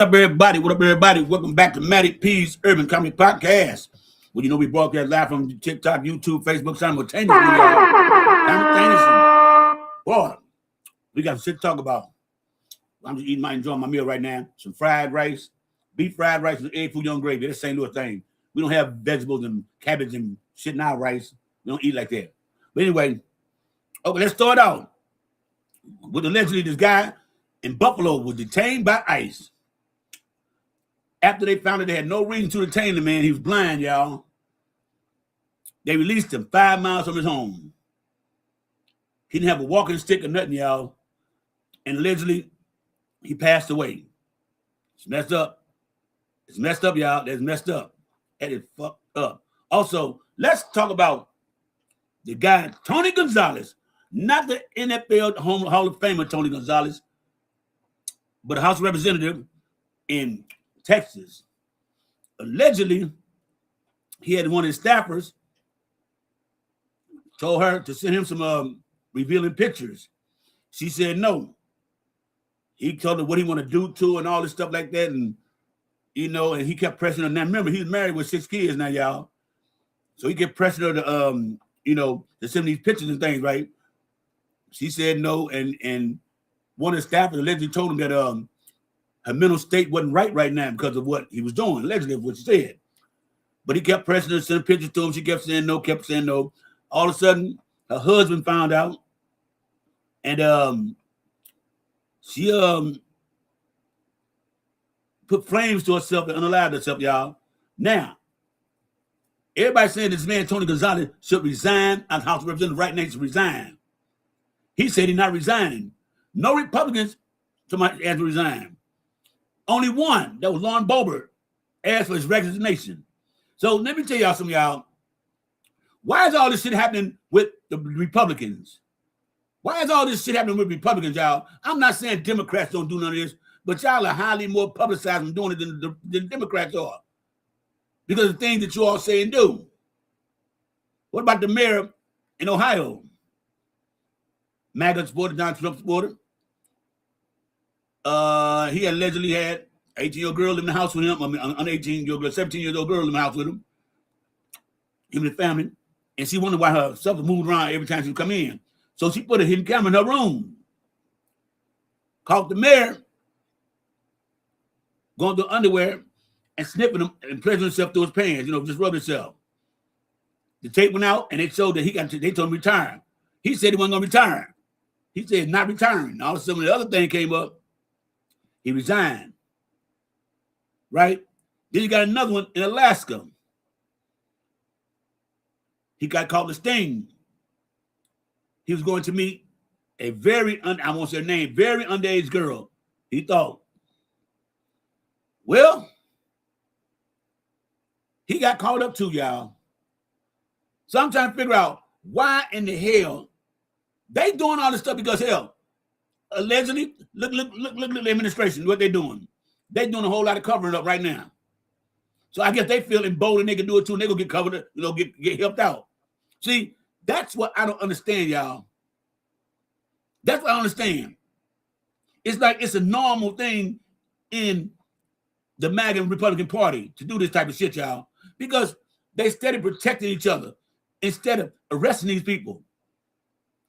What up, everybody? What up, everybody? Welcome back to Matty P's Urban Comedy Podcast. Well, we broadcast live from TikTok, YouTube, Facebook simultaneously, y'all. Simultaneously. Boy, we got some shit to talk about. I'm just enjoying my meal right now. Some fried rice, beef fried rice with egg foo young gravy. That's the same little thing. We don't have vegetables and cabbage and shit in our rice. We don't eat like that. But anyway, okay, let's start out with allegedly this guy in Buffalo was detained by ICE. After they found that they had no reason to detain the man, he was blind, y'all. They released him 5 miles from his home. He didn't have a walking stick or nothing, y'all. And allegedly, he passed away. It's messed up. It's messed up, y'all. That's messed up. That is fucked up. Also, let's talk about the guy, Tony Gonzalez. Not the NFL Hall of Famer Tony Gonzalez, but a House representative in Texas. Allegedly, he had one of his staffers told her to send him some revealing pictures. She said no. He told her what he want to do to and all this stuff like that, and and he kept pressing her. Now remember, he's married with 6 kids now, y'all. So he kept pressing her to to send these pictures and things, right? She said no, and one of the staffers allegedly told him that her mental state wasn't right now because of what he was doing, allegedly, what she said. But he kept pressing her, sending pictures to him. She kept saying no. All of a sudden, her husband found out, and she put flames to herself and unalived herself, y'all. Now, everybody's saying this man, Tony Gonzalez, should resign as House Representative. Right now, he should resign. He said he's not resigning. No Republicans asked to resign. Only one, that was Lauren Boebert, asked for his resignation. So let me tell y'all something, y'all. Why is all this shit happening with the Republicans? Why is all this shit happening with Republicans, y'all? I'm not saying Democrats don't do none of this, but y'all are highly more publicized and doing it than the Democrats are because of the things that you all say and do. What about the mayor in Ohio? MAGA supporter, Donald Trump supporter. He allegedly had an 18-year-old girl living in the house with him. An 18-year-old girl, 17-year-old girl in the house with him and the family. And she wondered why her stuff was moving around every time she would come in. So she put a hidden camera in her room. Caught the mayor going through underwear and sniffing him and pressing himself through his pants, just rubbing himself. The tape went out and they showed that they told him to retire. He said he wasn't going to retire. He said not retiring. All of a sudden, the other thing came up. He resigned. Right? Then you got another one in Alaska. He got caught in a sting. He was going to meet a I won't say her name, very underage girl. He thought. Well, he got caught up too, y'all. So I'm trying to figure out why in the hell they doing all this stuff because hell, allegedly, look at the administration, what they're doing. They're doing a whole lot of covering up right now. So I guess they feel emboldened they can do it too, and they're going to get covered, get helped out. See, that's what I don't understand, y'all. That's what I understand. It's like it's a normal thing in the MAGA Republican Party to do this type of shit, y'all, because they steady protecting each other instead of arresting these people.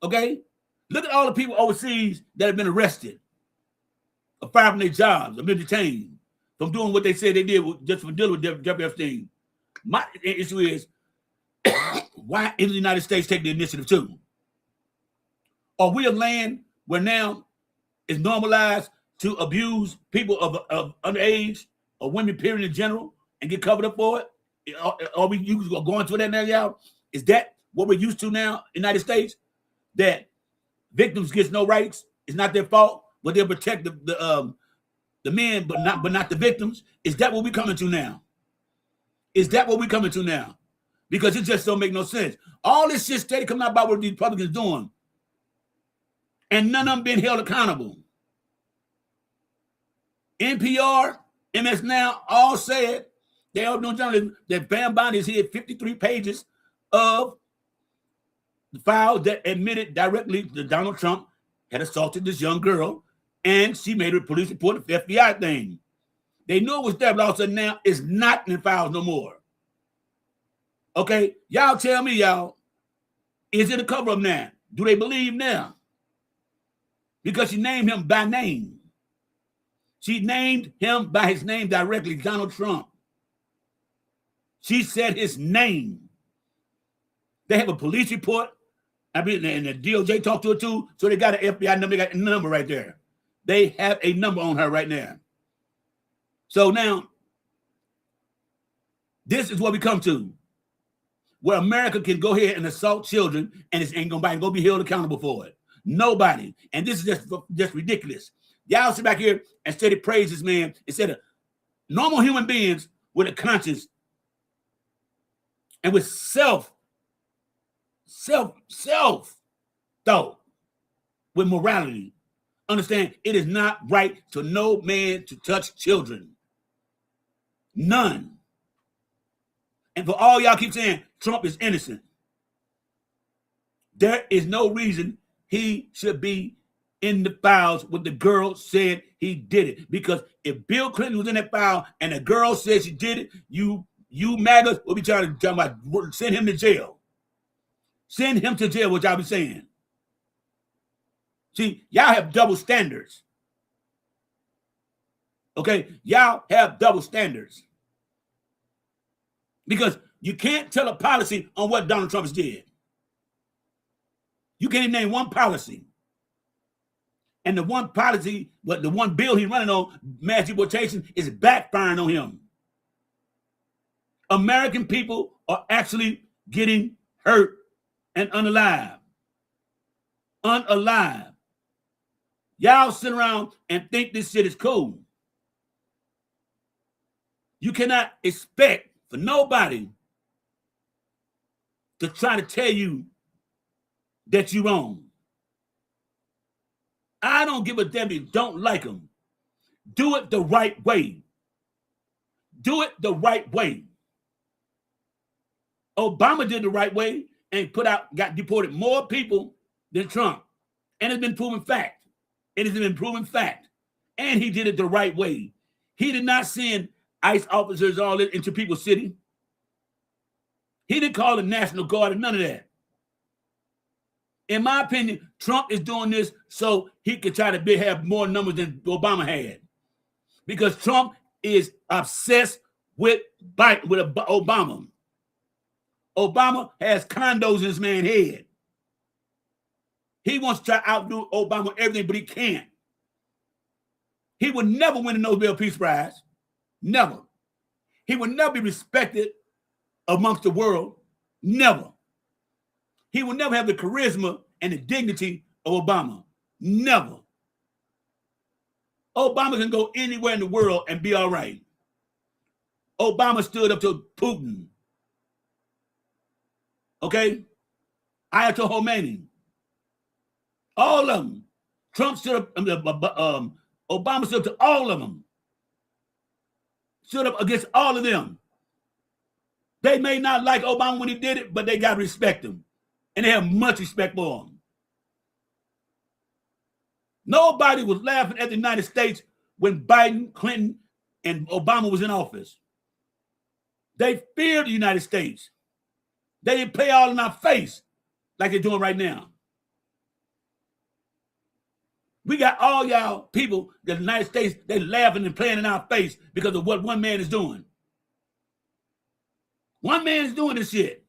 Okay? Look at all the people overseas that have been arrested, or fired from their jobs, or been detained from doing what they said they did just for dealing with Jeffrey Epstein. My issue is, why isn't the United States take the initiative too? Are we a land where now it's normalized to abuse people of underage or women, period, in general, and get covered up for it? Are we going to that now, y'all? Is that what we're used to now in the United States? That victims get no rights? It's not their fault, but they'll protect the men, but not the victims. Is that what we're coming to now? Is that what we're coming to now? Because it just don't make no sense. All this shit steady coming out about what these Republicans doing, and none of them being held accountable. NPR, MS Now, all said, they all doing journalism, that Van Bondi's hid 53 pages of the files that admitted directly that Donald Trump had assaulted this young girl, and she made a police report of the FBI thing. They knew it was there, but all of a sudden now it's not in the files no more. Okay, y'all tell me, y'all, is it a cover-up now? Do they believe now? Because she named him by name. She named him by his name directly, Donald Trump. She said his name. They have a police report. I mean, and the DOJ talked to her too, so they got an FBI number. They got a number right there. They have a number on her right now. So now, this is what we come to, where America can go ahead and assault children, and it ain't gonna go be held accountable for it. Nobody. And this is just ridiculous. Y'all sit back here and steady praise this man instead of normal human beings with a conscience and with self thought, with morality. Understand, it is not right to no man to touch children. None. And for all y'all keep saying Trump is innocent, there is no reason he should be in the files when the girl said he did it. Because if Bill Clinton was in that file and the girl said she did it, you MAGAs will be trying to about send him to jail. Send him to jail, what y'all be saying. See, y'all have double standards. Okay? Y'all have double standards. Because you can't tell a policy on what Donald Trump did. You can't even name one policy. And the one policy, the one bill he's running on, mass deportation, is backfiring on him. American people are actually getting hurt and unalive. Unalive. Y'all sit around and think this shit is cool. You cannot expect for nobody to try to tell you that you're wrong. I don't give a damn if you don't like them. Do it the right way. Do it the right way. Obama did the right way and got deported more people than Trump. And it's been proven fact. It has been proven fact. And he did it the right way. He did not send ICE officers all into people's city. He didn't call the National Guard and none of that. In my opinion, Trump is doing this so he could try to have more numbers than Obama had. Because Trump is obsessed with Obama. Obama has condos in this man's head. He wants to try to outdo Obama everything, but he can't. He would never win a Nobel Peace Prize. Never. He would never be respected amongst the world. Never. He will never have the charisma and the dignity of Obama. Never. Obama can go anywhere in the world and be all right. Obama stood up to Putin. Okay? Ayatollah Khomeini. All of them. Trump stood up, Obama stood up to all of them. Stood up against all of them. They may not like Obama when he did it, but they got to respect him. And they have much respect for him. Nobody was laughing at the United States when Biden, Clinton, and Obama was in office. They feared the United States. They didn't play all in our face like they're doing right now. We got all y'all people, the United States, they laughing and playing in our face because of what one man is doing. One man is doing this shit.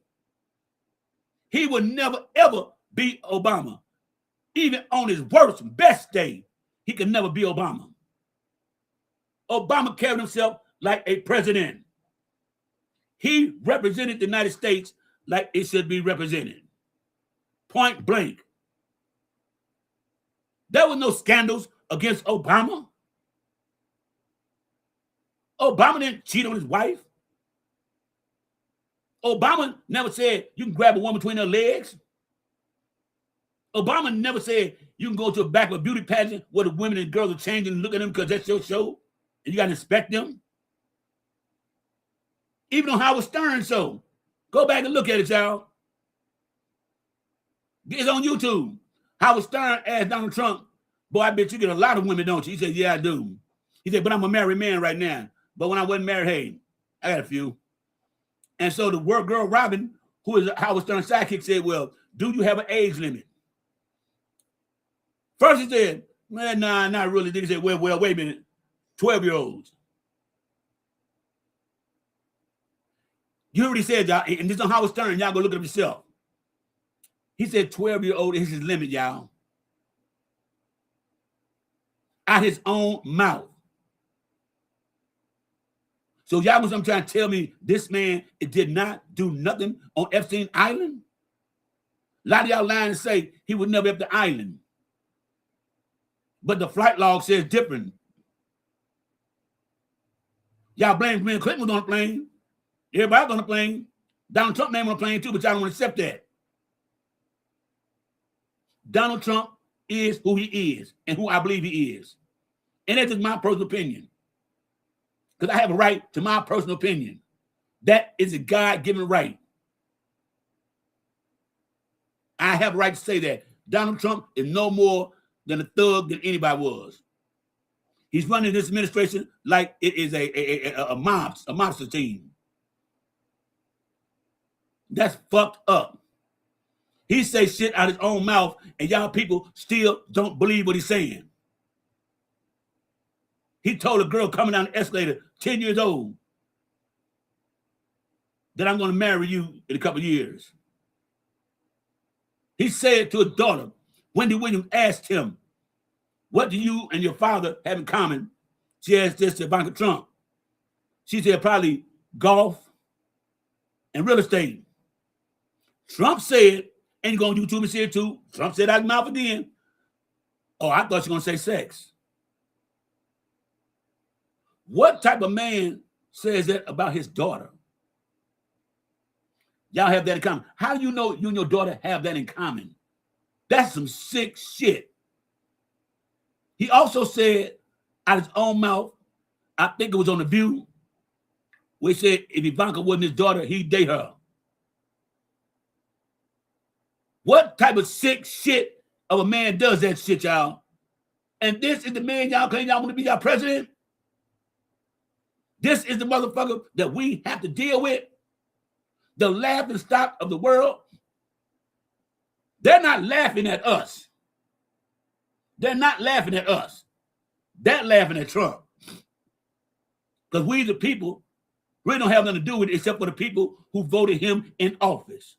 He would never, ever be Obama. Even on his worst, best day, he could never be Obama. Obama carried himself like a president. He represented the United States like it should be represented. Point blank. There was no scandals against Obama. Obama didn't cheat on his wife. Obama never said you can grab a woman between her legs. Obama never said you can go to the back of a beauty pageant where the women and girls are changing and look at them because that's your show and you got to inspect them. Even on Howard Stern show. Go back and look at it, y'all. It's on YouTube. Howard Stern asked Donald Trump, boy, I bet you get a lot of women, don't you? He said, yeah, I do. He said, but I'm a married man right now. But when I wasn't married, hey, I got a few. And so the work girl, Robin, who is Howard Stern's sidekick, said, well, do you have an age limit? First he said, man, nah, not really. Then he said, well, wait a minute. 12-year-olds. You already said, y'all, and this is on Howard Stern, y'all go look at it yourself. He said 12-year-old is his limit, y'all. Out his own mouth. So y'all was trying to tell me this man did not do nothing on Epstein Island? A lot of y'all lying and say he would never up the island. But the flight log says different. Y'all blame Bill Clinton was on the plane. Everybody was on the plane. Donald Trump name on the plane too, but y'all don't want to accept that. Donald Trump is who he is and who I believe he is. And that's just my personal opinion. Because I have a right to my personal opinion. That is a God-given right. I have a right to say that. Donald Trump is no more than a thug than anybody was. He's running this administration like it is a mobster team. That's fucked up. He says shit out his own mouth, and y'all people still don't believe what he's saying. He told a girl coming down the escalator, 10 years old, that I'm going to marry you in a couple of years. He said to his daughter, Wendy Williams asked him, what do you and your father have in common? She asked this to Ivanka Trump. She said probably golf and real estate. Trump said, and you're going to do to me here too. Trump said out of mouth again. Oh, I thought you were going to say sex. What type of man says that about his daughter? Y'all have that in common. How do you know you and your daughter have that in common? That's some sick shit. He also said out of his own mouth, I think it was on The View, where he said if Ivanka wasn't his daughter, he'd date her. What type of sick shit of a man does that shit, y'all? And this is the man y'all claim y'all want to be y'all president? This is the motherfucker that we have to deal with? The laughing stock of the world? They're not laughing at us. They're not laughing at us. They're laughing at Trump. Because we, the people, really don't have nothing to do with it except for the people who voted him in office.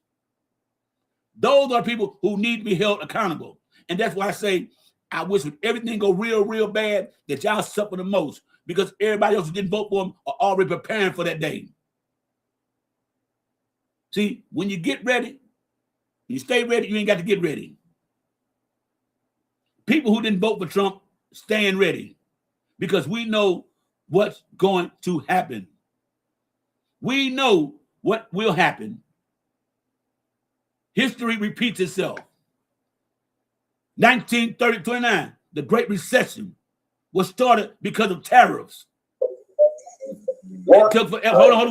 Those are people who need to be held accountable. And that's why I say, I wish when everything go real, real bad, that y'all suffer the most. Because everybody else who didn't vote for him are already preparing for that day. See, when you get ready, you stay ready, you ain't got to get ready. People who didn't vote for Trump, staying ready. Because we know what's going to happen. We know what will happen. History repeats itself. 1929, the Great Recession was started because of tariffs. It took forever. Hold on,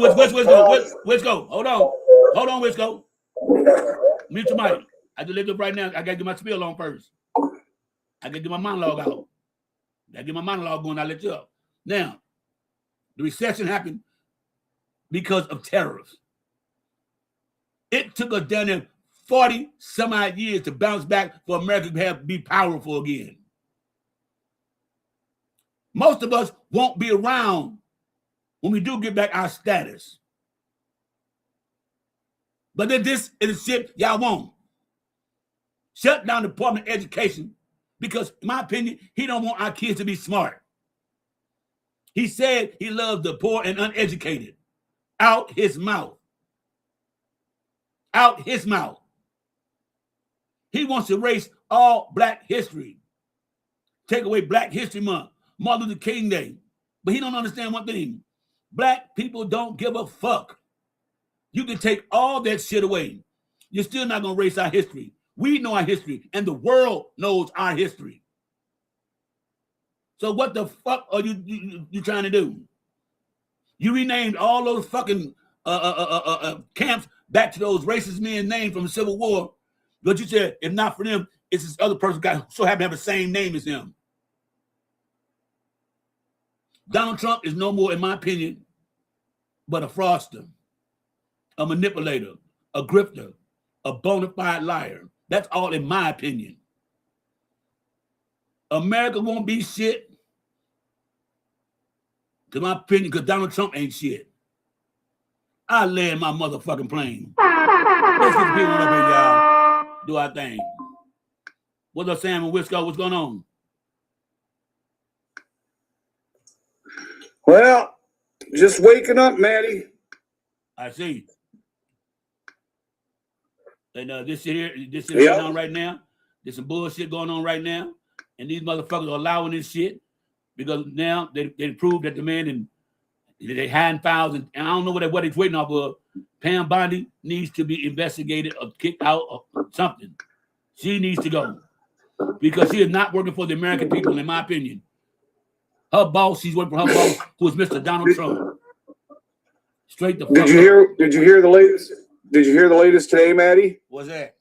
Wisco. Hold on, Wisco. Mute your mic. I just live up right now. I gotta get my spiel on first. I gotta get my monologue out. I gotta get my monologue going. I'll let you up. Now, the recession happened because of tariffs. It took us down there 40 some odd years to bounce back for America to be powerful again. Most of us won't be around when we do get back our status. But then this is shit y'all won't. Shut down the Department of Education because, in my opinion, he don't want our kids to be smart. He said he loves the poor and uneducated. Out his mouth. Out his mouth. He wants to erase all Black history. Take away Black History Month, Martin Luther King Day. But he don't understand one thing. Black people don't give a fuck. You can take all that shit away. You're still not going to erase our history. We know our history, and the world knows our history. So what the fuck are you trying to do? You renamed all those fucking camps back to those racist men named from the Civil War. But you said, if not for them, it's this other person got so happen to have the same name as him. Donald Trump is no more, in my opinion, but a fraudster, a manipulator, a grifter, a bona fide liar. That's all in my opinion. America won't be shit, to my opinion, because Donald Trump ain't shit. I land my motherfucking plane. Let's get the people up here, y'all. Do our thing. What's up, Sam and Wisco? What's going on? Well, just waking up, Maddie. I see. And this shit going on right now. There's some bullshit going on right now. And these motherfuckers are allowing this shit because now they proved that the man and they hiding files and I don't know what he's waiting off of. Pam Bondi needs to be investigated or kicked out or something. She needs to go because she is not working for the American people, in my opinion. Her boss, she's working for her boss, who is Mr. Donald Trump. Straight the fuck up. Did you hear the latest? Did you hear the latest today, Maddie? What's that?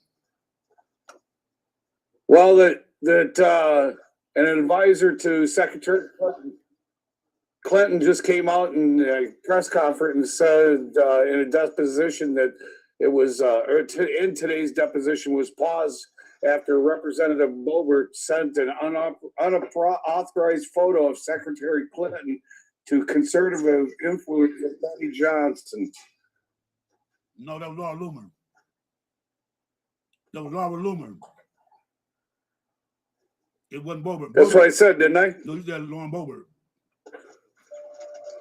Well, that an advisor to Secretary Clinton just came out in a press conference and said in a deposition that it was in today's deposition was paused after Representative Boebert sent an unauthorized photo of Secretary Clinton to conservative influence Benny Johnson. No, that was Laura Loomer. That was Laura Loomer. It wasn't Boebert. That's what I said, didn't I? No, you said Lauren Boebert.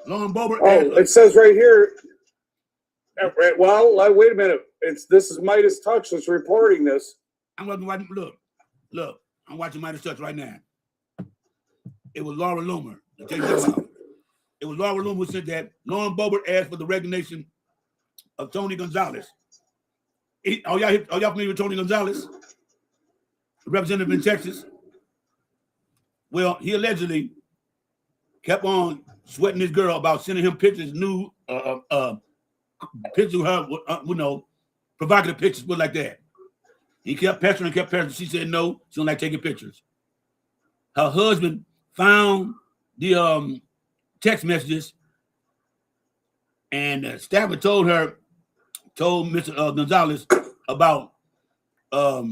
Lauren Boebert. Oh, it says right here. Well, wait a minute. This is Midas Touch that's reporting this. I'm watching. Look. I'm watching Midas Touch right now. It was Laura Loomer. I'll tell you about. It was Laura Loomer who said that Lauren Boebert asked for the resignation of Tony Gonzalez. Are y'all familiar with Tony Gonzalez, representative in Texas? Well, he allegedly kept on sweating this girl about sending him pictures, pictures of her, provocative pictures, but like that. He kept pestering. She said no, she don't like taking pictures. Her husband found the text messages, and Stafford told Mr. Gonzalez about what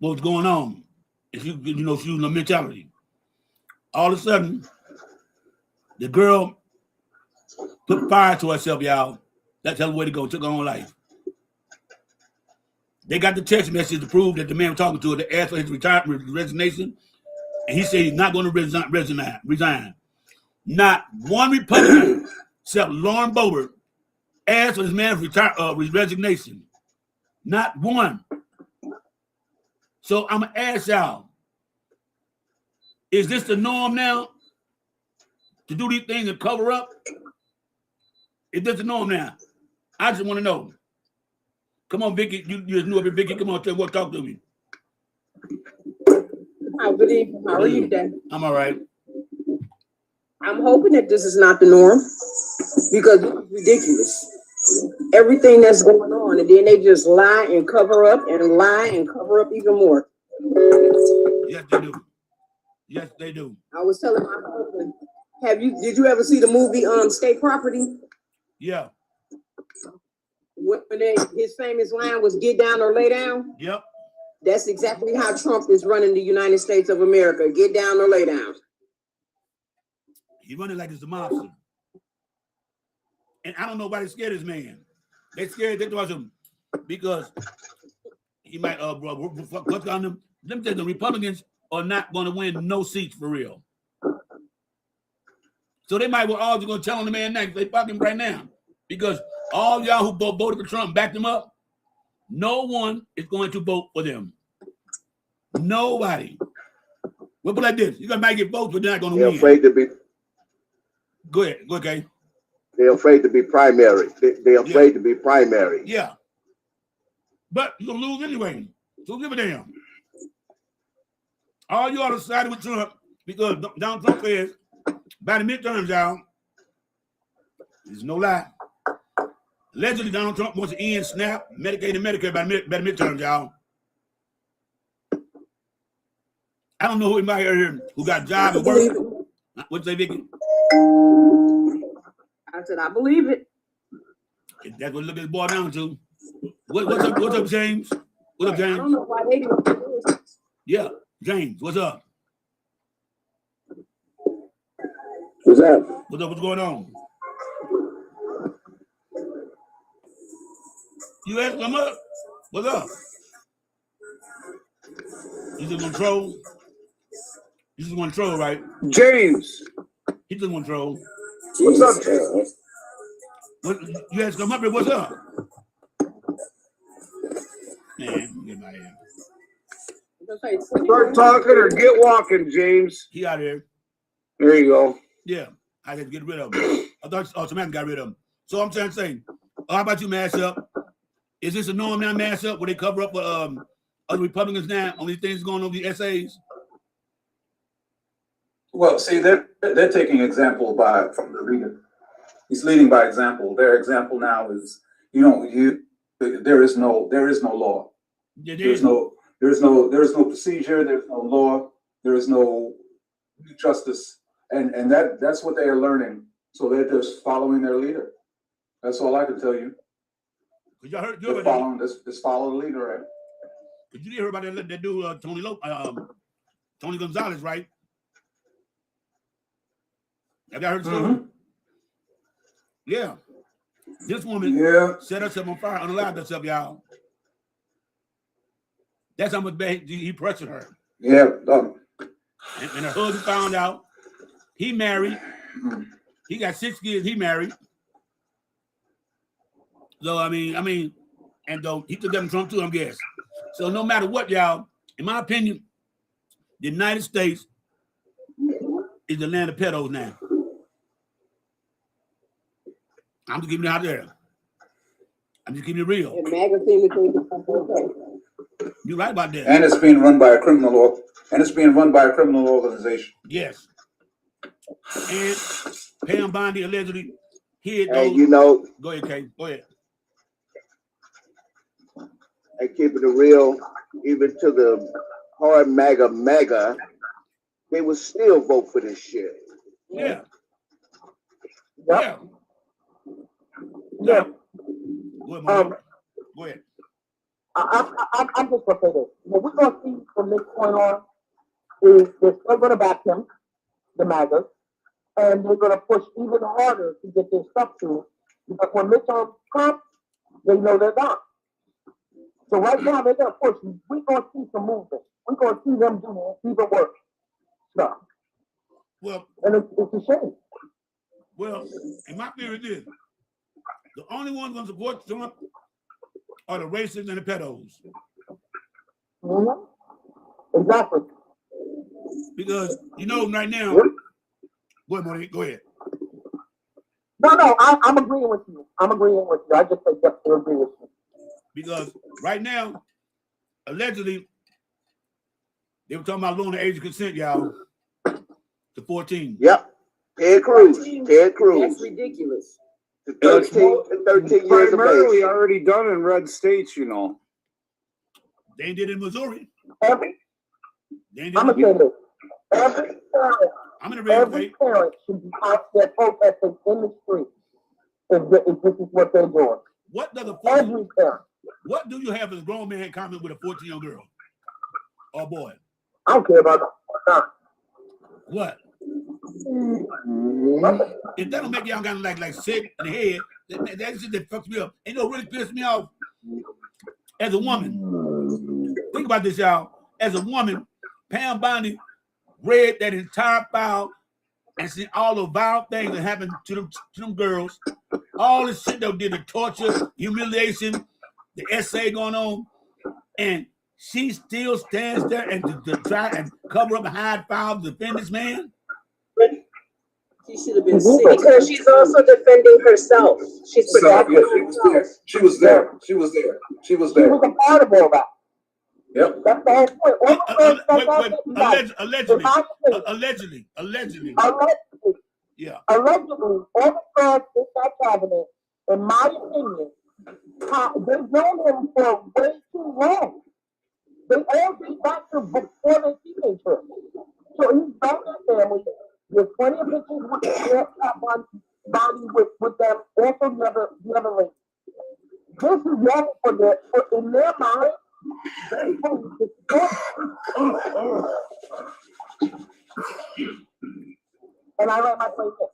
was going on. And she was using her mentality. All of a sudden, the girl put fire to herself, y'all. That's the way to go. Took her own life. They got the text message to prove that the man was talking to her. They asked for his resignation, and he said he's not going to resign. Not one Republican, except Lauren Boebert, asked for this man's resignation. Not one. So I'm going to ask y'all, is this the norm now to do these things and cover up? Is this the norm now? I just want to know. Come on, Vicky. You just knew of it, Vicky. Come on, talk to me. Hi, good evening. How are you today? I'm all right. I'm hoping that this is not the norm because it's ridiculous. Everything that's going on, and then they just lie and cover up and lie and cover up even more. Yes, they do. Yes, they do. I was telling my husband, did you ever see the movie State Property? Yeah. When his famous line was "Get down or lay down." Yep. That's exactly how Trump is running the United States of America. Get down or lay down. He's running like it's a mobster. And I don't know why they're scared of this man. They're scared to him because he might cut on them. Let me tell you, the Republicans are not going to win no seats for real. So they might well all just going to tell on the man next. They fuck him right now. Because all y'all who voted for Trump, backed him up, no one is going to vote for them. Nobody. We'll put it like this. You're going to might get votes, but they're not going to win. They're afraid to be. Go ahead. Go ahead, Kay. They're afraid to be primary. They're afraid to be primary. Yeah. But you're going to lose anyway. So give a damn. All you all sided with Trump because Donald Trump says by the midterms, y'all, there's no lie. Allegedly, Donald Trump wants to end SNAP, Medicaid, and Medicare by the midterms, y'all. I don't know who anybody here who got a job and work. What'd you say, Vicky? I said, I believe it. That's what look at the boy down to. What's up? What's up, James? What up, I James? don't know why they don't do this. Yeah, James. What's up? What's that? What's up? What's going on? You ask come up. What's up? You just want to troll? You just want to troll, right? James. He just want to troll. What's up, James? What, you ask come up here. What's up? Man, get my head. Start talking or get walking, James. He out here. There you go. Yeah, I had to get rid of him. I thought Samantha got rid of him. So I'm trying to say, how about you mash up? Is this a norm now, mash up, where they cover up other Republicans now on these things going on the essays? Well, see, they're taking example from the leader. He's leading by example. Their example now is, there is no law. Yeah, There is no procedure. There's no law. There is no justice, and that's what they are learning. So they're just following their leader. That's all I can tell you. Y'all heard Just following just follow the leader. Right? Did you hear about that dude Tony Gonzalez, right? Have y'all heard the story? Mm-hmm. Yeah. This woman set herself on fire, unalived herself, y'all. That's how much bad he pressured her. Yeah. And her husband found out. He married. He got 6 kids. He married. So I mean, and though he took them Trump too, I'm guessing. So no matter what, y'all, in my opinion, the United States is the land of pedos now. I'm just giving it out there. I'm just keeping it real. And magazine is You're right about that. And it's being run by a criminal organization. Yes. And Pam Bondi allegedly hid those. And you know, Go ahead, Kay. Go ahead. and keeping it real, even to the hard mega, they would still vote for this shit. Yeah. Yep. Yeah. Go ahead, Mike. Go ahead. I'm just gonna say this. What we're gonna see from this point on is they're still gonna back him, the MAGA, and they're gonna push even harder to get their stuff through. Because when midterms come, they know they're gone. So right now they're gonna push. We're gonna see some movement. We're gonna see them do even worse stuff. Well, And it's a shame. Well, in my theory, is the only ones going to support Trump are the racists and the pedos. Mm-hmm. Exactly. Because right now, go ahead, Monique, go ahead. No, I'm agreeing with you. I just say yes to agree with you. Because right now, allegedly, they were talking about lowering the age of consent, y'all, to 14. Yep. Ted Cruz. That's ridiculous. 13 years of Primarily age. already done in red states, you know. They did it in Missouri. I'm gonna say this. I'm in the red Every state. parent should be out there protesting in the street if this is what they're doing. What does Every parent. What do you have as a grown man comment with a 14-year-old girl or boy? I don't care about that. What? If that don't make y'all kind of like sick in the head, that's just that fucks me up. And really pissed me off as a woman. Think about this, y'all. As a woman, Pam Bondi read that entire file and seen all the vile things that happened to them girls. All the shit that did, the torture, humiliation, the essay going on, and she still stands there and to try and cover up and hide files to defend this man. She should have been sick. Because she's also defending herself. She's protecting herself. She was there. She was She was a part of all that. Yep. That's the whole point. Allegedly. Yeah. Allegedly, all the girls in that cabinet, in my opinion, they've known him for way too long. They all did back to before their teenager. So he's known their family There's plenty of pictures with the body with them, also the other lady. This is wrong for in their mind. They believe it's and I let my play this.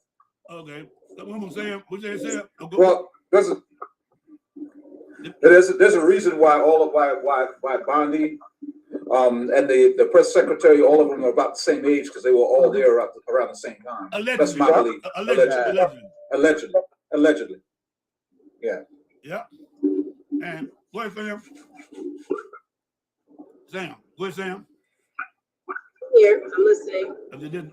Okay. What I'm saying? What they say? Well, there's a reason why why Bondi and the press secretary, all of them are about the same age because they were all there around the same time. Allegedly. That's my belief. Allegedly. Yeah. Yeah. And go ahead, Sam. Sam. Go ahead, Sam. Here, I'm listening.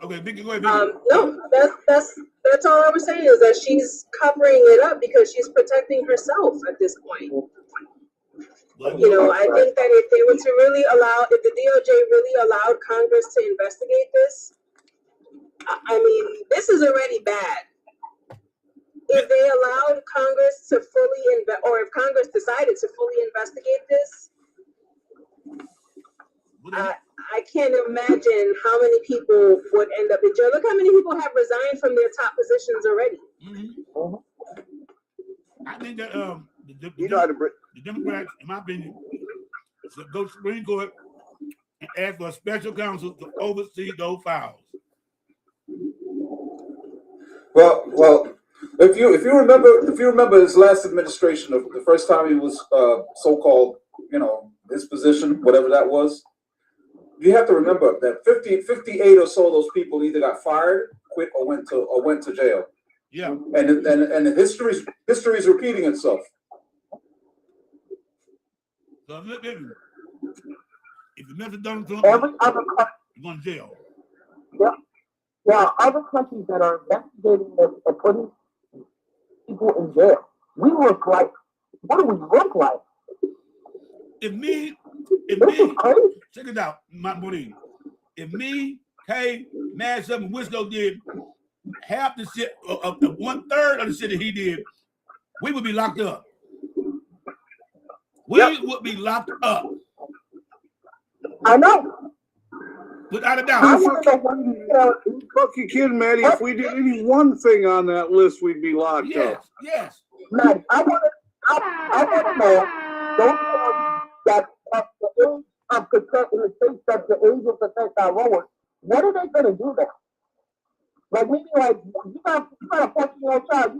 Okay, Vicky, go ahead, Vicky. No, that's all I was saying is that she's covering it up because she's protecting herself at this point. You know, I think that if they were to really if the DOJ really allowed Congress to investigate this, I mean, this is already bad. If they allowed Congress to fully or if Congress decided to fully investigate this, I can't imagine how many people would end up in jail. Look how many people have resigned from their top positions already. Mm-hmm. I think that the Democrats, in my opinion, should go to the Supreme Court and ask for a special counsel to oversee those files. Well, if you remember his last administration, of the first time he was so-called, his position, whatever that was, you have to remember that 58 or so of those people either got fired, quit, or went to jail. Yeah. And history's repeating itself. So if you mess with Donald Trump, Every other country, you're going to jail. Yeah. There are other countries that are investigating this and putting people in jail. We look like, what do we look like? If me, check it out, my buddy. If me, Kay, Mash Up, and Wisco did half the shit, 1/3 of the shit that he did, we would be locked up. We would be locked up. I know. Without a doubt. Fucking kidding, Maddie. If we did any one thing on that list, we'd be locked up. Yes. Maddie, I want to know, don't tell that the age of consent in the states that the age of consent got lowered. What are they going to do now? Like, maybe like, you got a 14-year-old child,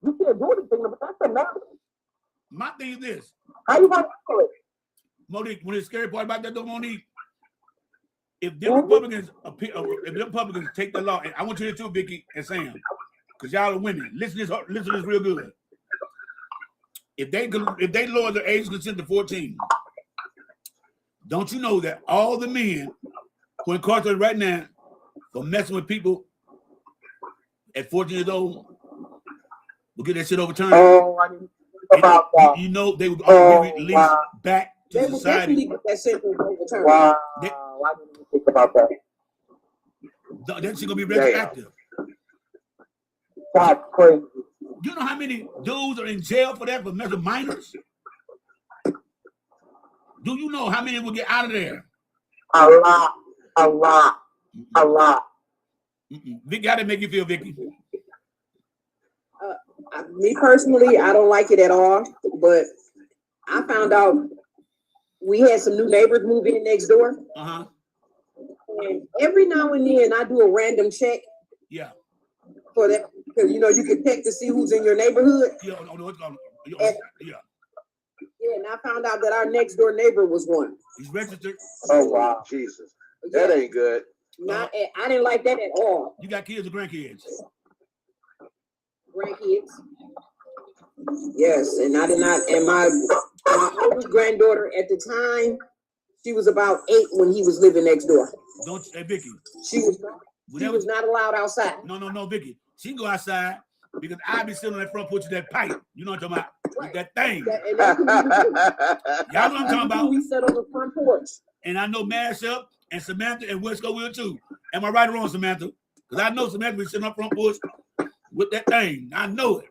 you can't do anything, but that's enough. My thing is this. How you going to do it? Monique, when the scary part about that though, Monique, if the Republicans take the law, and I want you to too, Vicky and Sam, because y'all are women. Listen to this real good. If they lower the age of consent to 14, don't you know that all the men who are incarcerated right now for messing with people at 14 years old will get that shit overturned? Oh, I didn't think about that. You know they would all be released back to They will society. definitely get that sentence overturned. Wow, I didn't even think about that. That shit gonna be retroactive. That's crazy. You know how many dudes are in jail for that, for messing with minors? Do you know how many will get out of there? A lot. Vicky, how did it make you feel, Vicky? Me personally, I don't like it at all, but I found out we had some new neighbors move in next door. Uh-huh. And every now and then I do a random check. Yeah. For that, because you can check to see who's in your neighborhood. Yeah, Yeah, and I found out that our next door neighbor was one. He's registered. Oh wow, Jesus, that ain't good. I didn't like that at all. You got kids or grandkids? Grandkids. Yes, and I did not. And my oldest granddaughter at the time, she was about 8 when he was living next door. Hey, Vicky. She was not allowed outside. No, Vicky. She can go outside because I be sitting on that front porch with that pipe. You know what I'm talking about? With that thing. Y'all know what I'm talking about? We sat on the front porch. And I know Mashup and Samantha and Wisco will too. Am I right or wrong, Samantha? Because I know Samantha be sitting on the front porch with that thing. I know it.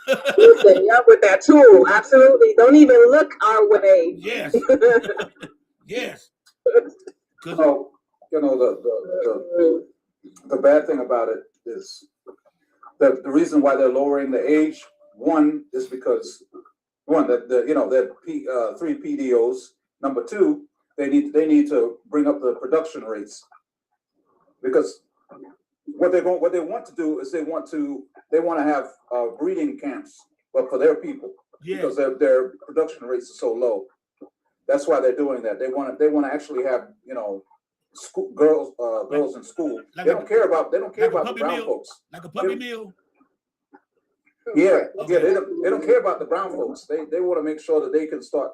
Yeah, with that tool, absolutely. Don't even look our way. Yes. Yes. So, the bad thing about it is the reason why they're lowering the age. One is because that they're 3 PDOs. Number two, they need to bring up the production rates, because what they want to do is they want to have breeding camps, but for their people, because their production rates are so low. That's why they're doing that. They want to actually have school girls in school. They don't care about the brown folks. Like a puppy mill. Yeah, they don't care about the brown folks. They want to make sure that they can start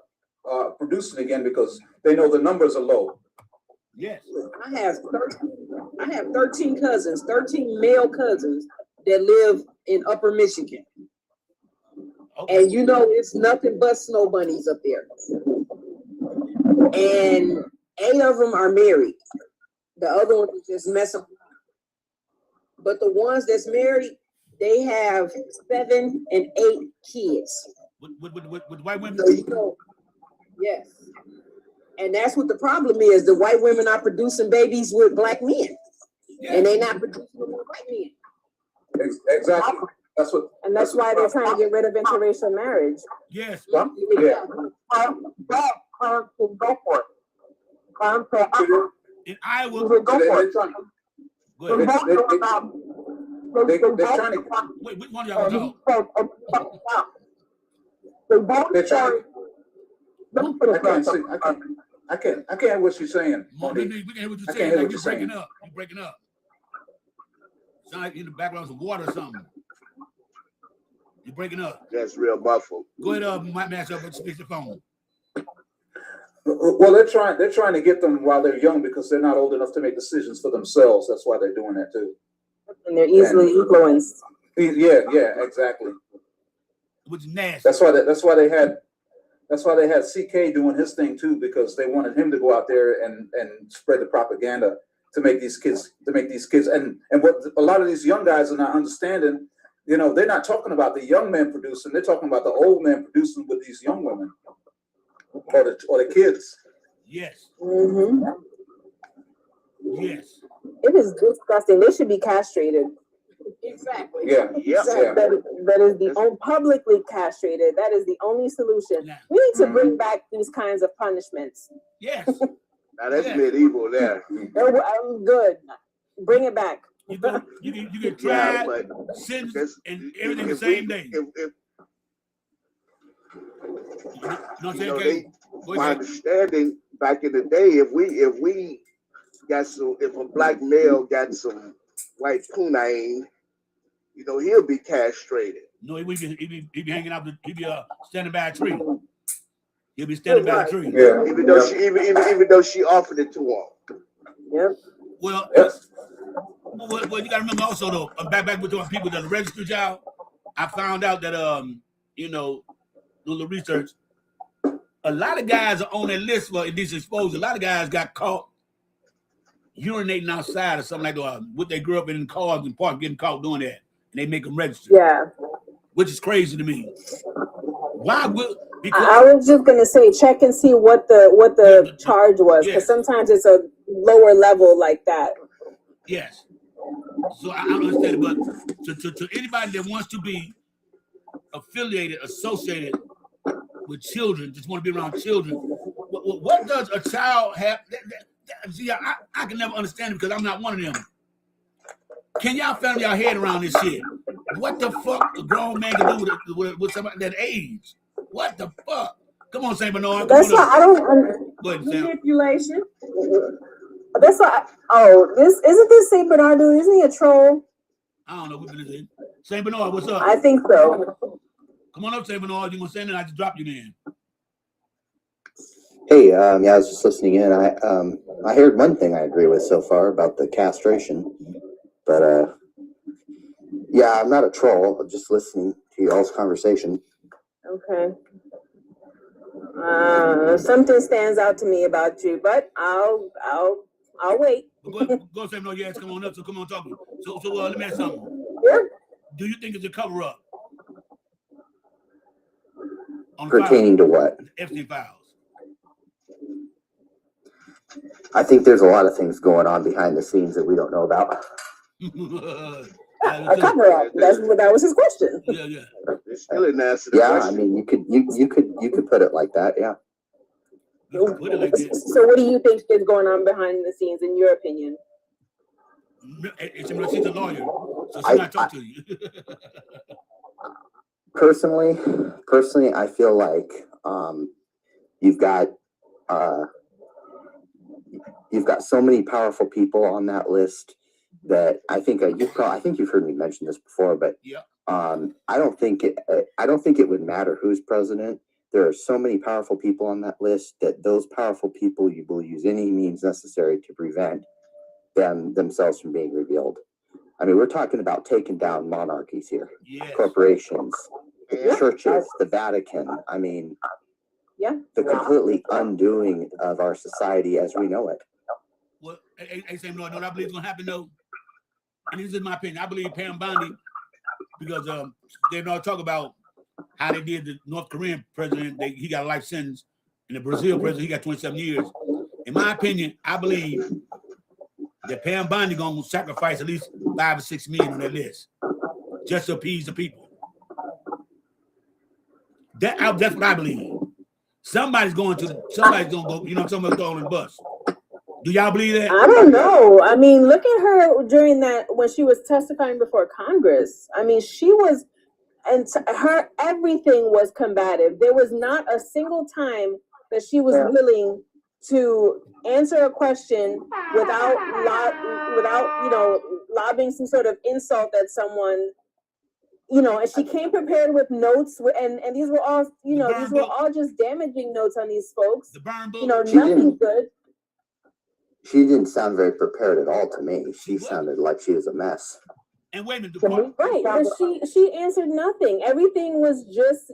producing again, because they know the numbers are low. Yes. I have 13 cousins, 13 male cousins that live in Upper Michigan. Okay. And it's nothing but snow bunnies up there. And 8 of them are married. The other ones are just messing around. But the ones that's married, they have 7 and 8 kids. With white women? Yes. And that's what the problem is. The white women are producing babies with black men. Yeah. And they're not producing with white men. Exactly. That's why they're trying to get rid of interracial marriage. Yes. Yeah. Clarence can go for it. Clarence said, in Iowa, go for it. Go ahead. They're trying to. Wait, which one of y'all talk? They're trying. I can't hear what you're saying. We can hear what you're saying. Like you're breaking up. You're breaking up. Sound like in the background some water or something. You're breaking up. That's real muffled. Go ahead, match up with the phone. Well, they're trying to get them while they're young, because they're not old enough to make decisions for themselves. That's why they're doing that too. And they're easily influenced. Yeah, exactly. Which is nasty. That's why they had CK doing his thing too, because they wanted him to go out there and spread the propaganda to make these kids and what a lot of these young guys are not understanding. They're not talking about the young men producing. They're talking about the old men producing with these young women or the kids. Yes. Mm-hmm. Yes. It is disgusting. They should be castrated. Exactly. Yeah. That is the only publicly castrated. That is the only solution. Yeah. We need to bring back these kinds of punishments. Yes. Now that's medieval there. Good. Bring it back. You get tried, sentenced, and everything the same day. My understanding back in the day, if a black male got some white punine, he'll be castrated. No, he be hanging out. He be standing by a tree. He'll be standing by a tree. Yeah. Even though she offered it to him. Yep. Well, you gotta remember also though. Back with those people that registered y'all. I found out that doing the research, a lot of guys are on that list for indecent exposure. A lot of guys got caught urinating outside or something like that. What they grew up in cars and park, getting caught doing that, and they make them register. Yeah. Which is crazy to me. Why would? Because I was just gonna say, check and see what the charge was, because sometimes it's a lower level like that. Yes. So I don't understand it, but to anybody that wants to be affiliated, associated with children, just want to be around children, what does a child have? See, I can never understand it because I'm not one of them. Can y'all fathom y'all head around this shit? What the fuck a grown man can do with somebody that age? What the fuck? Come on, Saint Bernard. That's why I don't. Manipulation. That's why. Isn't this Saint Bernard dude? Isn't he a troll? I don't know what it is. Saint Bernard, what's up? I think so. Come on up, Saint Bernard. You gonna stand there? I just dropped you in. Hey, I was just listening in. I heard one thing I agree with so far about the castration, but yeah, I'm not a troll. I'm just listening to y'all's conversation. Okay. Something stands out to me about you, but I'll wait. Go Saint Bernard. Yes, come on up. So come on, talk. So let me ask something. Yeah. Do you think it's a cover up? Pertaining to what? Epstein files. I think there's a lot of things going on behind the scenes that we don't know about. A cover-up. That was his question. Yeah. Still didn't answer the Yeah, question. I mean, you could put it like that. Yeah. You can put it like that. So what do you think is going on behind the scenes, in your opinion? She's a lawyer, so she's not talking to you. Personally, I feel like you've got so many powerful people on that list that I think you've heard me mention this before, but yeah. I don't think it would matter who's president. There are so many powerful people on that list that those powerful people you will use any means necessary to prevent themselves from being revealed. I mean, we're talking about taking down monarchies here, yes. corporations, churches, the Vatican. I mean, the completely undoing of our society as we know it. Well, Sam, no, I believe it's gonna happen though. And this is my opinion. I believe Pam Bondi, because they don't talk about how they did the North Korean president. He got a life sentence, and the Brazil president, he got 27 years. In my opinion, I believe that Pam Bondi gonna sacrifice at least 5 or 6 million on that list, just to appease the people. That's what I believe. Somebody's gonna go. Somebody's throwing the bus. Do y'all believe that? I don't know. I mean, look at her during that when she was testifying before Congress. I mean, she was, and her everything was combative. There was not a single time that she was willing to answer a question without lobbing some sort of insult at someone. And she came prepared with notes, and these were all just damaging notes on these folks. The burn book. Nothing good. She didn't sound very prepared at all to me. She sounded like she was a mess. And wait a minute, right? But she answered nothing. Everything was just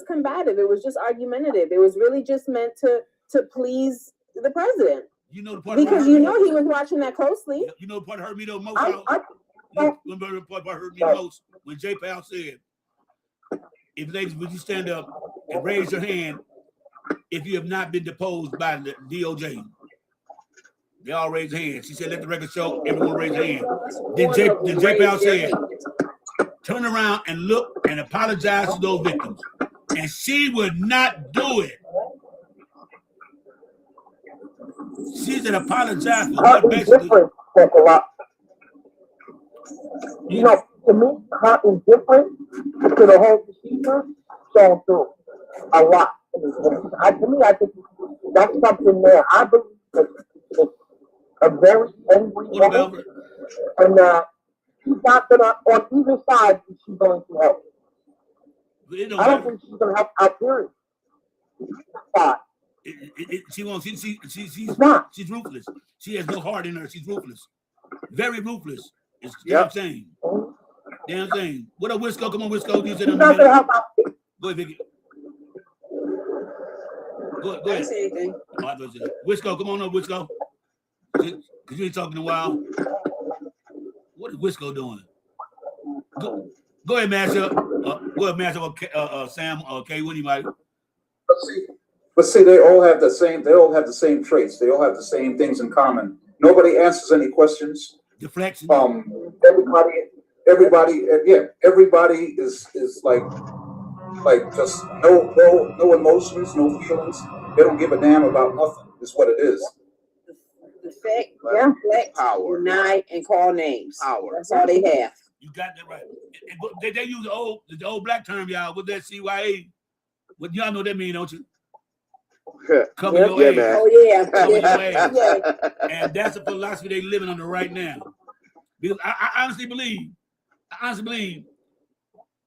combative. It was just argumentative. It was really just meant to please the president. You know the part because he was watching that closely. You know the part that hurt me the most. The part that hurt me the most when J. Powell said, "If ladies, would you stand up and raise your hand if you have not been deposed by the DOJ?" They all raised hands. She said, "Let the record show everyone raise their hand." Then J. Powell said, "Turn around and look and apologize to those victims." And she would not do it. She said, "Apologize for what basically." To me, her indifference to the whole procedure showing through a lot. To me, I think that's something there. I believe that it's a very angry woman, and she's not gonna, on either side, she's going to help. I don't think she's gonna help out period. She won't. She's ruthless. She has no heart in her. She's ruthless, very ruthless. It's damn shame. Damn shame. What up, Wisco? Come on, Wisco. You said not gonna help out. Go ahead, Vicky. Go ahead. Wisco, come on up, Wisco. Because you ain't talking in a while. What is Wisco doing? Go ahead, Mashup. Go ahead, Mashup. Sam, K. Winnie, Mike. But see, they all have the same traits. They all have the same things in common. Nobody answers any questions. Deflection. Everybody is like just no emotions, no feelings. They don't give a damn about nothing. Is what it is. Deflect, deny, and call names. Power. That's all they have. You got that right. They use the old black term, y'all. What's that CYA? What y'all know that mean, don't you? Cover your ass. Man. Oh yeah. Cover your ass. And that's the philosophy they're living under right now. Because I honestly believe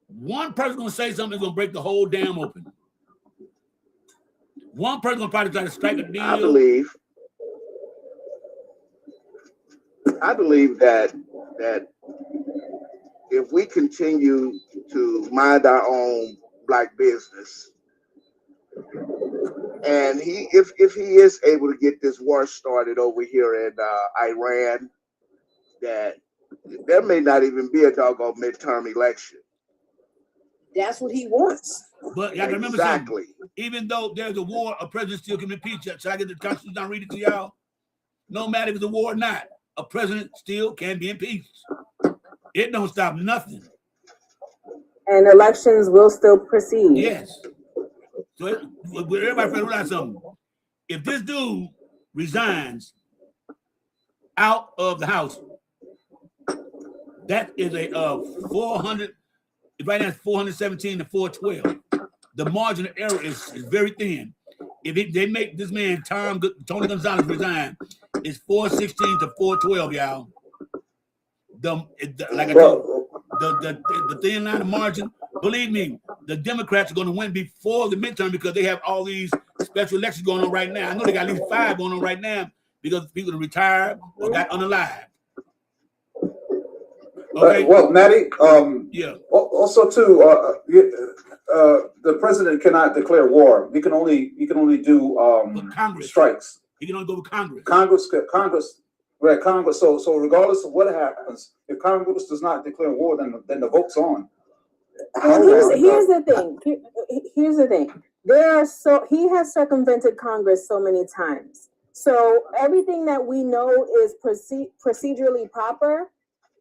one person gonna say something that's gonna break the whole dam open. One person gonna probably try to strike a deal. I believe that if we continue to mind our own black business, and if he is able to get this war started over here in Iran, that there may not even be a doggone midterm election. That's what he wants. But y'all remember something. Even though there's a war, a president still can impeach it. So I get the Constitution, I'll read it to y'all. No matter if it's a war or not, a president still can be impeached. It don't stop nothing. And elections will still proceed. Yes. So everybody realize something. If this dude resigns out of the House, that is a 400. Right now it's 417 to 412. The margin of error is very thin. If they make this man Tony Gonzalez resign, it's 416 to 412, y'all. Like I told you, the thin line of margin. Believe me, the Democrats are going to win before the midterm because they have all these special elections going on right now. I know they got at least 5 going on right now because people are retired or got unalived. Okay. Well, Maddie, yeah. Also, too, the president cannot declare war. He can only do Congress strikes. He can only go with Congress. Right? Congress. So regardless of what happens, if Congress does not declare war, then the vote's on. Here's the thing. Here's the thing. He has circumvented Congress so many times. So everything that we know is procedurally proper.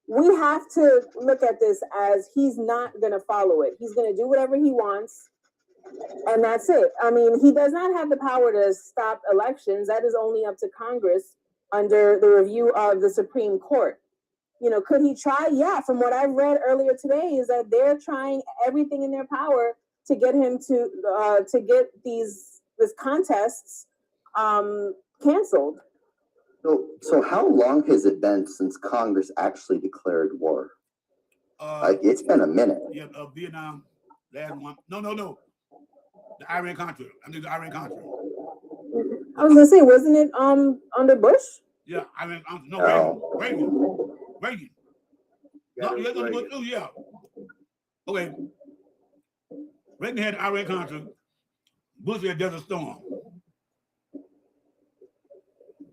We have to look at this as he's not going to follow it. He's going to do whatever he wants, and that's it. I mean, he does not have the power to stop elections. That is only up to Congress under the review of the Supreme Court. You know, could he try? Yeah, from what I've read earlier today is that they're trying everything in their power to get him to get this contests canceled. So how long has it been since Congress actually declared war? It's been a minute. Yeah, Vietnam, last one. No. The Iran Contra. I mean the Iran Contra. I was gonna say, wasn't it under Bush? Yeah, Reagan. No, Reagan. No, you're gonna go through, yeah. Okay. Reagan had the Iran Contra. Bush had Desert Storm.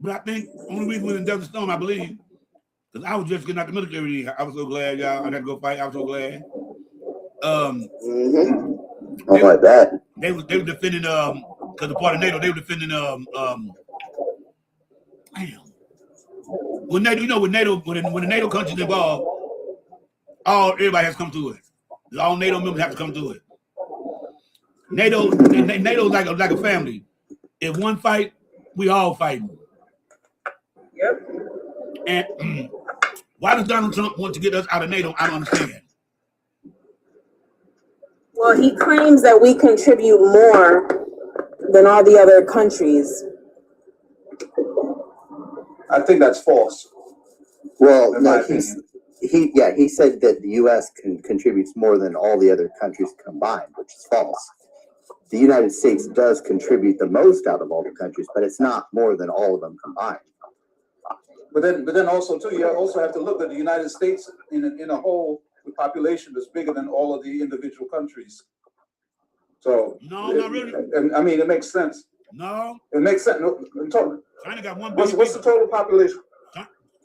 But I think the only reason we was in Desert Storm, I believe, because I was just getting out the military. I was so glad, y'all. I got to go fight. I was so glad. Like that. They were defending because the part of NATO, they were defending damn. When NATO, when the NATO countries involved, everybody has to come to it. All NATO members have to come to it. NATO is like a family. If one fight, we all fighting. Yep. And why does Donald Trump want to get us out of NATO? I don't understand. Well, he claims that we contribute more than all the other countries. I think that's false. Well, no, he said that the U.S. contributes more than all the other countries combined, which is false. The United States does contribute the most out of all the countries, but it's not more than all of them combined. But then also too, you also have to look at the United States in a whole. The population is bigger than all of the individual countries. So no, not really. And I mean, it makes sense. No, it makes sense. No, China got 1 billion. What's the total population?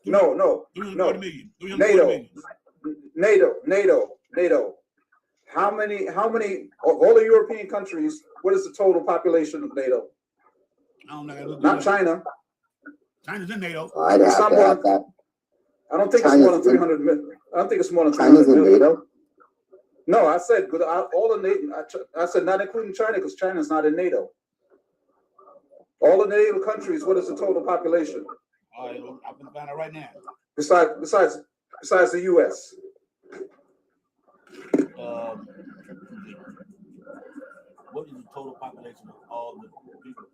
No. 340 million. NATO. How many of all the European countries? What is the total population of NATO? I don't know. Not China. China's in NATO. I'd have to have that. I don't think it's more than 300 million. I don't think it's more than 300 million. China's in NATO? No, I said all the NATO. I said not including China because China's not in NATO. All the NATO countries. What is the total population? I'm gonna find out right now. Besides the U.S. What is the total population of all the people?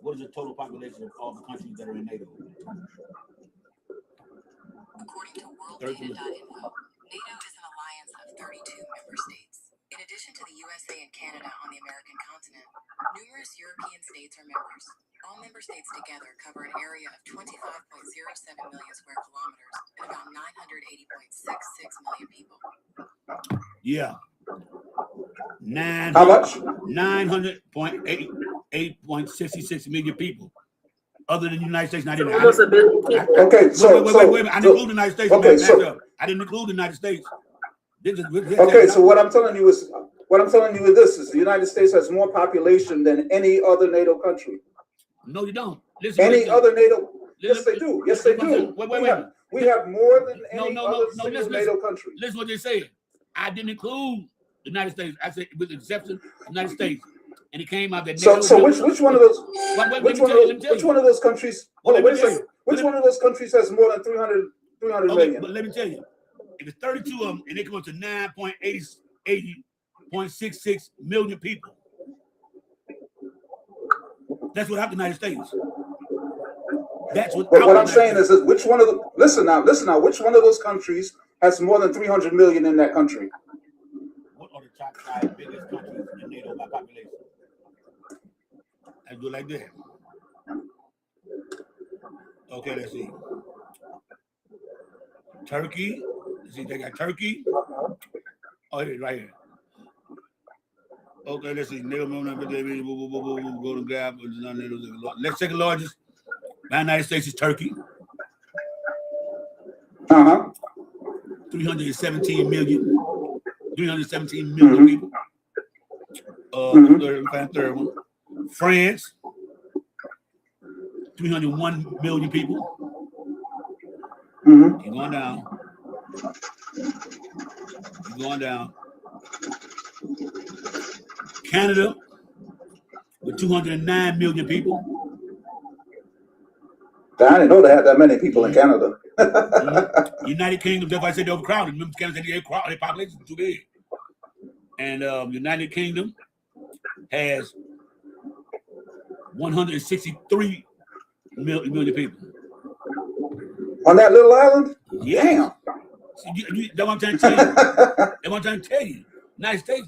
What is the total population of all the countries that are in NATO? According to worlddata.info, NATO is an alliance of 32 member states. In addition to the USA and Canada on the American continent, numerous European states are members. All member states together cover an area of 25.07 million square kilometers and about 980.66 million people. Yeah. How much? 900.8.66 million people. Other than the United States, not in there. Almost a billion people. Okay, so wait. I didn't include the United States. Okay, I didn't include the United States. Okay, so what I'm telling you is this: is the United States has more population than any other NATO country. No, you don't. Any other NATO Yes, they do. Yes, they do. Wait. We have more than No, any other single listen, NATO country. Listen what they said. I didn't include the United States. I said with the exception of the United States. And it came out that NATO. So which one of those? Which one of those countries? Hold on, wait a second. Which one of those countries has more than 300 million? But let me tell you, if it's 32 of them, and they come up to 9.66 million people. That's without the United States. That's what. But what I'm saying is which one of the listen now, which one of those countries has more than 300 million in that country? What are the top 5 biggest countries in NATO by population? I do it like that. Okay, let's see. Turkey. Let's see, they got Turkey. Oh, here, right here. Okay, let's see. NATO, go to grab. Next second largest by the United States is Turkey. 317 million. 317 million people. Third one. France. 301 million people. Keep going down. Keep going down. Canada with 209 million people. I didn't know they had that many people in Canada. United Kingdom, that's why I said they're overcrowded. Remember, Canada said their population is too big. And United Kingdom has 163 million people. On that little island? Yeah. Damn. That's what I'm trying to tell you. That's what I'm trying to tell you. United States,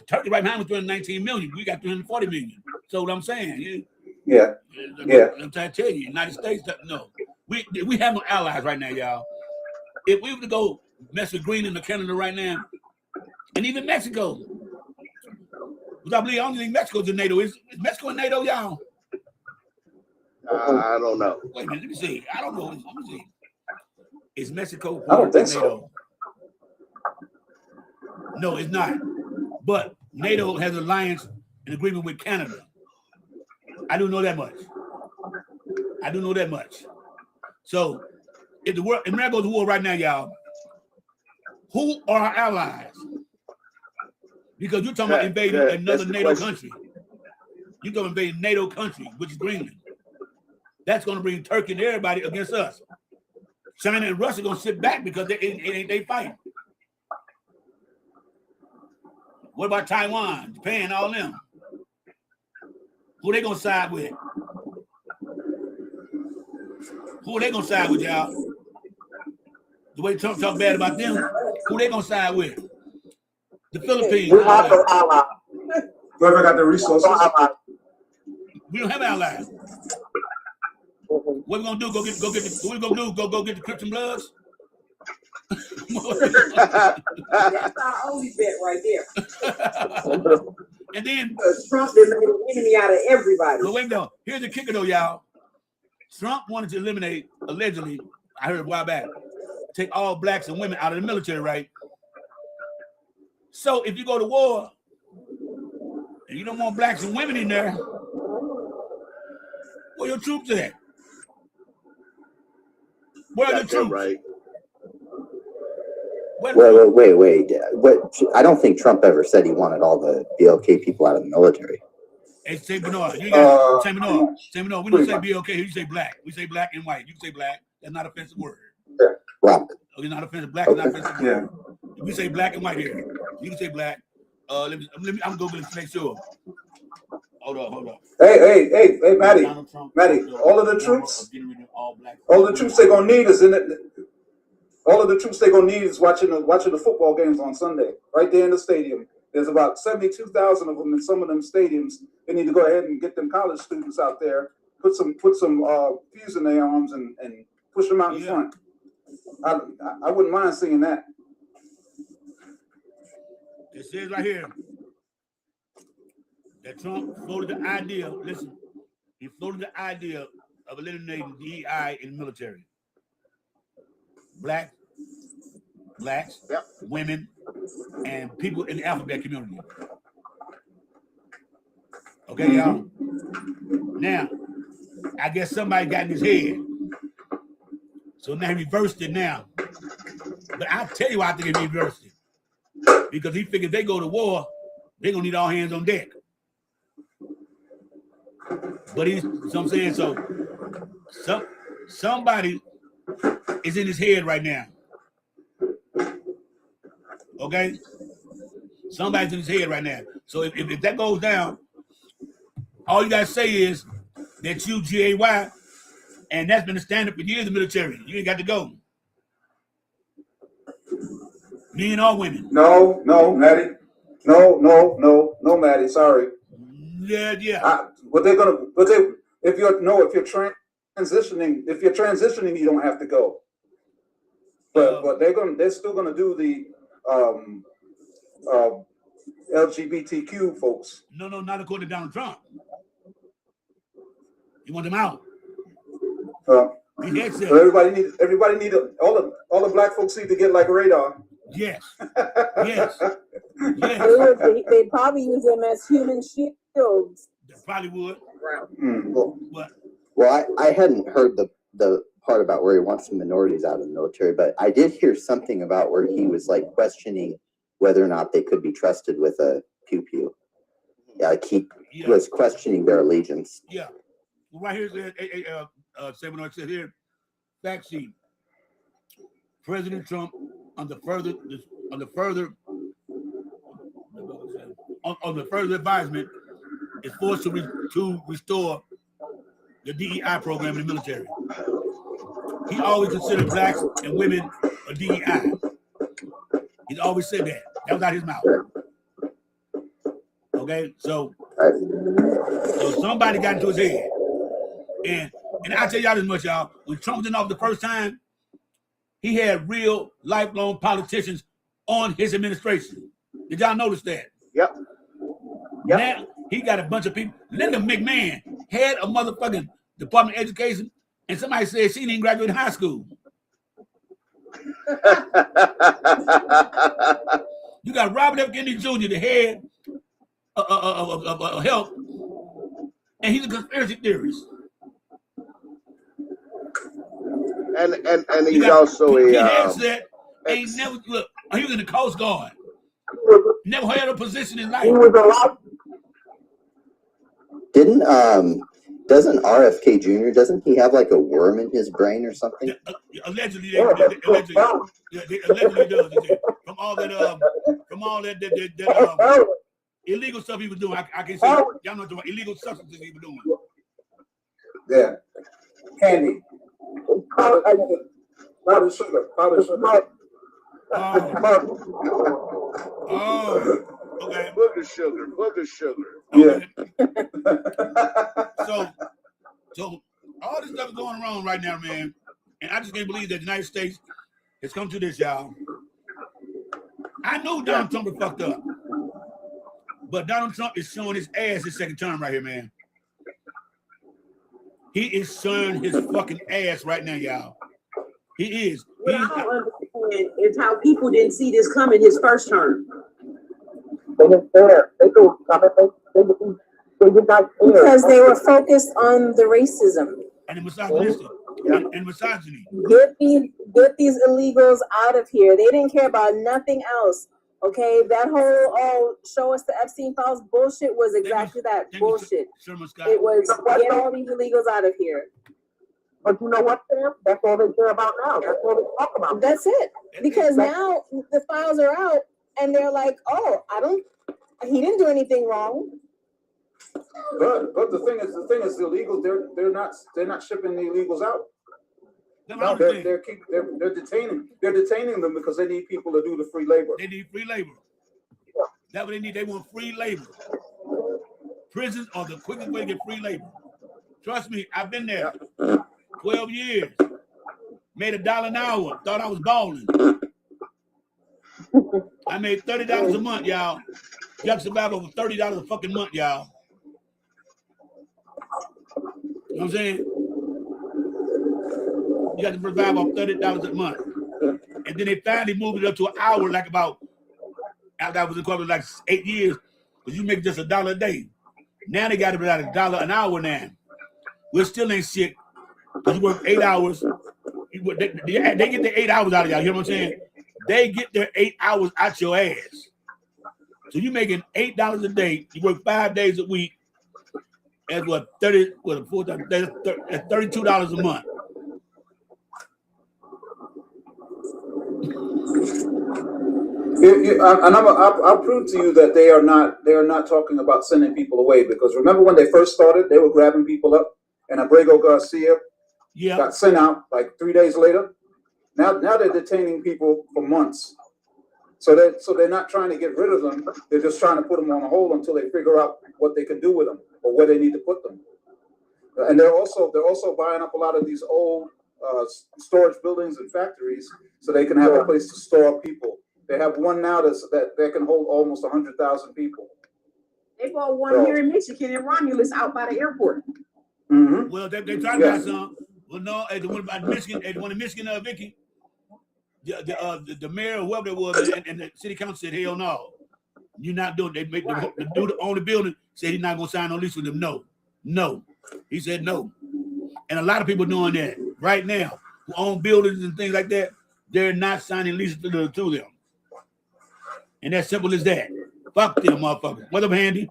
Turkey right behind with 319 million. We got 340 million. So what I'm saying, yeah. I'm trying to tell you, United States, no. We have no allies right now, y'all. If we were to go mess with Greenland or Canada right now, and even Mexico, which I believe I don't think Mexico's in NATO. Is Mexico in NATO, y'all? I don't know. Wait a minute, let me see. I don't know. Let me see. Is Mexico I don't think NATO? so. No, it's not. But NATO has an alliance and agreement with Canada. I do know that much. So if America goes to war right now, y'all, who are our allies? Because you're talking about invading another NATO country. You're going to invade NATO country, which is Greenland. That's going to bring Turkey and everybody against us. China and Russia are going to sit back because they fight. What about Taiwan, Japan, all them? Who they going to side with? Who are they going to side with, y'all? The way Trump talk bad about them, who they going to side with? The Philippines. We have no ally. Whoever got the resources. We don't have allies. What we gonna do? Go get the Crips and Bloods? That's our only bet right there. And then Trump made an enemy out of everybody. But wait, no. Here's the kicker, though, y'all. Trump wanted to eliminate, allegedly, I heard a while back, take all blacks and women out of the military, right? So if you go to war and you don't want blacks and women in there, where your troops at? Where are the troops? Right. Wait. What? I don't think Trump ever said he wanted all the BLK people out of the military. Hey, St. Bernard. You got St. Bernard. St. Bernard. We don't say BLK. You say black. We say black and white. You can say black. That's not an offensive word. Black. Okay, not offensive. Black is not offensive word. We say black and white here. You can say black. Let me I'm Googling to make sure. Hold up. Hey, Maddie, all of the troops they're gonna need is in it. All of the troops they're gonna need is watching the football games on Sunday, right there in the stadium. There's about 72,000 of them in some of them stadiums. They need to go ahead and get them college students out there, put some fuse in their arms and push them out in front. I wouldn't mind seeing that. It says right here that Trump floated the idea. Listen, he floated the idea of eliminating DEI in the military. Blacks, women, and people in the alphabet community. Okay, y'all? Now, I guess somebody got in his head So now he reversed it now. But I'll tell you why I think he reversed it. Because he figured if they go to war, they're going to need all hands on deck. But he's, you know what I'm saying? So somebody is in his head right now. Okay? Somebody's in his head right now. So if that goes down, all you got to say is that you, G-A-Y, and that's been the standard for years in the military. You ain't got to go. Men or women. No, Maddie. No, Maddie. Sorry. Yeah. If you're transitioning, you don't have to go. But they're still gonna do the LGBTQ folks. No, not according to Donald Trump. You want them out. Everybody need all the black folks need to get like radar. Yes. They probably use them as human shields. They probably would. Well, I hadn't heard the part about where he wants some minorities out of the military, but I did hear something about where he was like questioning whether or not they could be trusted with a pew-pew. Yeah, like he was questioning their allegiance. Yeah. Well, right here, 706 says here, fact sheet. President Trump on the further advisement is forced to restore the DEI program in the military. He always considered blacks and women a DEI. He's always said that. That was out his mouth. Okay, so somebody got into his head. And I'll tell y'all this much, y'all. When Trump was in office the first time, he had real lifelong politicians on his administration. Did y'all notice that? Yep. Now he got a bunch of people. Linda McMahon had a motherfucking Department of Education, and somebody said she didn't graduate high school. You got Robert F. Kennedy Jr., the head of health, and he's a conspiracy theorist. And he's also a said, ain't never look. He was in the Coast Guard. Never had a position in life. Doesn't RFK Jr. doesn't he have like a worm in his brain or something? Allegedly, allegedly does. From all that illegal stuff he was doing. I can say y'all know what illegal substances he was doing. Yeah, candy. Powdered sugar. Oh, okay. Booger sugar. Okay. So all this stuff is going wrong right now, man. And I just can't believe that the United States has come to this, y'all. I know Donald Trump is fucked up. But Donald Trump is showing his ass his second term right here, man. He is showing his fucking ass right now, y'all. He is. What I don't understand is how people didn't see this coming his first term. They didn't care. They did not care. Because they were focused on the racism. And the misogynistic. And misogyny. Get these illegals out of here. They didn't care about nothing else. Okay, that whole show us the Epstein files bullshit was exactly that bullshit. It was get all these illegals out of here. But you know what, Sam? That's all they care about now. That's all they talk about. That's it. Because now the files are out and they're like, oh, he didn't do anything wrong. But the thing is the illegals, they're not shipping the illegals out. No, they're detaining them because they need people to do the free labor. They need free labor. That's what they need. They want free labor. Prisons are the quickest way to get free labor. Trust me, I've been there 12 years. Made $1 an hour. Thought I was balling. I made $30 a month, y'all. You have to survive over $30 a fucking month, y'all. You know what I'm saying? You got to survive off $30 a month. And then they finally moved it up to an hour, like about, after I was in corporate like 8 years, because you make just $1 a day. Now they got it about $1 an hour now. Which still ain't shit. Because you work 8 hours, they get their 8 hours out of y'all. You know what I'm saying? They get their 8 hours out your ass. So you making $8 a day. You work 5 days a week. That's what $32 a month. And I'll prove to you that they are not talking about sending people away, because remember when they first started, they were grabbing people up, and Abrego Garcia got sent out like 3 days later. Now they're detaining people for months. So they're not trying to get rid of them. They're just trying to put them on a hold until they figure out what they can do with them or where they need to put them. And they're also buying up a lot of these old storage buildings and factories so they can have a place to store people. They have one now that can hold almost 100,000 people. They bought one here in Michigan in Romulus out by the airport. Mm-hmm. Well, they tried to buy some. Well, no, the one about Michigan, the one in Michigan, Vicky, the mayor, whoever it was, and the city council said, hell no, you're not doing. They make the dude on the building said he's not gonna sign no lease with them. No, he said no, and a lot of people doing that right now who own buildings and things like that. They're not signing leases to them, and that's simple as that. Fuck them, motherfuckers. What up, Handy?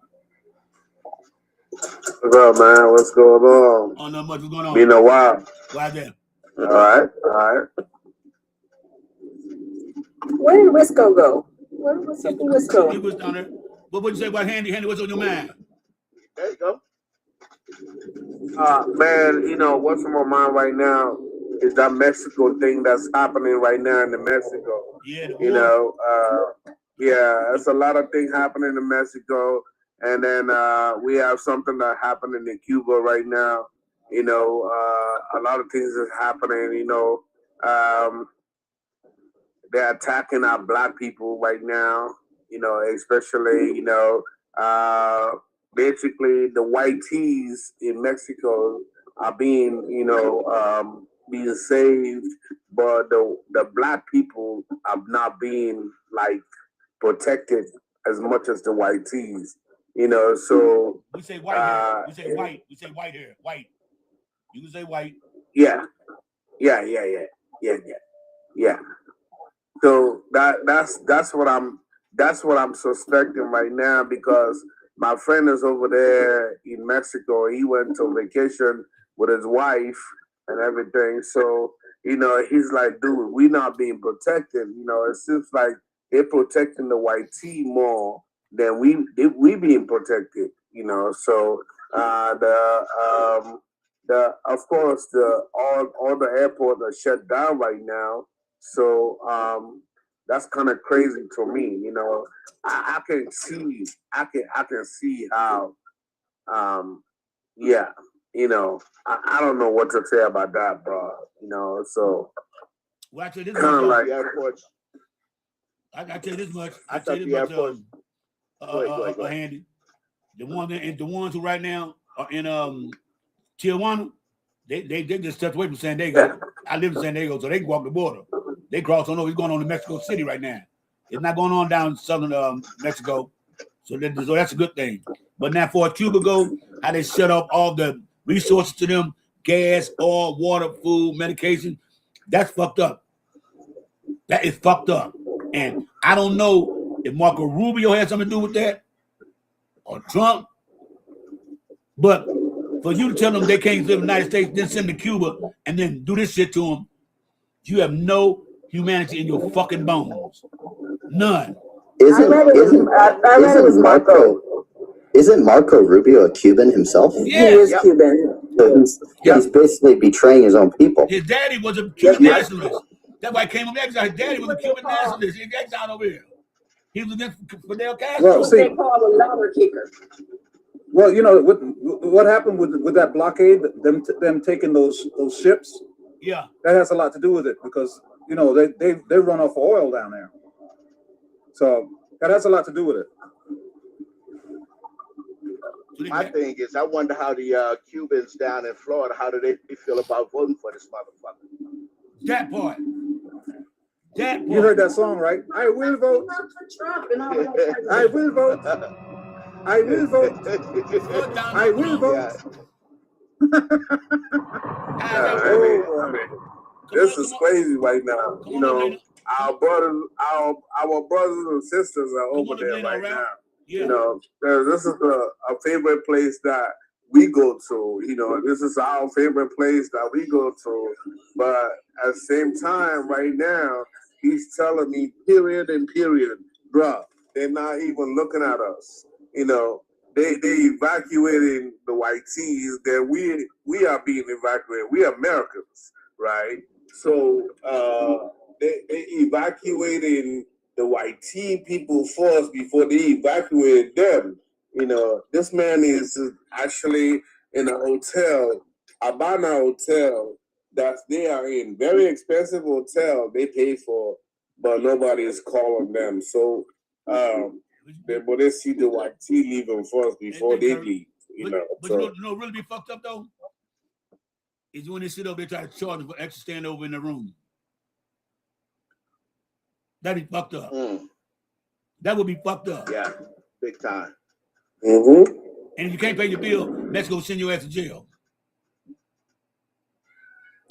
What's up, man? What's going on? Oh, not much. What's going on? Been a while. Why that? All right. Where did Wisco go? What's up with Wisco? He was down there. What would you say about Handy? Handy, what's on your mind? There you go. Man, what's on my mind right now is that Mexico thing that's happening right now in Mexico. Yeah. There's a lot of things happening in Mexico, and then we have something that happening in Cuba right now. A lot of things is happening. They're attacking our black people right now. Especially basically the white tees in Mexico are being being saved, but the black people are not being like protected as much as the white tees. So we say white hair. We say white. We say white hair. White. You can say white. Yeah. So that's what I'm suspecting right now, because my friend is over there in Mexico. He went to vacation with his wife and everything. So, he's like, dude, we not being protected. It seems like they're protecting the white tee more than we being protected. So of course all the airports are shut down right now. So that's kind of crazy to me. I can see how I don't know what to say about that, bro. So well, I tell you this kind of much, like I tell you this much. I tell you this much. Handy. The ones who right now are in Tijuana, they just stepped away from San Diego. I live in San Diego, so they can walk the border. They cross on over. It's going on in Mexico City right now. It's not going on down in southern Mexico, so that's a good thing. But now for Cuba go, how they shut off all the resources to them, gas, oil, water, food, medication, that's fucked up. That is fucked up. And I don't know if Marco Rubio had something to do with that or Trump, but for you to tell them they can't live in the United States, then send them to Cuba and then do this shit to them, you have no humanity in your fucking bones. None. Isn't Marco Rubio a Cuban himself? Yeah. He is Cuban. So he's basically betraying his own people. His daddy was a Cuban nationalist. That's why he came from exile. His daddy was a Cuban nationalist. He's exiled over here. He was against Fidel Castro. Well, see, They call a louder kicker. well, what happened with that blockade, them taking those ships, Yeah. that has a lot to do with it, because they run off oil down there. So that has a lot to do with it. My thing is, I wonder how the Cubans down in Florida, how do they feel about voting for this motherfucker? That part. You heard that song, right? I will vote. Trump and all that. I will vote. I will vote. I will vote. This is crazy right now. Come on up, Lena. Our brothers and sisters are over there right now. Yeah. This is a favorite place that we go to. This is our favorite place that we go to. But at the same time, right now, he's telling me, period, bruh, they're not even looking at us. They evacuating the white tees. That we are being evacuated. We are Americans, right? So they evacuating the white tea people first before they evacuated them. This man is actually in a hotel, Habana Hotel, that they are in. Very expensive hotel they pay for, but nobody is calling them. So they see the white tea leaving first before they leave. But really be fucked up though? Is when they sit over there try to charge for extra stand over in the room. That'd be fucked up. That would be fucked up. Yeah, big time. Mm-hmm. And if you can't pay your bill, Mexico send your ass to jail.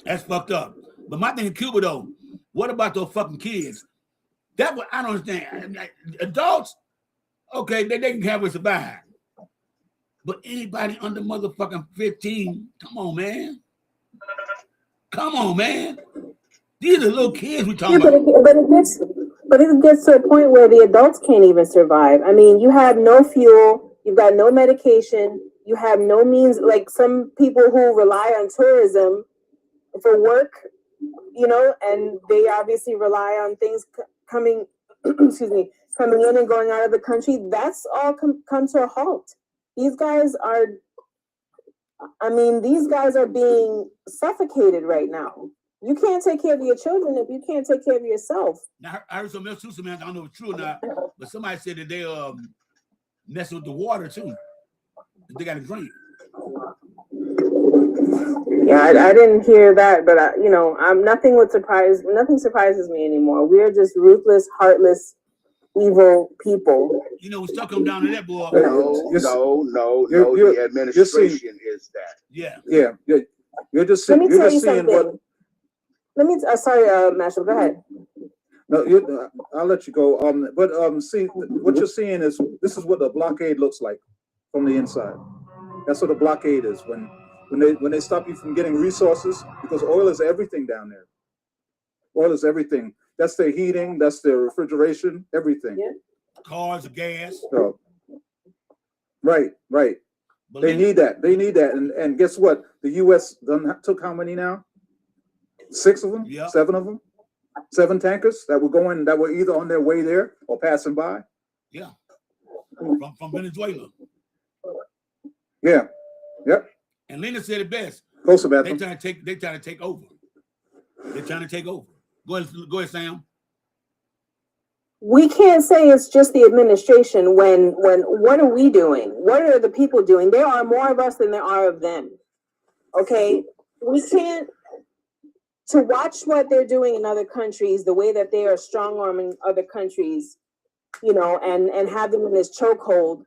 That's fucked up. But my thing in Cuba though, what about those fucking kids? That's what I don't understand. Adults, okay, they can have it survive. But anybody under motherfucking 15, come on, man. Come on, man. These are little kids we talking about. But it gets to a point where the adults can't even survive. I mean, you have no fuel, you've got no medication, you have no means, like some people who rely on tourism for work, and they obviously rely on things coming in and going out of the country. That's all come to a halt. These guys are being suffocated right now. You can't take care of your children if you can't take care of yourself. Now, I heard something else too, man. I don't know if it's true or not, but somebody said that they mess with the water too. They got to drink. Yeah, I didn't hear that, but nothing surprises me anymore. We're just ruthless, heartless, evil people. We stuck them down to that, boy. No. The administration is that. Yeah. You're just Let me tell you seeing something. Sorry, Mashal, go ahead. No, I'll let you go. See, what you're seeing is this is what the blockade looks like from the inside. That's what a blockade is when they stop you from getting resources, because oil is everything down there. Oil is everything. That's their heating. That's their refrigeration. Everything. Yeah. Cars, gas. So, right. They need that. And guess what? The U.S. took how many now? 6 of them? Yeah. 7 of them? 7 tankers that were either on their way there or passing by. Yeah. From Venezuela. Yeah. Yep. And Lena said it best. Close about They trying to take over. They're trying to take over. Go ahead, Sam. We can't say it's just the administration when what are we doing? What are the people doing? There are more of us than there are of them. Okay? We can't, to watch what they're doing in other countries, the way that they are strong-arming other countries, and have them in this chokehold,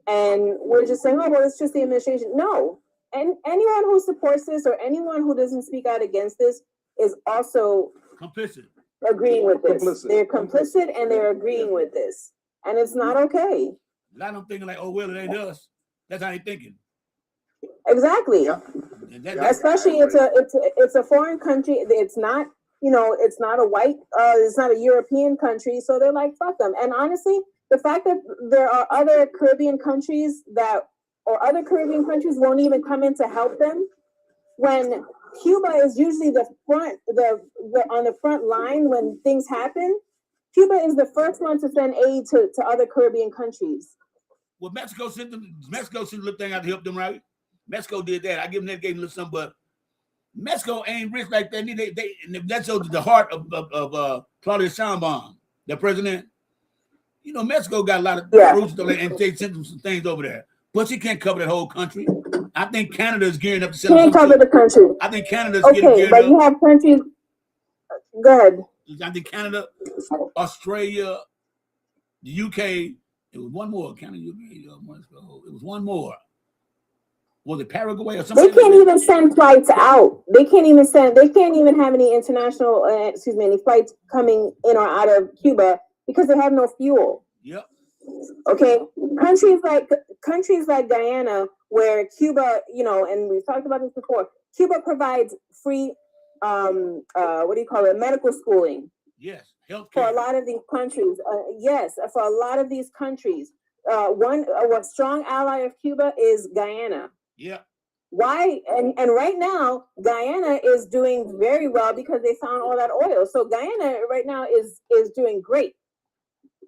and we're just saying, oh, well, it's just the administration. No. And anyone who supports this or anyone who doesn't speak out against this is also complicit. Agreeing with this. They're complicit and they're agreeing with this. And it's not okay. A lot of them thinking like, oh, well, it ain't us. That's how they thinking. Exactly. Yeah. Especially it's a foreign country. It's not, it's not a white, it's not a European country. So they're like, fuck them. And honestly, the fact that there are other Caribbean countries other Caribbean countries won't even come in to help them, when Cuba is usually the on the front line when things happen. Cuba is the first one to send aid to other Caribbean countries. Well, Mexico sent the little thing out to help them, right? Mexico did that. I give them that, gave them a little something, but Mexico ain't rich like that. That's the heart of Claudia Sheinbaum, the president. Mexico got a lot of fruits and they sent them some things over there. But she can't cover that whole country. I think Canada is gearing up to send. Can't cover the country. I think Canada's getting geared up. But you have countries. Go ahead. I think Canada, Australia, the UK. It was one more. Canada, UK, Mexico. It was one more. Was it Paraguay or They something? can't even send flights out. They can't even have any international, any flights coming in or out of Cuba because they have no fuel. Yep. Okay, countries like Guyana, where Cuba, and we've talked about this before, Cuba provides free, medical schooling. Yes, healthcare. For a lot of these countries. For a lot of these countries. A strong ally of Cuba is Guyana. Yeah. Why? And right now, Guyana is doing very well because they found all that oil. So Guyana right now is doing great.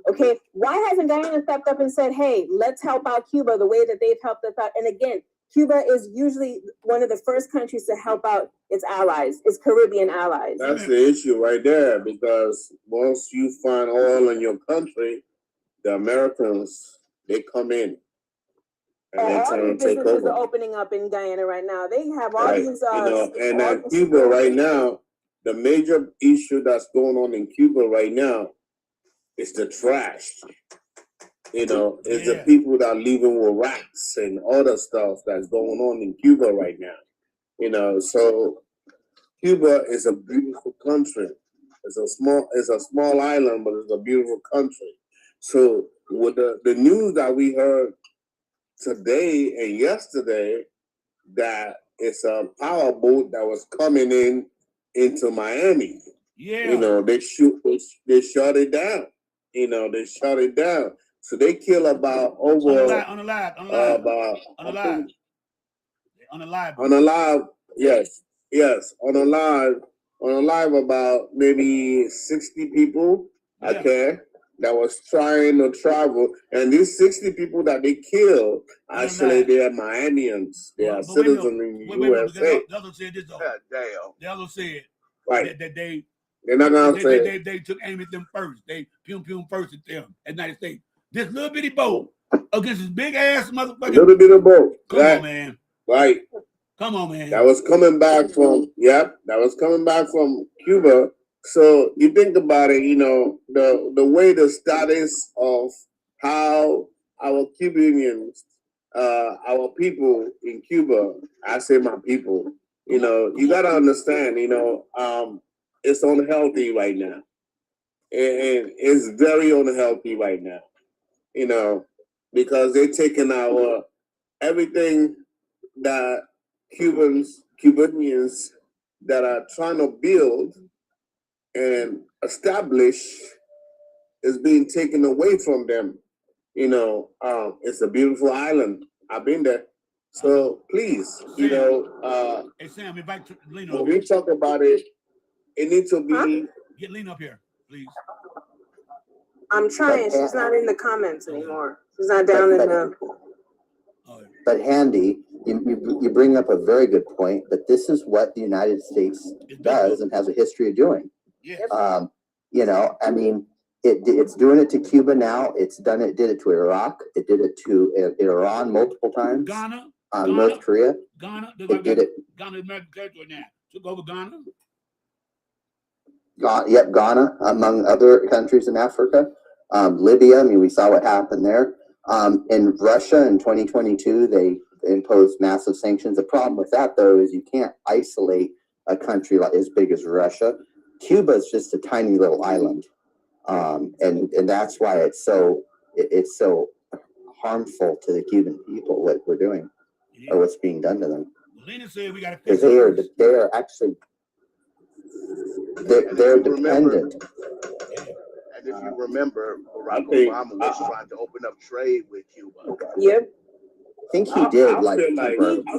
Okay, why hasn't Guyana stepped up and said, hey, let's help out Cuba the way that they've helped us out? And again, Cuba is usually one of the first countries to help out its allies, its Caribbean allies. That's the issue right there, because once you find oil in your country, the Americans, they come in and they're trying to take over. Are opening up in Guyana right now. They have all Right. these, And at Cuba right now, the major issue that's going on in Cuba right now is the trash. It's the people that are living with rats and other stuff that's going on in Cuba right now. So Cuba is a beautiful country. It's a small island, but it's a beautiful country. So with the news that we heard today and yesterday, that it's a powerboat that was coming into Miami. Yeah. They shut it down. They shut it down. So they kill about over on the live. Yes. On a live about maybe 60 people. Yeah. Okay. That was trying to travel, and these 60 people that they killed, actually, they are Miamians. They are citizens in the USA. The other said this though. Damn. The other said Right. that They're not gonna say they took aim at them first. They pum first at them at United States. This little bitty boat against this big ass motherfucking little bit of boat. Come on, man. Right. Come on, man. That was coming back from Cuba. So you think about it, the way the status of how our Cubanians, our people in Cuba, I say my people, you gotta understand, it's unhealthy right now. And it's very unhealthy right now, because they're taking our everything that Cubanians that are trying to build and establish is being taken away from them. It's a beautiful island. I've been there. So please, hey Sam, invite Lena when we talk about it, it needs to be get Lena up here, please. I'm trying. She's not in the comments anymore. She's not down in the. But Handy, you bring up a very good point. But this is what the United States does and has a history of doing. Yes. It's doing it to Cuba now. It did it to Iraq. It did it to Iran multiple times. Ghana. North Korea. Ghana. Ghana, American territory now. Took over Ghana. Ghana, among other countries in Africa. Libya, we saw what happened there. In Russia in 2022, they imposed massive sanctions. The problem with that, though, is you can't isolate a country as big as Russia. Cuba is just a tiny little island, and that's why it's so harmful to the Cuban people what we're doing, or what's being done to them. Lena said we got to because they are actually they're dependent. And if you remember, Barack Obama was trying to open up trade with Cuba. Yep. I think he did.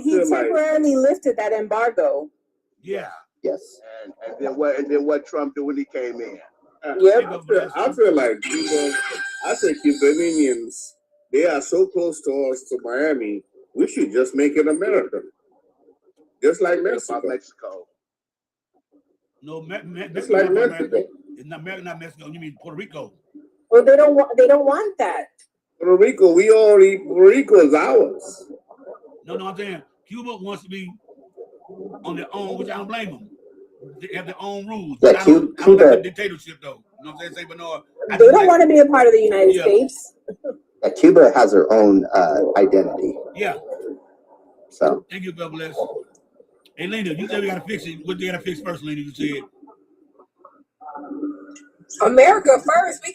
He temporarily lifted that embargo. Yeah. Yes. And then what Trump did when he came in? Yep. I feel like Cubanians, they are so close to us, to Miami. We should just make it America, just like Mexico. No, just like Mexico. It's not America, not Mexico. You mean Puerto Rico? Well, they don't want that. Puerto Rico, Puerto Rico is ours. No, I'm saying Cuba wants to be on their own, which I don't blame them. They have their own rules. Yeah, I don't like the dictatorship, though. You know what I'm saying? But no, they don't want to be a part of the United States. Yeah, Cuba has their own identity. Yeah. So Thank you, God bless. Hey, Lena, you said we gotta fix it. What they gotta fix first, Lena? You said. America first. We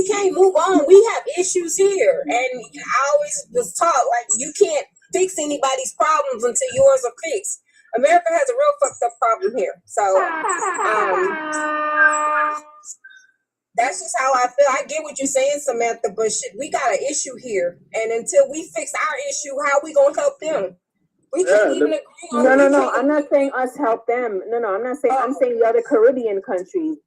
can't move on. We have issues here, and I always was taught like you can't fix anybody's problems until yours are fixed. America has a real fucked up problem here. So that's just how I feel. I get what you're saying, Samantha, but shit, we got an issue here, and until we fix our issue, how we gonna help them? We can't even agree on. No. I'm not saying us help them. No. I'm not saying. I'm saying the other Caribbean countries.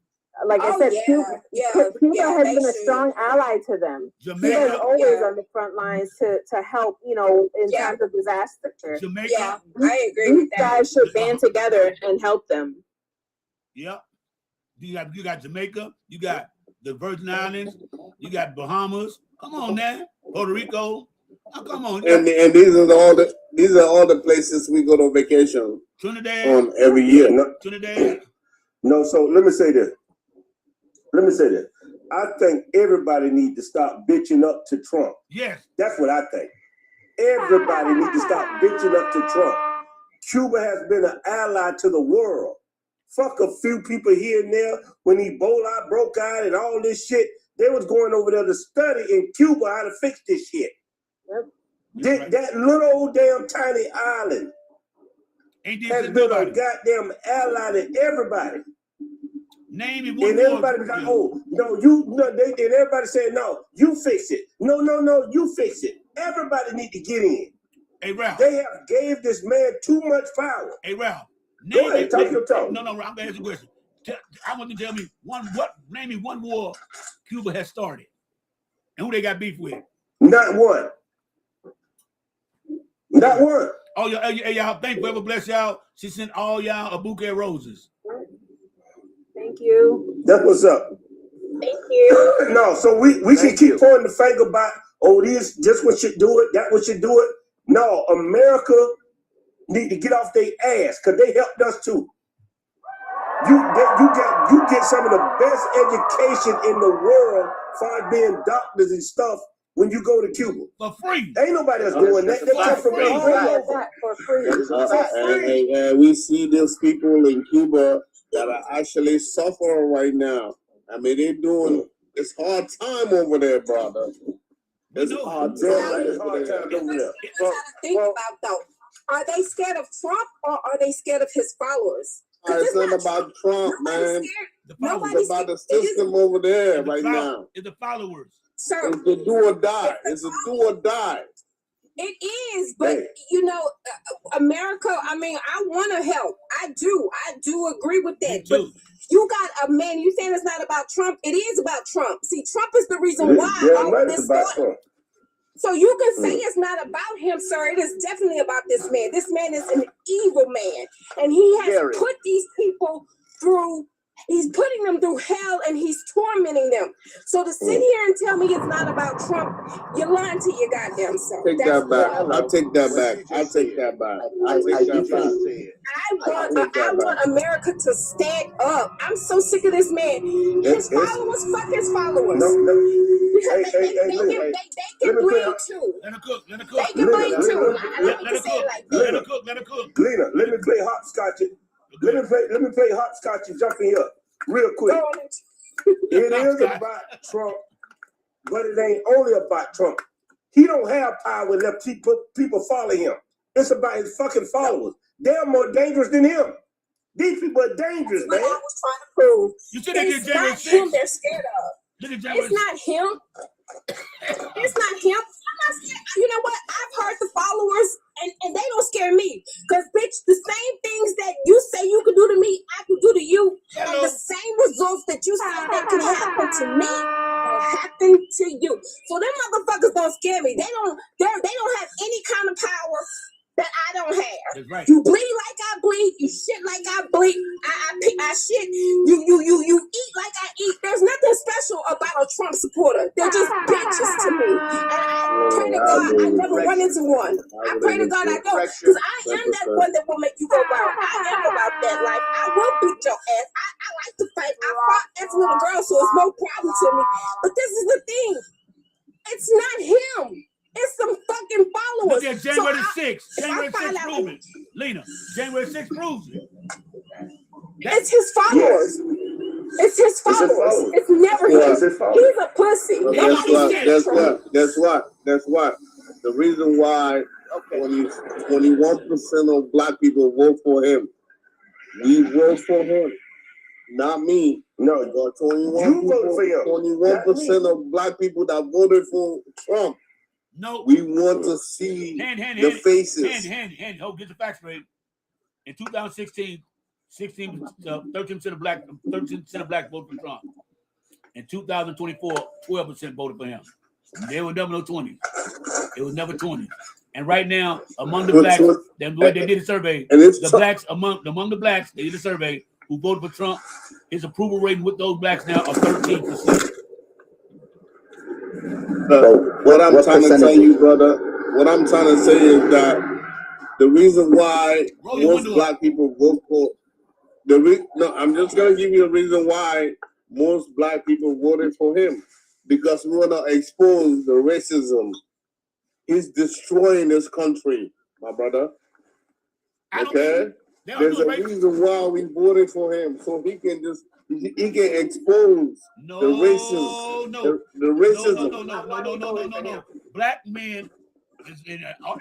Like I said, Cuba has been a strong ally to them. Cuba is always on the front lines to help, in times of disaster. Jamaica. I agree These guys should band together and help them. Yep. You got Jamaica. You got the Virgin Islands. You got Bahamas. Come on now, Puerto Rico. Oh, come on. And these are all the places we go to vacation. Trinidad. Every year. Trinidad. No, so let me say this. I think everybody needs to stop bitching up to Trump. Yes. That's what I think. Everybody needs to stop bitching up to Trump. Cuba has been an ally to the world. Fuck a few people here and there when Ebola broke out and all this shit. They was going over there to study in Cuba how to fix this shit. Yep. That little old damn tiny island has been a goddamn ally to everybody. Name me one. And everybody was like, and everybody said, no, you fix it. No, you fix it. Everybody need to get in. Hey, Ralph. They have gave this man too much power. Hey, Ralph. Go ahead, talk your talk. No, I'm going to ask you a question. I want you to tell me name me one war Cuba has started. And who they got beef with? Not one. Not one. Oh, y'all, thank you. Whoever bless y'all. She sent all y'all a bouquet of roses. Thank you. That's what's up. Thank you. No, so we should keep pointing the finger about, this one should do it, that one should do it. No, America need to get off their ass because they helped us too. You get some of the best education in the world as far as being doctors and stuff when you go to Cuba. For free. Ain't nobody else doing that. They come from all over. For free. And we see those people in Cuba that are actually suffering right now. I mean, they're doing it's hard time over there, brother. It's hard time over there. Think about though. Are they scared of Trump or are they scared of his followers? It's not about Trump, man. It's about the system over there right now. It's the followers. Sir, it's the do or die. It's a do or die. It is, but America, I mean, I want to help. I do agree with that. But you got a man, you saying it's not about Trump. It is about Trump. See, Trump is the reason why all of this started. So you can say it's not about him, sir. It is definitely about this man. This man is an evil man. And he has put these people through, he's putting them through hell and he's tormenting them. So to sit here and tell me it's not about Trump, you're lying to your goddamn self. I'll take that back. I want America to stand up. I'm so sick of this man. His followers, fuck his followers. Because they can bleed too. Let her cook. They can bleed too. Let her cook. Lena, let me play hopscotch. Let me play hopscotch and jump in here real quick. It is about Trump, but it ain't only about Trump. He don't have power and let people follow him. It's about his fucking followers. They're more dangerous than him. These people are dangerous, man. What I was trying to prove. It's not him they're scared of. It's not him. It's not him. I'm not scared. You know what? I've heard the followers, and they don't scare me. Because, bitch, the same things that you say you could do to me, I could do to you. And the same results that you say that could happen to me will happen to you. So them motherfuckers don't scare me. They don't have any kind of power that I don't have. That's right. You bleed like I bleed. You shit like I bleed. I shit. You eat like I eat. There's nothing special about a Trump supporter. They're just bitches to me. And I pray to God I never run into one. I pray to God I don't. Because I am that one that will make you go round. I am about that life. I will beat your ass. I like to fight. I fought as a little girl, so it's no problem to me. But this is the thing. It's not him. It's some fucking followers. Look at January So 6th. January 6th proves it. Lena, January 6th proves it. It's his followers. It's his followers. It's never him. He's a pussy. Guess what? The reason why 21% of black people vote for him. We vote for him. Not me. No, 21% of black people that voted for Trump. No. We want to see the faces. Hold, get the facts straight. In 2016, 13% of black voted for Trump. In 2024, 12% voted for him. There were never no 20s. It was never 20. And right now, among the blacks, they did a survey. Blacks among the blacks, they did a survey who voted for Trump. His approval rating with those blacks now are 13%. What I'm trying to tell you, brother, what I'm trying to say is that the reason why most black people vote for I'm just gonna give you a reason why most black people voted for him. Because we want to expose the racism. He's destroying this country, my brother. Okay? There's a reason why we voted for him, so he can expose the racism. The racism. No. Black men,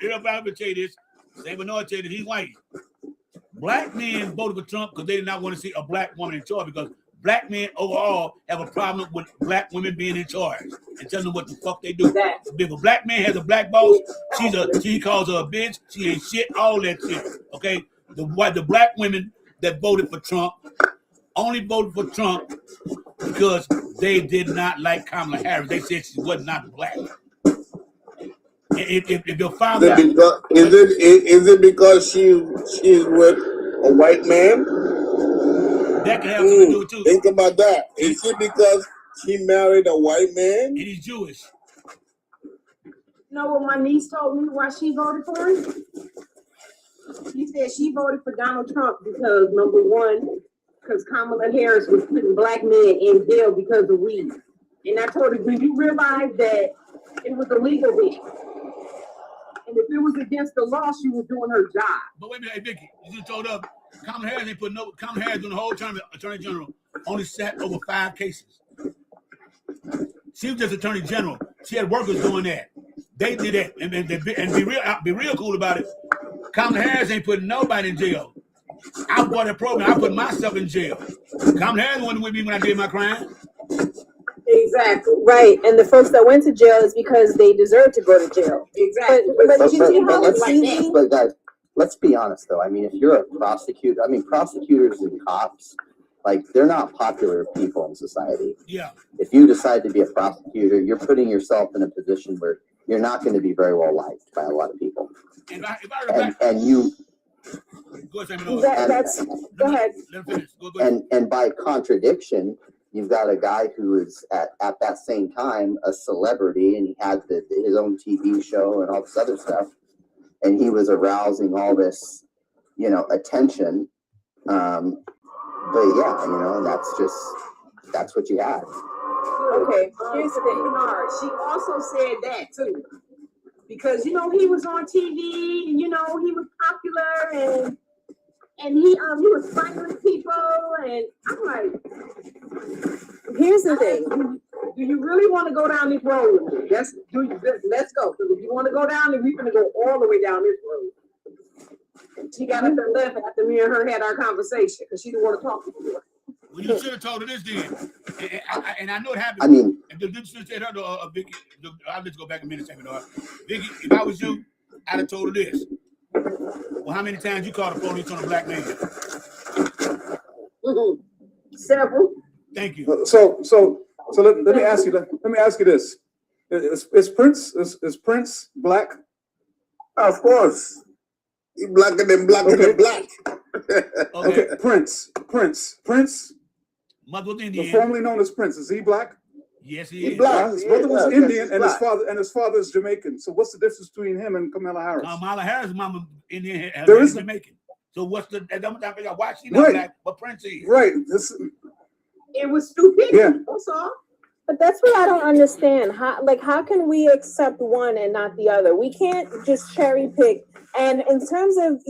everybody would say this, they would know say that he's white. Black men voted for Trump because they did not want to see a black woman in charge, because black men overall have a problem with black women being in charge and telling them what the fuck they do. If a black man has a black boss, she calls her a bitch, she ain't shit, all that shit. Okay? The black women that voted for Trump only voted for Trump because they did not like Kamala Harris. They said she was not black. If your father is it because she's with a white man? That can have something to do with it too. Think about that. Is it because she married a white man? And he's Jewish. You know what my niece told me why she voted for him? She said she voted for Donald Trump because, number one, because Kamala Harris was putting black men in jail because of weed. And I told her, do you realize that it was illegal then? And if it was against the law, she was doing her job. But wait a minute, hey, Vicky, you just told us Kamala Harris ain't put no. Kamala Harris doing the whole term Attorney General only sat over 5 cases. She was just Attorney General. She had workers doing that. They did that, and be real cool about it. Kamala Harris ain't putting nobody in jail. I bought a program. I put myself in jail. Kamala Harris wasn't with me when I did my crime. Exactly. Right. And the folks that went to jail is because they deserve to go to jail. Exactly. But guys, let's be honest though. I mean, if you're a prosecutor, prosecutors and cops, like, they're not popular people in society. Yeah. If you decide to be a prosecutor, you're putting yourself in a position where you're not going to be very well liked by a lot of people. Go ahead. And by contradiction, you've got a guy who is at that same time a celebrity, and he had his own TV show and all this other stuff, and he was arousing all this, attention. But yeah, that's what you had. Okay, here's the thing. She also said that too, because he was on TV and he was popular and he was fighting people, and I'm like, here's the thing. Do you really want to go down this road with me? Let's go. Because if you want to go down, then we're going to go all the way down this road. And she got up and left after me and her had our conversation because she didn't want to talk to me. Well, you should have told her this then. And I know it happened. I mean, if you should have said her to Vicky, I'll just go back a minute second. Vicky, if I was you, I'd have told her this. Well, how many times you called the police on a black man? Several. Thank you. So let me ask you. Let me ask you this: Is Prince black? Of course, he blacker than black. Okay, Prince. Mother Indian. Formerly known as Prince. Is he black? Yes, he is. Black. His brother was Indian, and his father is Jamaican. So what's the difference between him and Kamala Harris? Kamala Harris' mama Indian, there is Jamaican. So what's the? Why she not black, but Prince is? Right. It was stupid. Yeah. That's all. But that's what I don't understand. How can we accept one and not the other? We can't just cherry pick. And in terms of,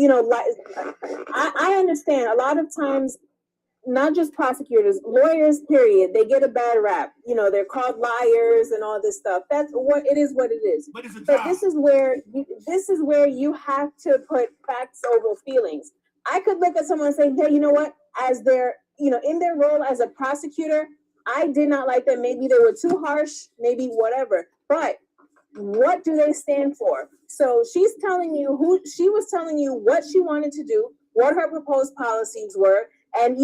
I understand a lot of times, not just prosecutors, lawyers, period, they get a bad rap. They're called liars and all this stuff. That's what it is. But this is where you have to put facts over feelings. I could look at someone and say, hey, you know what? As their, in their role as a prosecutor, I did not like that. Maybe they were too harsh, maybe whatever. But what do they stand for? So she was telling you what she wanted to do, what her proposed policies were. And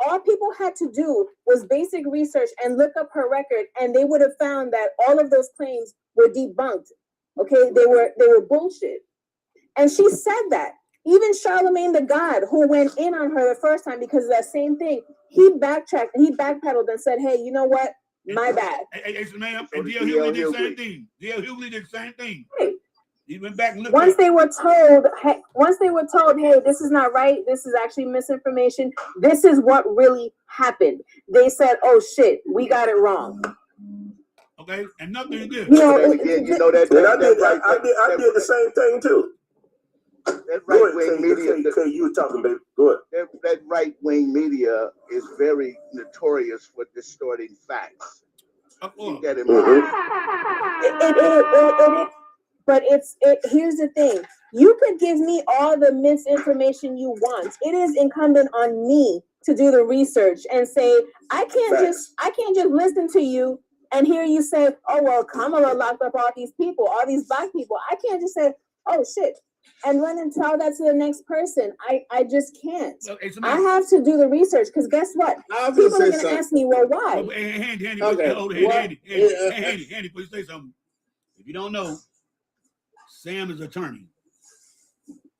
all people had to do was basic research and look up her record, and they would have found that all of those claims were debunked. Okay, they were bullshit. And she said that. Even Charlemagne the God, who went in on her the first time because of that same thing, he backtracked and he backpedaled and said, hey, you know what? My bad. Hey, ma'am, and D.L. Hughley did the same thing. D.L. Hughley did the same thing. He went back and looked. Once they were told, hey, this is not right. This is actually misinformation. This is what really happened. They said, oh shit, we got it wrong. Okay, and nothing good. I did the same thing too. That right-wing media, you were talking, baby. Go ahead. That right-wing media is very notorious for distorting facts. Keep that in mind. But here's the thing. You could give me all the misinformation you want. It is incumbent on me to do the research and say, I can't just listen to you and hear you say, oh, well, Kamala locked up all these people, all these black people. I can't just say, oh, shit, and run and tell that to the next person. I just can't. I have to do the research because guess what? People are going to ask me, well, why? Handy, please say something. If you don't know, Sam is attorney.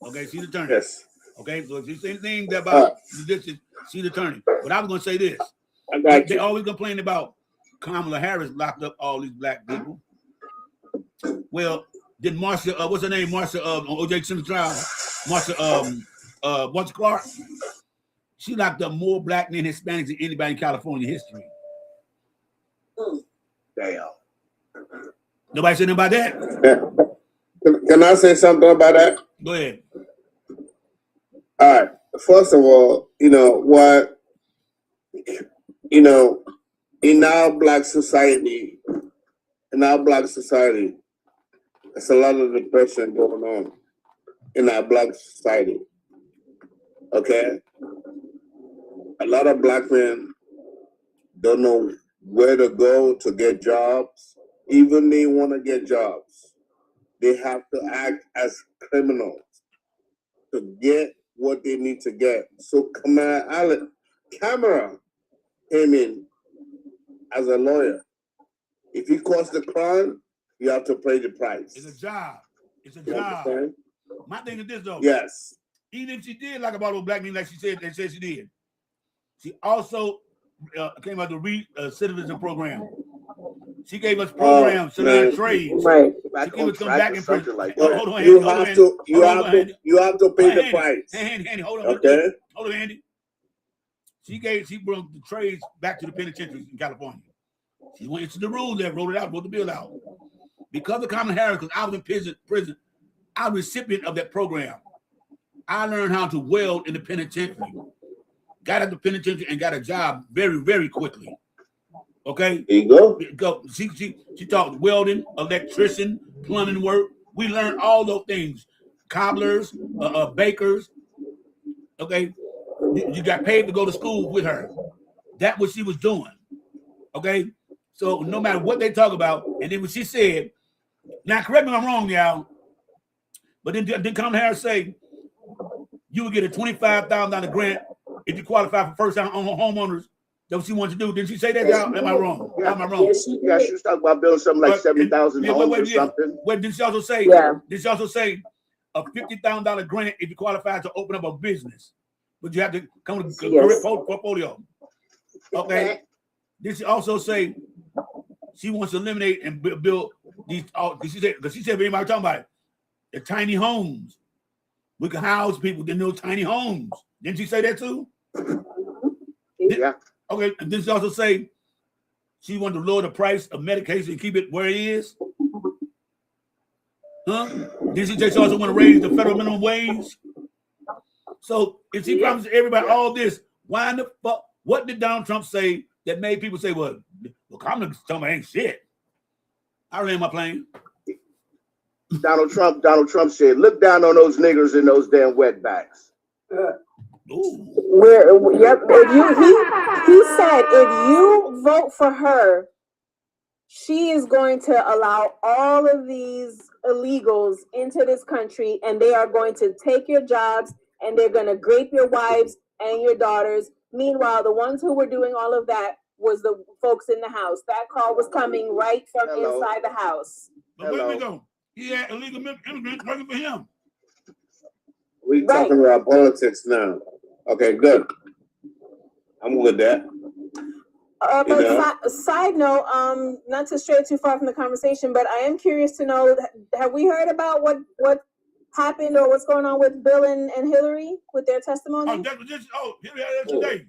Okay, she's attorney. Yes. Okay, so if you say anything about this, she's attorney. But I was going to say this. They always complain about Kamala Harris locked up all these black people. Well, did Marsha, what's her name? Marsha on O.J. Simpson trial. Marsha Clark. She locked up more black men and Hispanics than anybody in California history. Damn. Nobody said anything about that? Can I say something about that? Go ahead. All right. First of all, in our black society, there's a lot of depression going on in our black society. Okay? A lot of black men don't know where to go to get jobs. Even they want to get jobs, they have to act as criminals to get what they need to get. So Kamala came in as a lawyer. If he caused the crime, you have to pay the price. It's a job. It's a job. Understand? My thing is this, though. Yes. Even if she did like about those black men, like she said she did, she also came out the citizen program. She gave us programs to learn trades. Right. She gave us come back in prison. Like Hold on, You Andy. have to pay the price. Andy, hold on. Okay. Hold on, Andy. She brought the trades back to the penitentiaries in California. She went into the rules there, wrote the bill out. Because of Kamala Harris, because I was in prison, I was a recipient of that program. I learned how to weld in the penitentiary. Got out the penitentiary and got a job very, very quickly. Okay? There you go. She taught welding, electrician, plumbing work. We learned all those things. Cobblers, bakers. Okay? You got paid to go to school with her. That's what she was doing. Okay? So no matter what they talk about, and then when she said, now correct me if I'm wrong, y'all, but then Kamala Harris say, you would get a $25,000 grant if you qualify for first-time homeowners. That's what she wanted to do. Didn't she say that, y'all? Am I wrong? Am I wrong? Yeah, she was talking about building something like 70,000 homes or something. Wait, did she also say? Yeah. Did she also say a $50,000 grant if you qualify to open up a business? But you have to come with a great portfolio. Okay. Did she also say she wants to eliminate and build these? She said, because she said, everybody talking about it, the tiny homes. We can house people in those tiny homes. Didn't she say that too? Yeah. Okay. And did she also say She wanted to lower the price of medication and keep it where it is. Huh? Did she say she also want to raise the federal minimum wage? So if she promises everybody all this, why in the fuck? What did Donald Trump say that made people say, well Kamala ain't shit? I land my plane. Donald Trump said, look down on those niggers in those damn wetbacks. Yep. He said if you vote for her, she is going to allow all of these illegals into this country, and they are going to take your jobs, and they're going to grape your wives and your daughters. Meanwhile, the ones who were doing all of that was the folks in the house. That call was coming right from inside the house. But where we go? He had illegal immigrants working for him. We talking about politics now. Okay, good. I'm with that. But side note, not to stray too far from the conversation, but I am curious to know, have we heard about what happened or what's going on with Bill and Hillary with their testimony? Here we are today.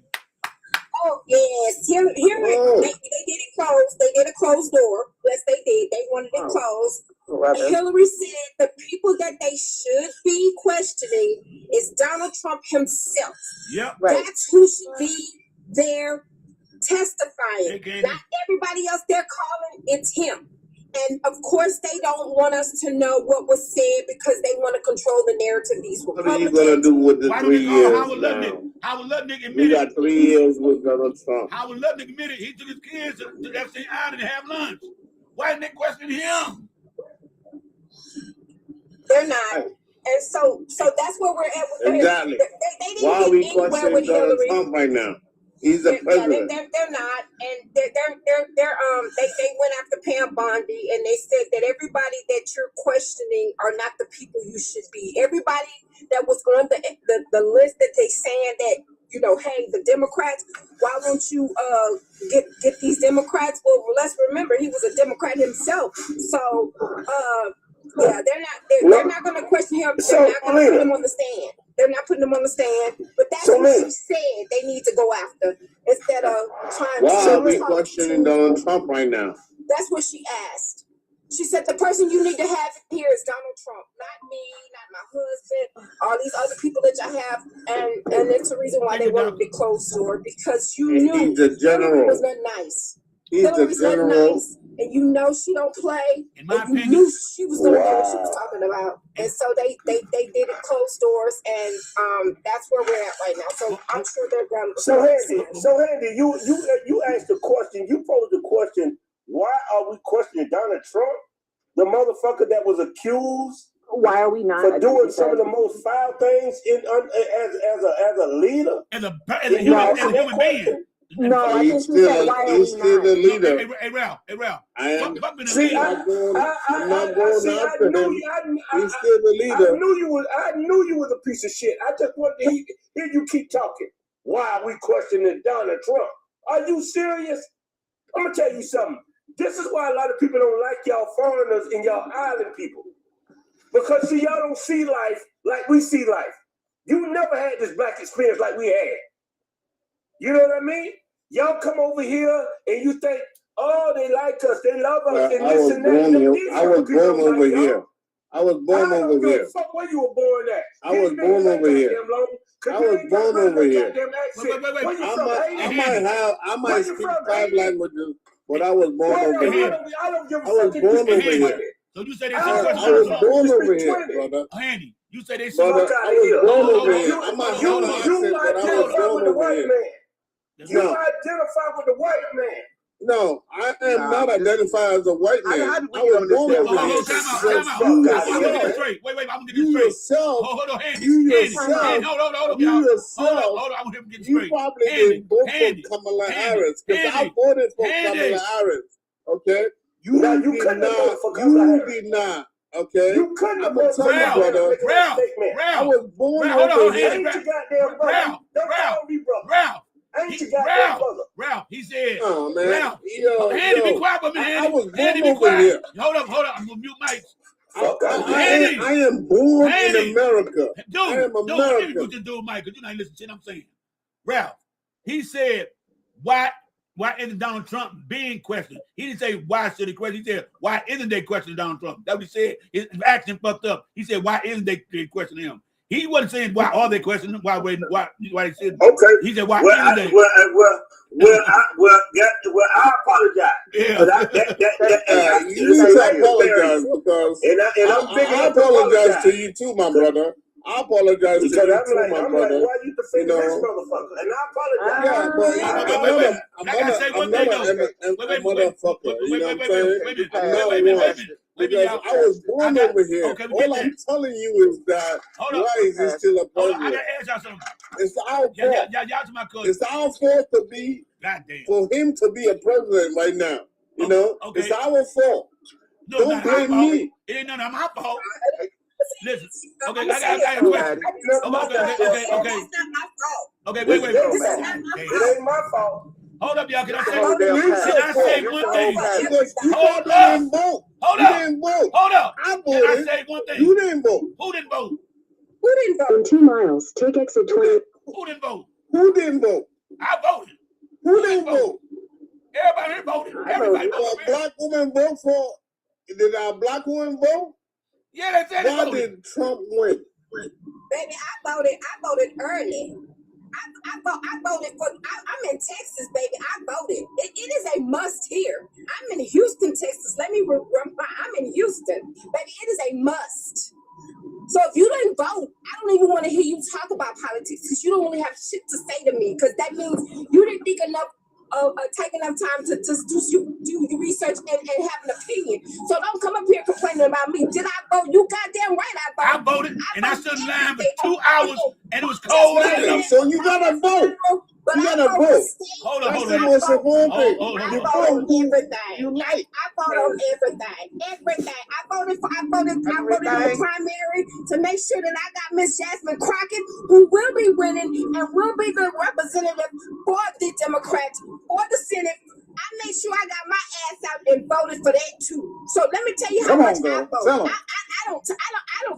Oh yes, here they did it closed. They did a closed door. Yes, they did. They wanted it closed. Hillary said the people that they should be questioning is Donald Trump himself. Yep. That's who should be there testifying. Not everybody else they're calling, it's him. And of course, they don't want us to know what was said because they want to control the narrative. What are you going to do with the 3 years Howard Lutnick admitted. We got 3 years with Donald Trump. Howard Lutnick admitted he took his kids to the Epstein Island to have lunch. Why didn't they question him? They're not. And so that's where we're at with exactly. They didn't Why are we anywhere questioning with Donald Hillary. Trump right now? He's the president. They're not, and they went after Pam Bondi, and they said that everybody that you're questioning are not the people you should be. Everybody that was on the list that they saying that, you know, hey, the Democrats, why won't you get these Democrats? Well, let's remember he was a Democrat himself, so yeah, they're not going to question him. They're not going to put him on the stand. They're not putting him on the stand, but that's what she said they need to go after instead of trying to. Why are we questioning Donald Trump right now? That's what she asked. She said the person you need to have here is Donald Trump, not me, not my husband, all these other people that y'all have, and it's the reason why they wanted to close door because you knew Hillary was not nice. Hillary's not nice. And you know she don't play. In my opinion, you knew she was gonna know what she was talking about. And so they did it closed doors, and that's where we're at right now. So I'm sure they're done. So Handy, you asked the question, you posed the question, why are we questioning Donald Trump? The motherfucker that was accused. Why are we not for doing some of the most foul things as a leader? As a human being. No, I think he's still the leader. Hey, Ralph. I'm not going See, after him. He's still the leader. I knew you was a piece of shit. I just wanted to hear you keep talking. Why are we questioning Donald Trump? Are you serious? I'm gonna tell you something. This is why a lot of people don't like y'all foreigners and y'all island people. Because see, y'all don't see life like we see life. You never had this black experience like we had. You know what I mean? Y'all come over here and you think, oh, they like us, they love us, and this and that. I was born over here. I was born over here. Fuck where you were born at. I was born over here. I was born over here. I might speak 5 languages, but I was born over here. I was born over here. So you say they I was born over here, brother. Handy. You say they brother, I was born over here. I'm not going to accent, but I was born over here. You identify with the white man. No, I am not identified as a white man. I was born over here. I'm gonna get this straight. Wait, I'm gonna get this straight. Hold on, Handy. You yourself. Hold on, I'm gonna get this straight. You probably didn't vote for Kamala Harris because I voted for Kamala Harris. Okay? You did not. Okay? You couldn't have voted for brother. I was born over here. Ralph, he said, oh, man. Ralph, Handy, be quiet for a minute, Handy. I was born be over quiet. here. Hold up, I'm gonna mute Mike. I am born in America. Dude, I am American. Dude, Mike, because you're not listening to shit I'm saying. Ralph, he said, why why isn't Donald Trump being questioned? He didn't say why should he question. He said why isn't they questioning Donald Trump? That's what he said. His action fucked up. He said why isn't they questioning him? He wasn't saying why are they questioning him? Why they said? Okay. He said why Well, isn't they? I apologize. Yeah. You need to apologize because I apologize to you too, my brother. I apologize to you too, my brother. Why you defend this motherfucker? And I Yeah, apologize. but I'm not a motherfucker. You know what I'm saying? I'm not one. Because I was born over here. Okay, all I'm telling you is that why is he still a Hold on, I president? gotta ask y'all something. It's our fault. Y'all to my cousin. It's our fault to be for him to be a president right now. You know, it's our fault. No, don't blame me. It ain't none of my fault. Listen, okay, I got a question. Okay, wait. It ain't my fault. Hold up, y'all. Can I say one thing? Hold up. I Can I say one thing? You didn't vote. Who didn't vote? In 2 miles, take exit 20. Who didn't vote? Who didn't vote? I voted. Who didn't vote? Everybody voted. Everybody voted. A black woman vote for? Did a black woman vote? Yeah, they said Why did Trump win? Baby, I voted early. I voted for. I'm in Texas, baby. I voted. It is a must here. I'm in Houston, Texas. Let me. I'm in Houston, baby. It is a must. So if you didn't vote, I don't even want to hear you talk about politics because you don't really have shit to say to me because that means you didn't think enough. Take enough time to do the research and have an opinion. So don't come up here complaining about me. Did I vote? You goddamn right I voted. I stood in line for 2 hours and it was cold. So you gotta vote. You gotta vote. Hold on. I vote on everything. You like? I vote on everything. Everything. I voted for the primary to make sure that I got Miss Jasmine Crockett, who will be winning and will be the representative for the Democrats or the Senate. I made sure I got my ass out and voted for that too. So let me tell you how much I vote. I don't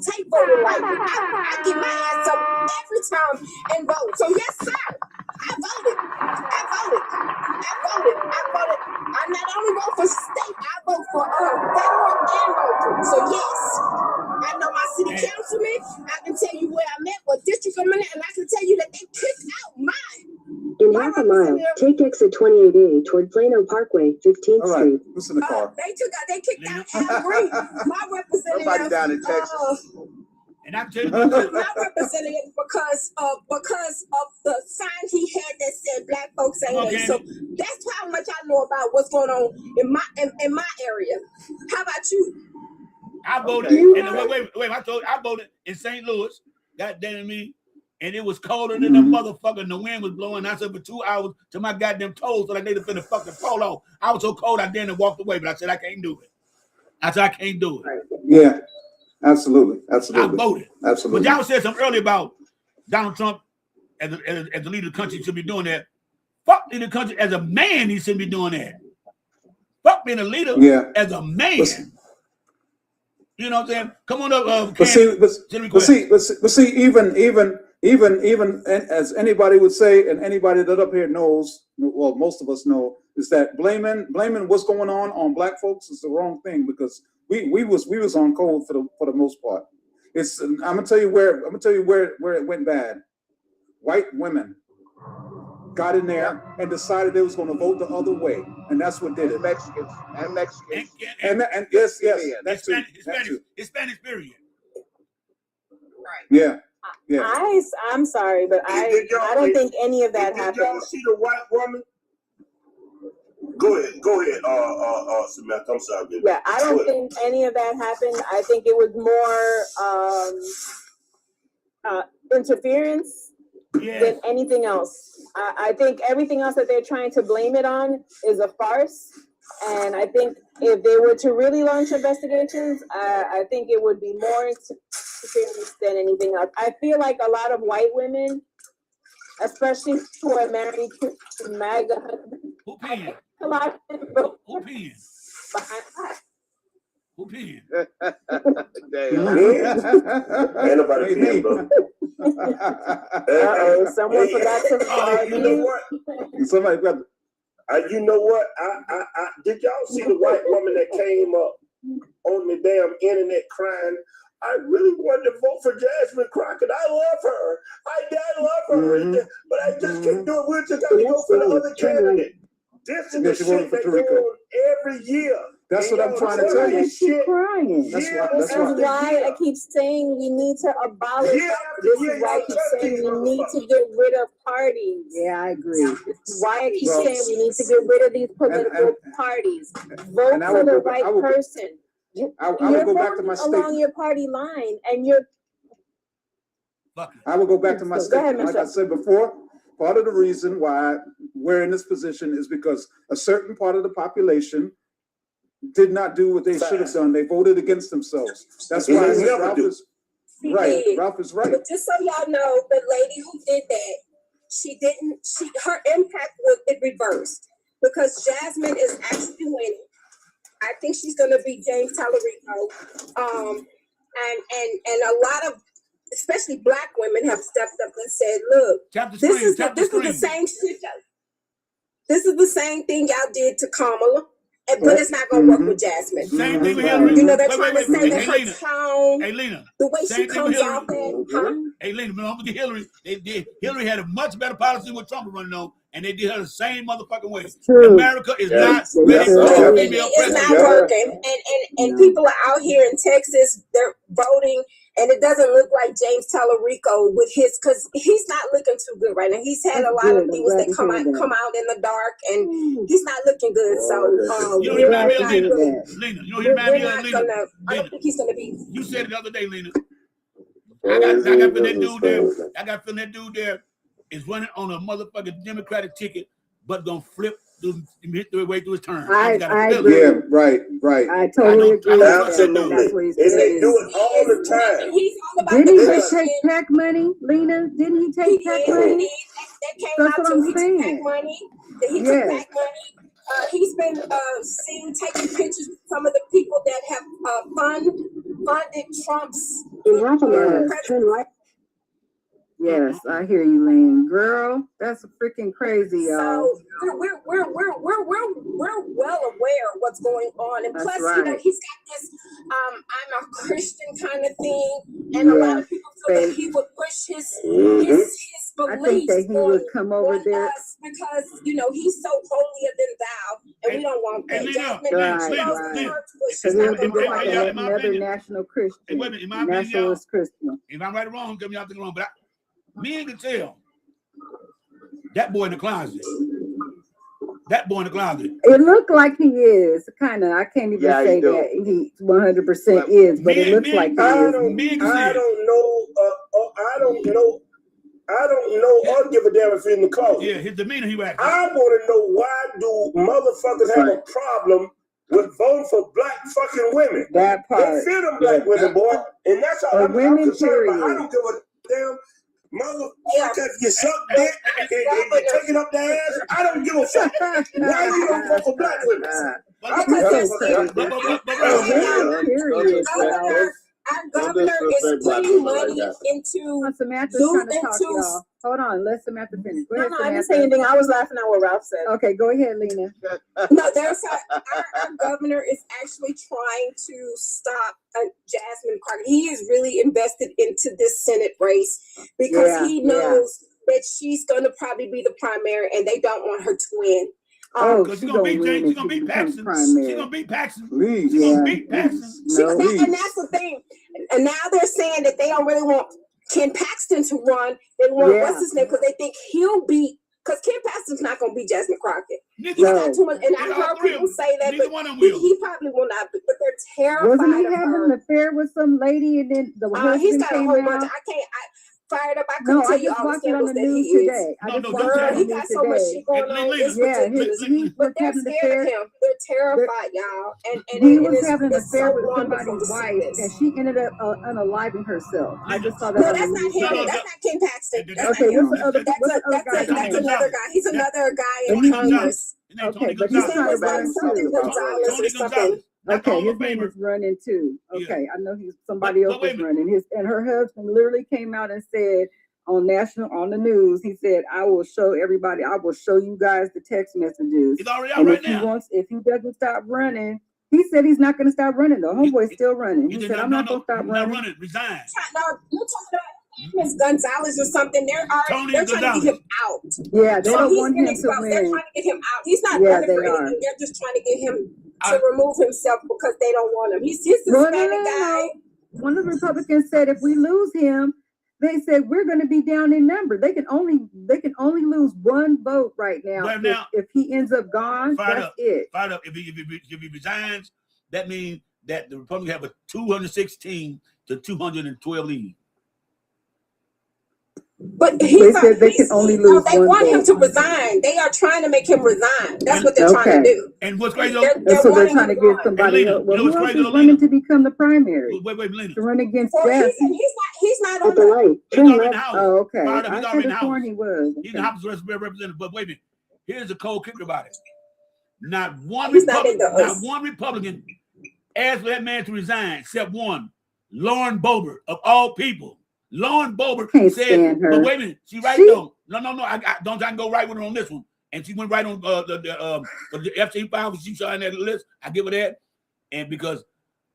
take voting lightly. I get my ass up every time and vote. So yes, sir. I voted. I not only vote for state, I vote for federal and local. So yes, I know my city councilman. I can tell you where I'm at, what district I'm in, and I can tell you that they kicked out mine. In half a mile, take exit 28A toward Plano Parkway, 15th Street. Who's in the car? They kicked out Al Green, my representative. Nobody down in Texas. And I'm telling you, my representative because of the sign he had that said "Black folks ain't gay." So that's how much I know about what's going on in my area. How about you? I voted. And wait! I voted in St. Louis. God damn me. And it was colder than the motherfucker, and the wind was blowing. I said for 2 hours to my goddamn toes, so I needed to finna fucking fall off. I was so cold, I didn't walk away, but I said I can't do it. I can't do it. Yeah, absolutely. I voted. Absolutely. But y'all said something earlier about Donald Trump as the leader of the country should be doing that. Fuck leader of the country as a man, he shouldn't be doing that. Fuck being a leader as a man. You know what I'm saying? Come on up, but see, even as anybody would say, and anybody that up here knows, well, most of us know, is that blaming what's going on black folks is the wrong thing because we was on code for the most part. I'm gonna tell you where it went bad. White women got in there and decided they was going to vote the other way, and that's what did it. Mexicans. And yes, that's true. Hispanic period. Right. Yeah. I'm sorry, but I don't think any of that happened. Did y'all see the white woman? Go ahead, Samantha. I'm sorry, baby. Yeah, I don't think any of that happened. I think it was more interference than anything else. I think everything else that they're trying to blame it on is a farce. And I think if they were to really launch investigations, I think it would be more interference than anything else. I feel like a lot of white women, especially who are married to MAGA husbands, a lot of them vote behind that. Who peeing? Ain't nobody peeing, bro. Someone forgot to you know what? Somebody got. You know what? I did y'all see the white woman that came up on the damn internet crying? I really wanted to vote for Jasmine Crockett. I love her. I love her, but I just can't do it. We're just going to go for the other candidate. This is the shit that goes on every year. That's what I'm trying to tell you. She's crying. That's This is why I keep saying we need to abolish. This is why I keep saying we need to get rid of parties. Yeah, I agree. This is why I keep saying we need to get rid of these political parties. Vote for the right person. I will go back to my statement along your party line, and you're. I will go back to my statement. Like I said before, part of the reason why we're in this position is because a certain part of the population did not do what they should have done. They voted against themselves. That's why Ralph is right. Ralph is right. But just so y'all know, the lady who did that, her impact was reversed because Jasmine is actually winning. I think she's gonna be James Tallarico. And a lot of especially Black women have stepped up and said, look, this is the same shit. This is the same thing y'all did to Kamala. But it's not gonna work with Jasmine. Same thing with Hillary. You know, they're trying to say that her Lena. tone, Hey, Lena. the way she comes off that. Hey, Lena, but don't forget Hillary. Hillary had a much better policy with Trump running on, and they did her the same motherfucking way. America is not ready for a female president. It's not working. And people are out here in Texas, they're voting, and it doesn't look like James Tallarico with his, because he's not looking too good right now. He's had a lot of things that come out in the dark, and he's not looking good. So you know, he remind me of Lena. You know, he remind me of Lena. I don't think he's gonna be. You said it the other day, Lena. I got feeling that dude there. I got feeling that dude there is running on a motherfucking Democratic ticket, but gonna flip hit the way through his term. I agree. Yeah, right. I totally agree. Absolutely. And they do it all the time. Didn't he take PAC money, Lena? Didn't he take PAC money? That's what I'm saying. He took PAC money. He's been seen taking pictures with some of the people that have funded Trump's. Yes, I hear you, Lane. Girl, that's freaking crazy, y'all. So we're well aware of what's going on, and plus, you know, he's got this I'm a Christian kind of thing, and a lot of people feel that he would push his beliefs. I think that he would come over there because you know he's so holier than thou, and we don't want that. Right. Another national Christian, nationalist Christian. If I'm right or wrong, tell me I'm wrong, but me can tell that boy in the closet. That boy in the closet. It looked like he is kind of. I can't even say that he 100% is, but it looks like he is. I don't know. Or give a damn if he's in the closet. Yeah, his demeanor, he was. I want to know why do motherfuckers have a problem with voting for Black fucking women? That part. They fear them Black women, boy, and that's all I'm concerned about. I don't give a damn. Motherfucker, you suck dick and you taking up the ass. I don't give a fuck. Why you don't vote for Black women? Our governor is putting money into Samantha's trying to talk, y'all. Hold on, let Samantha finish. Go ahead, No, I didn't say anything. I was laughing at what Ralph said. Okay, go ahead, Lena. No, our governor is actually trying to stop Jasmine Crockett. He is really invested into this Senate race because he knows that she's going to probably be the primary, and they don't want her to win. She's gonna beat James. She's gonna beat Paxton. She's gonna beat Paxton. She's gonna beat Paxton. And that's the thing. And now they're saying that they don't really want Ken Paxton to run. They want what's his name because they think he'll beat. Because Ken Paxton's not gonna beat Jasmine Crockett. He's got too much. And I've heard people say that, but he probably will not. But they're terrified. Wasn't he having an affair with some lady and then the husband he's got a whole came bunch. out? Fired up. I couldn't tell you all the scandals that he is. He got so much shit going on. It's ridiculous. But they're scared of him. They're terrified, y'all. And he was having an affair with somebody's wife, and she ended up unaliving herself. I just saw that. No, that's not him. That's not Ken Paxton. Okay, that's another guy. He's another guy in Congress. Okay, but he's trying to run too. Okay, his name is running too. Okay, I know somebody else is running. And her husband literally came out and said on the news. He said, I will show everybody, I will show you guys the text messages. He's already out and right if now. If he doesn't stop running, he said he's not going to stop running. The homeboy's still running. He said, I'm not going to stop running. Resign. No, you're talking about Miss Gonzalez or something. They're trying to get him out. Yeah, they don't want him to They're win. trying to get him out. He's not Yeah, running they for are. anything. They're just trying to get him to remove himself because they don't want him. He's Hispanic guy. One of the Republicans said if we lose him, they said we're going to be down in number. They can only lose one vote right now. If he ends up gone, that's it. Fired up. If he resigns, that means that the Republicans have a 216 to 212 lead. But they said they can only lose they one want him vote. to resign. They are trying to make him resign. That's what they're trying to do. And what's crazy? So they're trying to get somebody else. Well, who else is running to become the primary? Wait, Melina. To run against Jeff. He's not on the light. He's already in the House. Oh, okay. Fired up. He's already in the House. He was. He's in the House of Representatives. But wait a minute. Here's the cold kicker about it. Not one Republican asked for that man to resign, except one, Lauren Boebert, of all people. Lauren Boebert said, but wait a minute, she though. No, I can go right with her on this one. And she went right on the Epstein file. She signed that list. I give her that. And because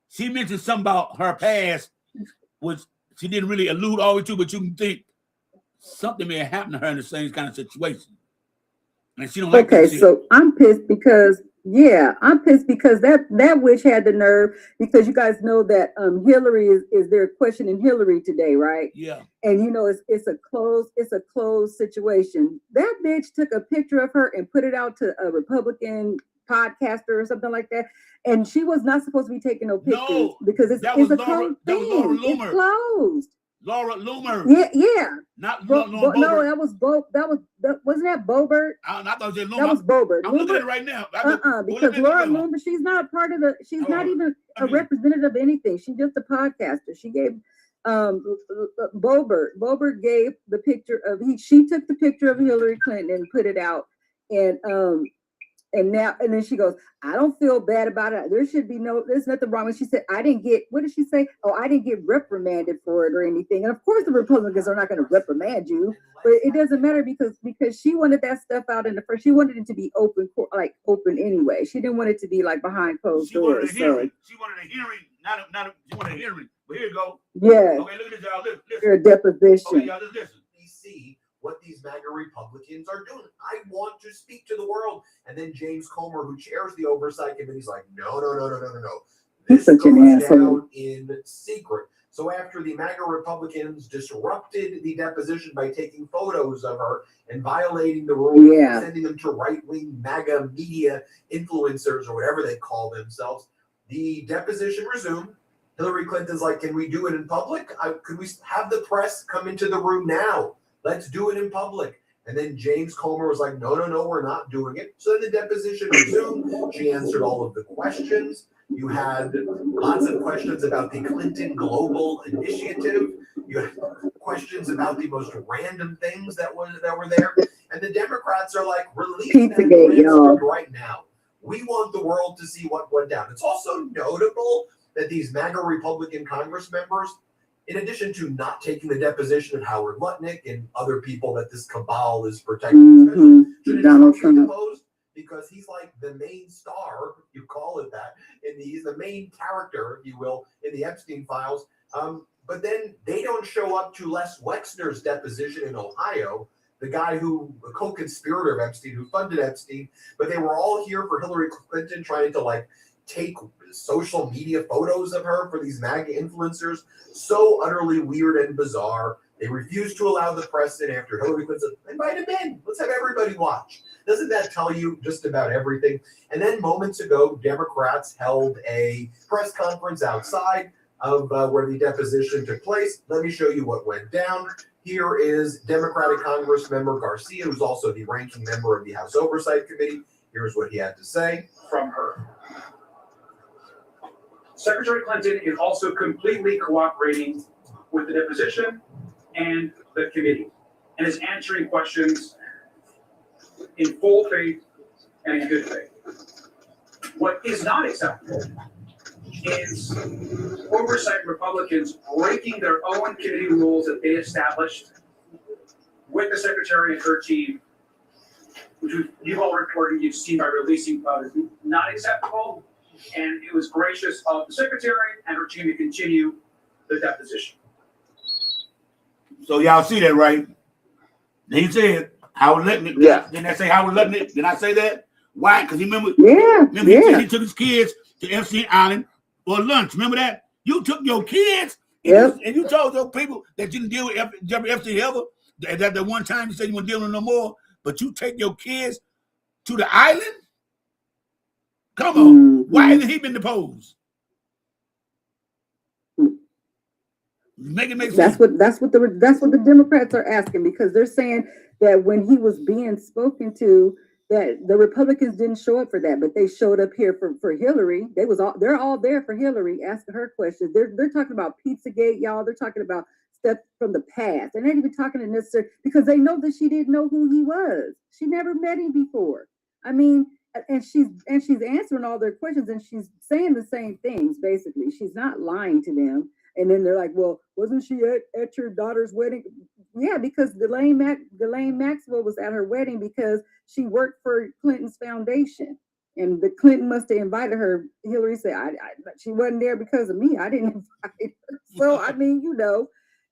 she mentioned something about her past, which she didn't really allude all the way to, but you can think something may have happened to her in the same kind of situation. And she don't like that shit. So I'm pissed because that witch had the nerve, because you guys know that Hillary is they're questioning Hillary today, right? Yeah. And you know it's a closed situation. That bitch took a picture of her and put it out to a Republican podcaster or something like that. And she was not supposed to be taking no pictures because it's a closed thing. It's closed. Laura Loomer. Yeah. Not no, that was wasn't that Boebert? I thought it was Loomer. That was Boebert. I'm looking at it right now. Because Laura Loomer, she's not part of the. She's not even a representative of anything. She's just a podcaster. She gave Boebert. Boebert gave the picture of she took the picture of Hillary Clinton and put it out, and then she goes, I don't feel bad about it. There's nothing wrong. And she said, I didn't get, what did she say? Oh, I didn't get reprimanded for it or anything. And of course the Republicans are not going to reprimand you, but it doesn't matter because she wanted that stuff out in the first. She wanted it to be open anyway. She didn't want it to be like behind closed doors. She wanted a hearing, she wanted a hearing. But here you go. Yeah. Okay, look at this, y'all. Listen. Your deposition. Okay, y'all, just listen. See what these MAGA Republicans are doing. I want to speak to the world. And then James Comer, who chairs the oversight committee, is like, no. This goes down in secret. So after the MAGA Republicans disrupted the deposition by taking photos of her and violating the rules, sending them to right-wing MAGA media influencers or whatever they call themselves, the deposition resumed. Hillary Clinton's like, can we do it in public? Could we have the press come into the room now? Let's do it in public. And then James Comer was like, no, we're not doing it. So then the deposition resumed. She answered all of the questions. You had lots of questions about the Clinton Global Initiative. You had questions about the most random things that were there. And the Democrats are like, release that transcript right now. We want the world to see what went down. It's also notable that these MAGA Republican Congress members, in addition to not taking the deposition of Howard Lutnick and other people that this cabal is protecting, Donald Trump deposed because he's like the main star, if you call it that, he's the main character, if you will, in the Epstein files. But then they don't show up to Les Wexner's deposition in Ohio, the guy the co-conspirator of Epstein, who funded Epstein. But they were all here for Hillary Clinton, trying to take social media photos of her for these MAGA influencers. So utterly weird and bizarre. They refused to allow the press in after Hillary Clinton said, invite him in. Let's have everybody watch. Doesn't that tell you just about everything? And then moments ago, Democrats held a press conference outside of where the deposition took place. Let me show you what went down. Here is Democratic Congressmember Garcia, who's also the ranking member of the House Oversight Committee. Here's what he had to say. From her. Secretary Clinton is also completely cooperating with the deposition and the committee and is answering questions in full faith and in good faith. What is not acceptable is oversight Republicans breaking their own committee rules that they established with the secretary and her team, which you've all reported, you've seen by releasing is not acceptable. And it was gracious of the secretary and her team to continue the deposition. So y'all see that, right? He said Howard letting it. Yeah. Didn't I say Howard letting it? Did I say that? Why? Because he remember. Yeah. Remember he said he took his kids to FC Island for lunch. Remember that? You took your kids and you told those people that you didn't deal with FC ever. That the one time you said you weren't dealing with no more, but you take your kids to the island? Come on. Mm-hmm. Why hasn't he been deposed? Make it make sense. That's what the Democrats are asking, because they're saying that when he was being spoken to, that the Republicans didn't show up for that, but they showed up here for Hillary. They're all there for Hillary, asking her questions. They're talking about Pizzagate, y'all. They're talking about stuff from the past. And they're even talking to necessary because they know that she didn't know who he was. She never met him before. I mean, and she's answering all their questions, and she's saying the same things, basically. She's not lying to them. And then they're like, well, wasn't she at your daughter's wedding? Yeah, because Ghislaine Maxwell was at her wedding because she worked for Clinton's foundation. And the Clinton must have invited her. Hillary said, she wasn't there because of me. I didn't invite her. So, I mean, you know.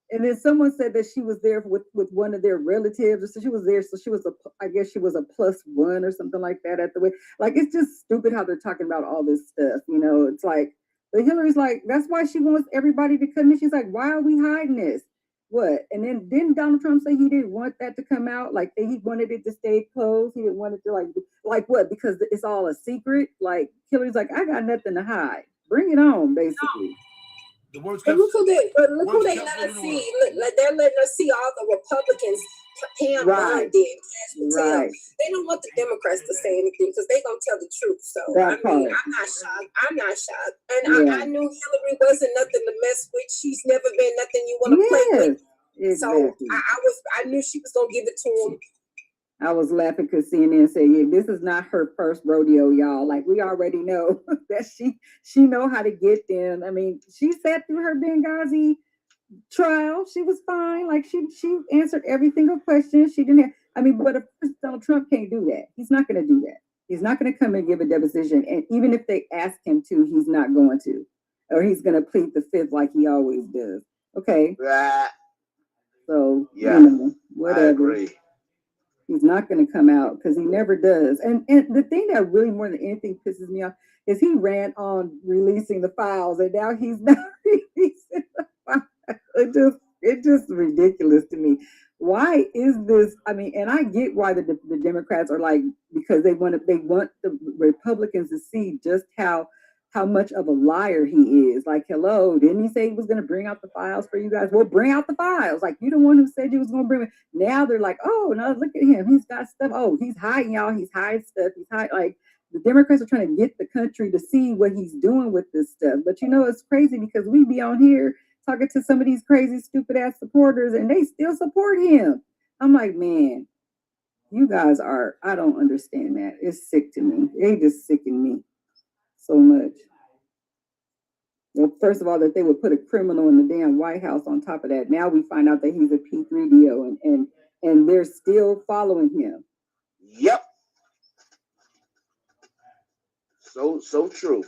And then someone said that she was there with one of their relatives. So she was there. So she was I guess she was a +1 or something like that at the wedding. Like, it's just stupid how they're talking about all this stuff. You know, it's like, but Hillary's like, that's why she wants everybody to come in. She's like, why are we hiding this? What? And then didn't Donald Trump say he didn't want that to come out? Like, he wanted it to stay closed. He didn't want it to like what? Because it's all a secret. Like, Hillary's like, I got nothing to hide. Bring it on, basically. The worst but look who they let us see. Like, they're letting us see all the Republicans. Pam Bond did. Right. They don't want the Democrats to say anything because they're gonna tell the truth. So I'm not shocked. And I knew Hillary wasn't nothing to mess with. She's never been nothing you want to play with. Exactly. So I knew she was gonna give it to him. I was laughing because CNN said, yeah, this is not her first rodeo, y'all. Like, we already know that she know how to get them. I mean, she sat through her Benghazi trial. She was fine. Like, she answered every single question. She didn't have, I mean, but of course Donald Trump can't do that. He's not going to do that. He's not going to come and give a deposition. And even if they ask him to, he's not going to. Or he's going to plead the fifth like he always does. Okay. So, yeah, you know, whatever. I agree. He's not going to come out because he never does. And the thing that really more than anything pisses me off is he ran on releasing the files, and now he's not releasing the files. It's just ridiculous to me. Why is this? I mean, and I get why the Democrats are like, because they want the Republicans to see just how much of a liar he is. Like, hello, didn't he say he was going to bring out the files for you guys? Well, bring out the files. Like, you're the one who said you was going to bring it. Now they're like, oh, no, look at him. He's got stuff. Oh, he's hiding, y'all. He's hiding stuff. He's hiding. Like, the Democrats are trying to get the country to see what he's doing with this stuff. But, you know, it's crazy because we be on here talking to some of these crazy, stupid ass supporters, and they still support him. I'm like, man, you guys are, I don't understand that. It's sick to me. They just sicken me so much. Well, first of all, that they would put a criminal in the damn White House on top of that. Now we find out that he's a P3DO and they're still following him. Yep. So true.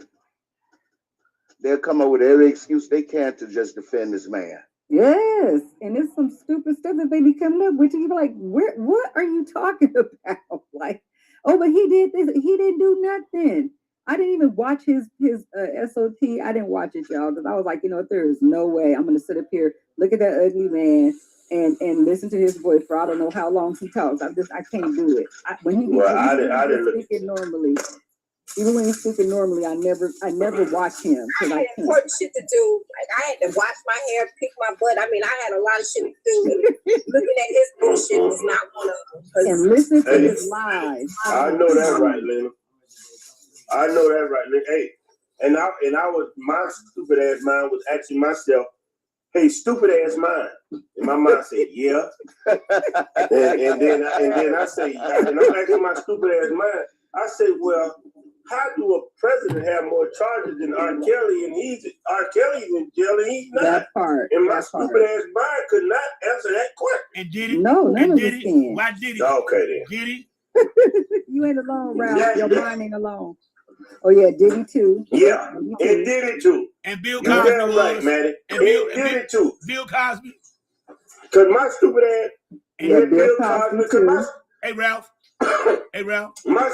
They'll come up with every excuse they can to just defend this man. Yes, and it's some stupid stuff that they be coming up with. You be like, what are you talking about? Like, oh, but he did this. He didn't do nothing. I didn't even watch his SOT. I didn't watch it, y'all, because I was like, you know what? There is no way I'm going to sit up here, look at that ugly man, and listen to his voice for I don't know how long he talks. I can't do it. When he speaking normally. Even when he's speaking normally, I never watch him. I had important shit to do. Like, I had to wash my hair, pick my butt. I mean, I had a lot of shit to do. Looking at his bullshit was not one of them. And listen to his lies. I know that right, Lena. I know that right, Lena. Hey, and I was, my stupid ass mind was asking myself, hey, stupid ass mind. And my mind said, yeah. and then I say, and I'm asking my stupid ass mind. I say, well, how do a president have more charges than R. Kelly, and R. Kelly's in jail and he's not? That part. And my that part. stupid ass mind could not answer that question. And did he? No, none And of did us he? can. Why did he? Okay then. Did he? You ain't alone, Ralph. Yeah, Your yeah. mind ain't alone. Oh yeah, Diddy too. Yeah, Diddy and too. did it too. And Bill You Cosby damn right, was. Maddie. And And Bill, did it too. Bill Cosby. Cause my stupid ass. Yeah, and Bill Cosby too. Hey Ralph. Hey Ralph. My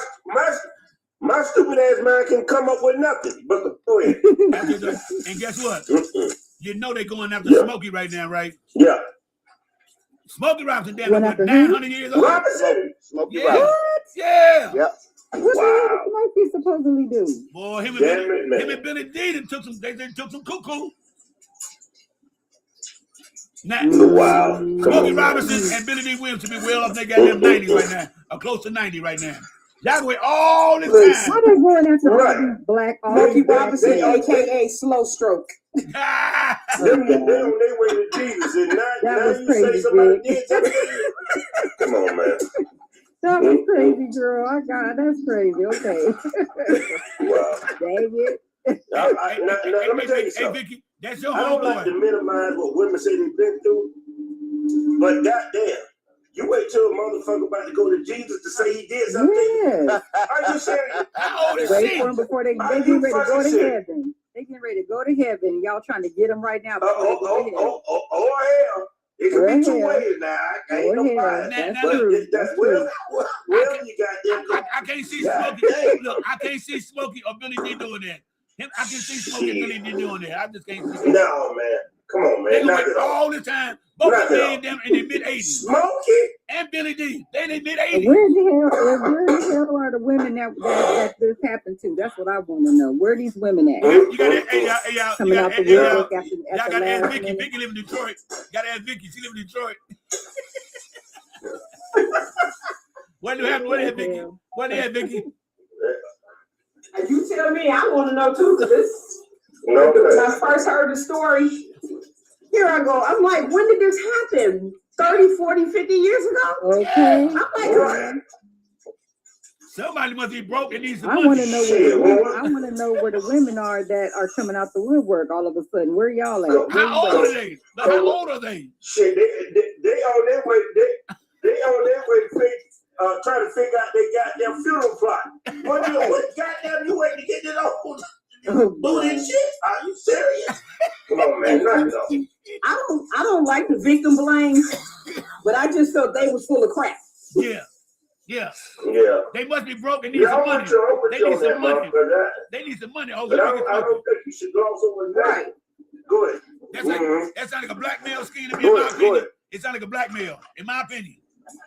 stupid ass man can come up with nothing but the point. And guess what? You know they're going after Yeah. Smokey right now, right? Yeah. Smokey Robinson damn Going near after 900 years old. Robinson. Smokey Yeah. Robinson. Yeah. Yep. What the hell did Smokey supposedly do? Boy, him Damn it, man. and Billy D done took some. They took some cuckoo. Now, Wow. Smokey Robinson and Billy D Williams should be well up. They got them 90s right now, or close to 90 right now. Y'all wait all the time. Why they going after all Right. these black Smokey artists? Robinson, aka Slow Stroke. Them they on their way to Jesus, and now was you crazy, say somebody Vic. did something. Come on, man. That was crazy, girl. I got that's crazy. Okay. Wow. Dang it. Now, let me tell you Hey, something. Vicky, that's your I don't like to homeboy. minimize what women say they've been through, but goddamn, you wait till a motherfucker about to go to Jesus to say he did something. Yes. Are you serious? How old is Wait she? for them before they Are getting you ready to go fucking to serious? heaven. They getting ready to go to heaven. Y'all trying to get them right now before they go to heaven. Hell. It could be two Hell. ways now. I ain't Go no ahead. bias. That's Now, true. That's That's true. wherever you got them. I can't see God Smokey. damn. Look, I can't see Smokey or Billy D doing that. I can see Smokey and Billy D doing that. I just can't see that. No, man. Come on, They man. gonna Knock wait it off. all the time. Both Knock of it them off. them in their mid-80s. Smokey? And Billy D. They in their Where mid-80s. the hell are the women that this happened to? That's what I want to know. Where are these women at? You got y'all Coming out the y'all woodwork after got to ask last Vicky. minute. Vicky live in Detroit. Got to ask Vicky. She live in Detroit. What happened? What happened, Vicky? What happened, Vicky? You tell me, I want to know too, because this, when I first heard the story, here I go. I'm like, when did this happen? 30, 40, 50 years ago? Okay. I'm like, Somebody must be broke and needs some I money. want to know I want to know where the women are that are coming out the woodwork all of a sudden. Where y'all at? How old are they? How old are they? Shit, they on their way. They on their way to trying to figure out their goddamn funeral plot. What goddamn you waiting to get this old booty and shit? Are you serious? Come on, man. Knock it off. I don't like the victim blame, but I just felt they was full of crap. Yeah. Yeah. Yeah. They must be broke and need Yeah, some I'm money. with you. They need on that, some money. motherfucker. They need some money. Oh, But I don't think you should gloss over that. Right. Go ahead. That sounds like a blackmail scheme to me, Go in my ahead, go opinion. ahead. It sounds like a blackmail, in my opinion.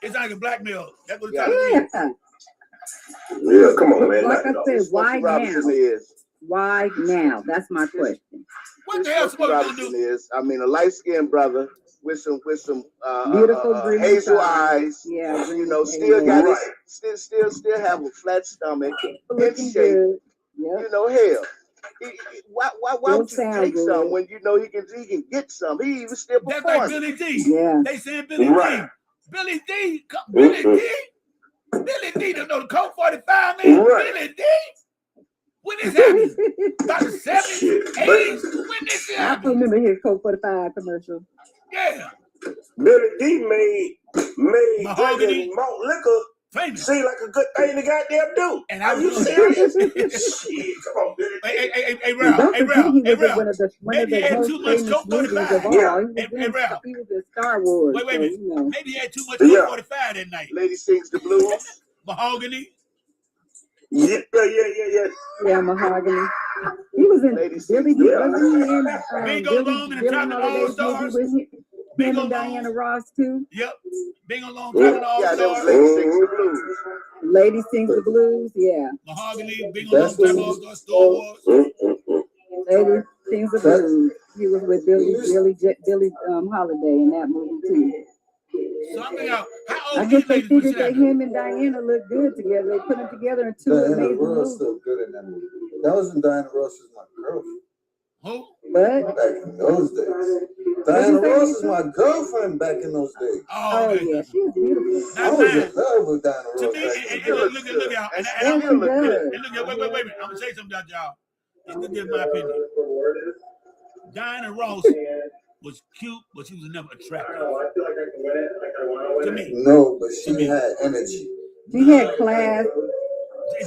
It sounds like a blackmail. That's what it Yeah. sounds like. Yeah, come on, man. Like Knock it I off. said, why Smokey Robinson now? is. Why now? That's my question. What the hell Smokey Smokey gonna Robinson do? is. I mean, a light-skinned brother with some Beautiful green hazel eyes. Yeah, You know, still hazel. got his, still have a flat stomach, in Looking shape. good. Yep. You know, hell. Why Still would you sound take good. some when you know he can get some? He even still That's like performing. Billy D. Yeah. They saying Billy Right. D. Billy D. Billy D. Billy D. Don't know the Coke 45, man. Right. Billy D. When this happened? About the 70s, Shit. 80s? When this I happened? remember his Coke 45 commercial. Yeah. Billy D made Mahogany. drinking malt liquor Famous. seem like a good thing to goddamn do. And I Are you was serious? Shit, come on, Billy D. Hey, And Ralph. don't Hey, forget Ralph. he Hey, was in Ralph. one of the Maybe he had most too much famous Coke movies 45. of all. Yeah. He was Hey, Ralph. he was in Star Wars. Wait a so, minute. you know. Maybe he had too much Yeah. Coke 45 that night. Lady sings the blues. Mahogany. Yeah. Yeah, Mahogany. He was in Lady Billy. Yeah. Wasn't he in Bingo Long and the Chocolate Holiday's All-Stars. movie with him Bingo and Diana Long. Ross too? Yep. Bingo Long, Chocolate Yeah, that was All-Stars. Lady sings the blues. Lady Sings the Blues. Yeah. Mahogany, Bingo Long, Chocolate All-Stars, Star Wars. Lady Sings the Blues. He was with Billy Holiday in that movie too. So I'm thinking, how I old guess these they ladies was figured that happening? him and Diana looked good together. They put them together in two Diana amazing Ross movies. so good in that movie. That wasn't Diana Ross as my girlfriend Who? But back in those days. Diana Ross is my girlfriend back in those days. Oh, okay. Yeah, she was beautiful. I was in love with Diana Ross. To me, and look, y'all. And look, wait. I'm gonna say something about y'all. And this is my opinion. Diana Ross was cute, but she was never attractive. To me. No, but she had energy. She had class. I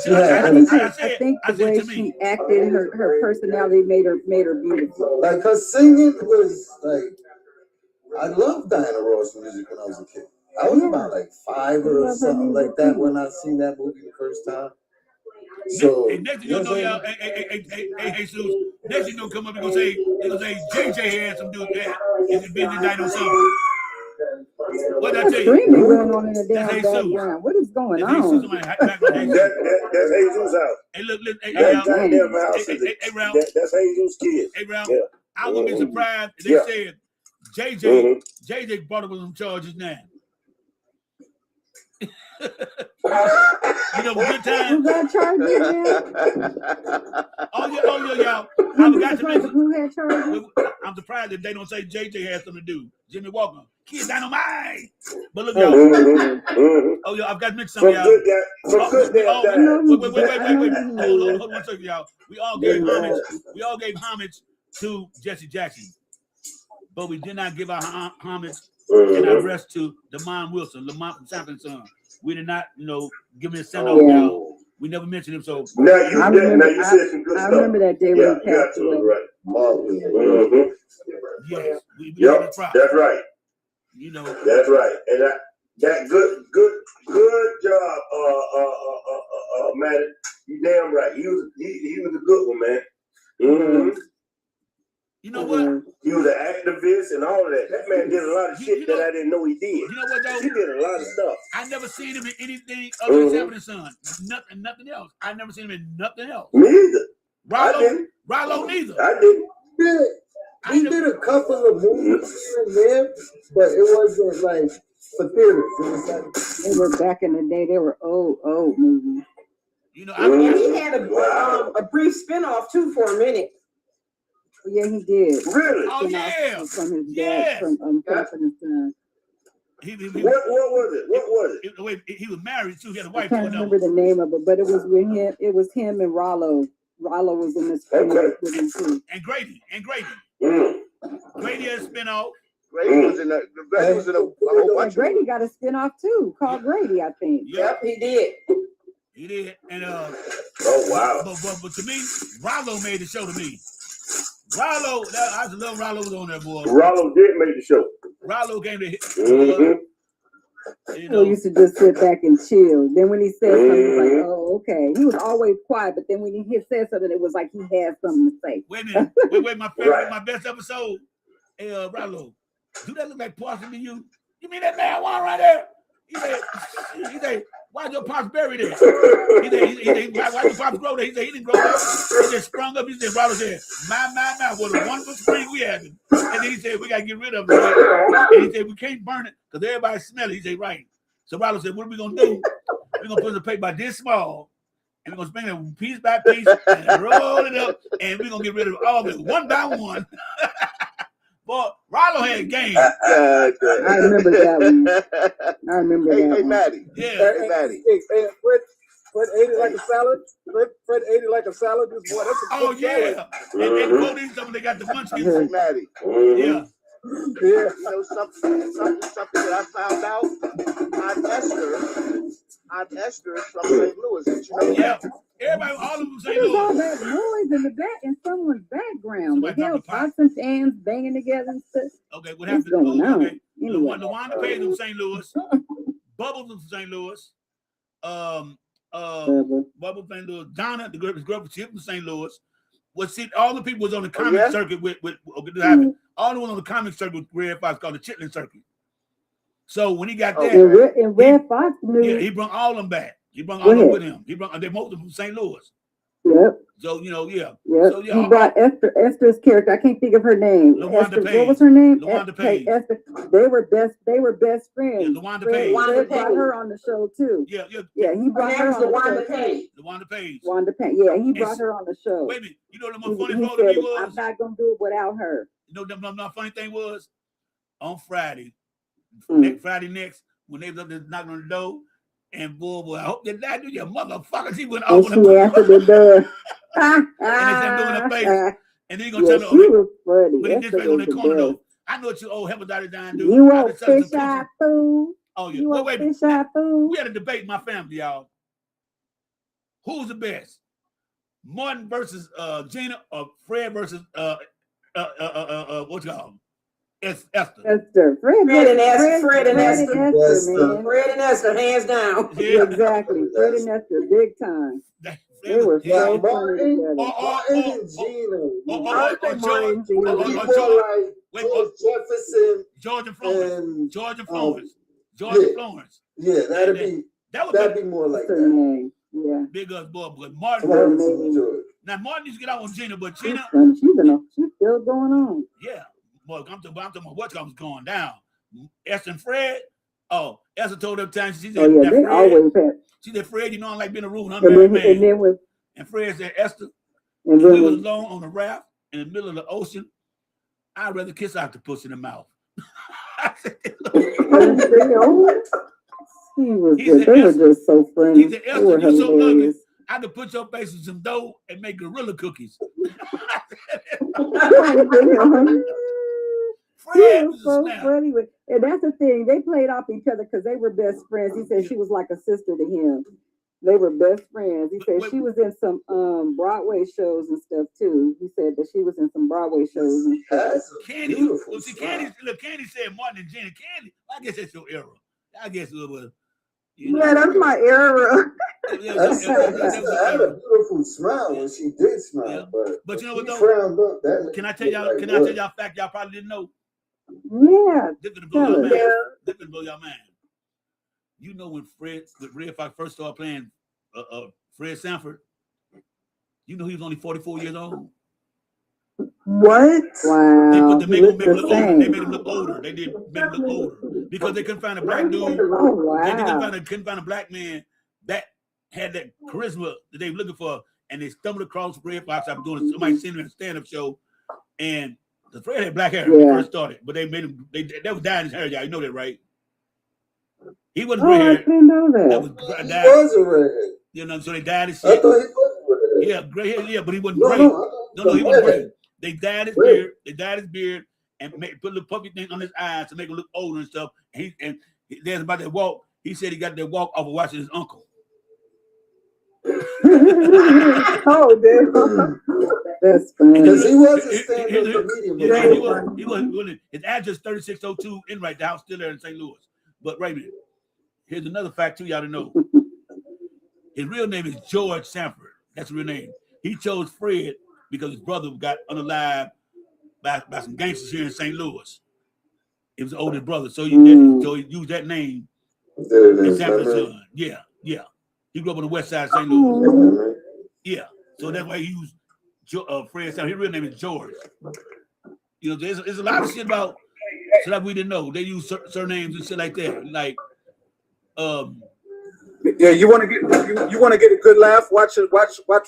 think the way she acted, her personality made her beautiful. Like her singing was like, I loved Diana Ross music when I was a kid. I was about like 5 or something like that when I seen that movie the first time. So next thing you know, y'all, hey, Jesus, next thing you gonna come up and say JJ had some dude that is busy night on something. What I tell you? Streaming going on in the damn background. What is going on? That's Jesus' house. Hey, look, hey, Ralph. That's Jesus' kids. Hey, Ralph, I wouldn't be surprised if they said JJ brought up with some charges now. You know, good time. Who got charges, man? Oh, y'all. I forgot to mention. Who had charges? I'm surprised that they don't say JJ had something to do. Jimmy Walker, Kid Dynamite. But look, y'all. Oh, y'all, I've got to mention something, y'all. Wait. Hold on 1 second, y'all. We all gave homage to Jesse Jackson, but we did not give our homage and our rest to Demond Wilson, Lamont from Sampson's son. We did not, give him a send off, y'all. We never mentioned him, so I remember that day when he passed away. Right. Yes, that's right. That's right, and that good job, man. You damn right. He was a good one, man. Mm-hmm. You know what? He was an activist and all of that. That man did a lot of shit that I didn't know he did. You know what, though? He did a lot of stuff. I never seen him in anything other than Sampson's son. Nothing else. I never seen him in nothing else. Me either. Rollo neither. I didn't. He did a couple of movies here and there, but it wasn't like for theaters. It was like, they were back in the day. They were old movies. He had a brief spinoff too for a minute. Yeah, he did. Really? Oh, yeah. From his dad, from his son. What was it? Wait, he was married too. He had a wife. I can't remember the name of it, but it was with him. It was him and Rollo. Rollo was in this film with him too. And Grady. Grady had a spinoff. Grady was in a whole bunch. Grady got a spinoff too, called Grady, I think. Yep, he did. He did, and oh wow. But to me, Rollo made the show to me. Rollo, I just love Rollo was on there, boy. Rollo did make the show. Rollo came to hit. He used to just sit back and chill. Then when he said something, it was like, oh, okay. He was always quiet, but then when he said something, it was like he had something to say. Wait a minute. My favorite, my best episode. Hey, Rollo, do that look like Parson to you? You mean that marijuana right there? He said, why'd your pops bury there? He said, why'd your pops grow there? He said, he didn't grow there. He just sprung up. He said, Rollo said, my, what a wonderful spring we had. And then he said, we got to get rid of it. And he said, we can't burn it because everybody smell it. He said, right. So Rollo said, what are we going to do? We're going to put the paper about this small, and we're going to spring it piece by piece and roll it up, and we're going to get rid of all of it one by one. Boy, Rollo had game. I remember that one. I remember that Hey, one. Maddie. Yeah. Hey, Maddie. Hey, Fred ate it like a salad. Fred ate it like a salad. This boy, that's a good salad. And the police, they got the munchkins. Hey, Maddie. Yeah. You know something that I found out? Aunt Esther is from St. Louis. Did you know that? Yeah. Everybody, all of them St. There's all Louis. that noise in the back in someone's background. Somebody The hell, dropped a pot. pots and pans banging together and stuff. Okay, what What's happened? going on? Okay. Anyway. LaWanda Page from St. Louis. Bubbles from St. Louis. Bubbles from St. Louis. Donna, the girl from St. Louis. Well, see, all the people was on the comic circuit with all the ones on the comic circuit with Red Fox called the Chitlin Circuit. So when he got there, and Red Fox knew. Yeah, he brought all them back. He brought all them with him. They most of them from St. Louis. Yep. So Yep. So he brought Esther's character. I can't think of her name. LaWanda Page. What was her name? LaWanda Page. Esther. They were best friends. Yeah, LaWanda Page. Fred brought her on the show too. Yeah. He brought her on LaWanda Page. LaWanda Page. LaWanda Page. Yeah, he brought her on the show. Wait a minute. You know the most funny he part of me said, was? I'm not gonna do it without her. You know, the funny thing was on Friday, Friday next, when they was up there knocking on the door, and boy, I hope they died to your motherfuckers. He went off on she answered the door. and they said doing her face. And then you gonna Yeah, tell she her, was funny. but in this place on the corner though. Best. I know what you old hepatitis dying dude. You want fish eye food? Oh yeah. You want wait. fish eye food? We had a debate in my family, y'all. Who's the best? Martin versus Gina, or Fred versus what you call him? Esther. Fred and Esther. Fred and Esther, hands down. Yeah. Exactly. Fred and Esther, big time. They were so funny together. Martin and Gina. George and Florence. George and Florence. Yeah, that'd be more like that. Yeah. Big us boy, but Martin. Now Martin used to get out with Gina, but Gina. She's still going on. Yeah. Boy, I'm talking about what comes going down. Esther and Fred. Oh, Esther told her time she said, they Fred, always had. She said, Fred, you know I like being a rude and Fred said, Esther, if we was alone on a raft in the middle of the ocean, I'd rather kiss octopus in the mouth. They were just so funny. He said, Esther, you're so ugly. I could put your face in some dough and make gorilla cookies. Fred was so funny. And that's the thing. They played off each other because they were best friends. He said she was like a sister to him. They were best friends. He said she was in some Broadway shows and stuff too. He said that she was in some Broadway shows and stuff. Candy said Martin and Gina. Candy, I guess that's your era. I guess it was. That's my era. That's a beautiful smile when she did smile, but you know what though? Frowned up. Can I tell y'all a fact y'all probably didn't know? Yeah. This is gonna blow your mind. You know when Red Fox first started playing Fred Sanford, you know he was only 44 years old. What? Wow. They made him look older. They made him look older because they couldn't find a black dude. Oh, wow. They couldn't find a black man that had that charisma that they were looking for, and they stumbled across Red Fox. I'm doing somebody seen him at a stand-up show, and the Fred had black hair when he first started, but they made him. They was dyeing his hair, y'all. You know that, right? He wasn't gray hair. I didn't know that. He was a redhead. You know, so they dyed his shit. I thought he was Yeah, gray hair. Yeah, but he wasn't gray. No, he wasn't gray. They dyed his beard. They dyed his beard and put a little puppy thing on his eyes to make him look older and stuff. And there's about that walk. He said he got that walk off of watching his uncle. Oh, damn. That's funny. Because he was a stand-up comedian. He wasn't. His address 3602 Enright. The house still there in St. Louis. But wait a minute. Here's another fact too, y'all to know. His real name is George Sanford. That's his real name. He chose Fred because his brother got unalived by some gangsters here in St. Louis. It was the oldest brother, so he used that name. And Sanford's son. Yeah. He grew up on the west side of St. Louis. Yeah, so that's why he used Fred Sanford. His real name is George. You know, there's a lot of shit about stuff we didn't know. They use surnames and shit like that. Like, yeah, you want to get a good laugh? Watch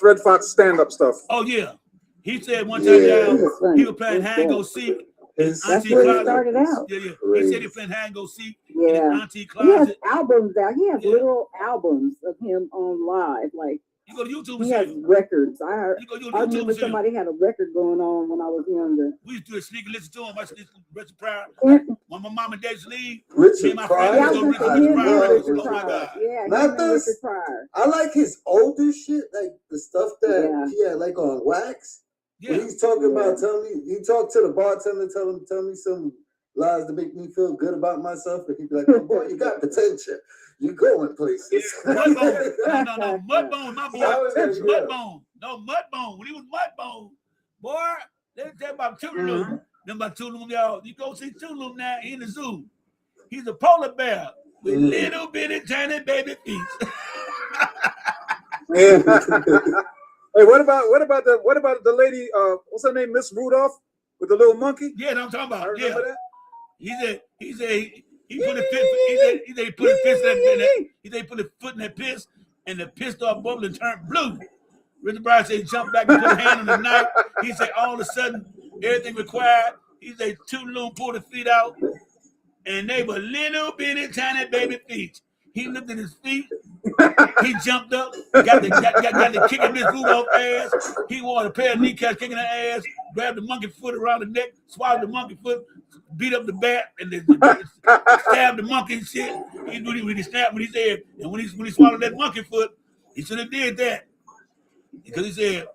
Red Fox stand-up stuff. Oh yeah, he said one time he was playing hide and go seek. That's where he started out. Yeah. He said he playing hide and go seek in his auntie closet. He has albums out. He has little albums of him on live. Like you go to YouTube. He has records. I remember somebody had a record going on when I was younger. We used to do a sneak and listen to him. I listened to Richard Pryor. When my mom and dad leave, Richard Pryor. Oh my God. Yeah, not this. Richard Pryor. I like his older shit, like the stuff that he had like on wax. Yeah. When he's talking about he talked to the bartender, tell me some lies to make me feel good about myself, and he'd be like, "Oh boy, you got potential. You going places." Mudbone. No, Mudbone, my boy. Mudbone. No, Mudbone. When he was Mudbone, boy, they tell about Tulum. Them about Tulum, y'all. You go see Tulum now in the zoo. He's a polar bear with little bitty tiny baby feet. Hey, what about the lady? What's her name? Miss Rudolph with the little monkey. Yeah, I'm talking about. I remember that. He said he put his foot in that piss, and the piss started bubbling, turned blue. Richard Pryor said he jumped back and put his hand on the knife. He said all of a sudden everything required He said two loon pulled his feet out, and they were little bitty tiny baby feet. He looked at his feet. He jumped up, got the kicking Miss Rudolph ass. He wore a pair of kneecaps kicking her ass, grabbed the monkey foot around the neck, swallowed the monkey foot, beat up the bat, and stabbed the monkey and shit. When he snapped when he said, and when he swallowed that monkey foot, he should have did that. Because he said,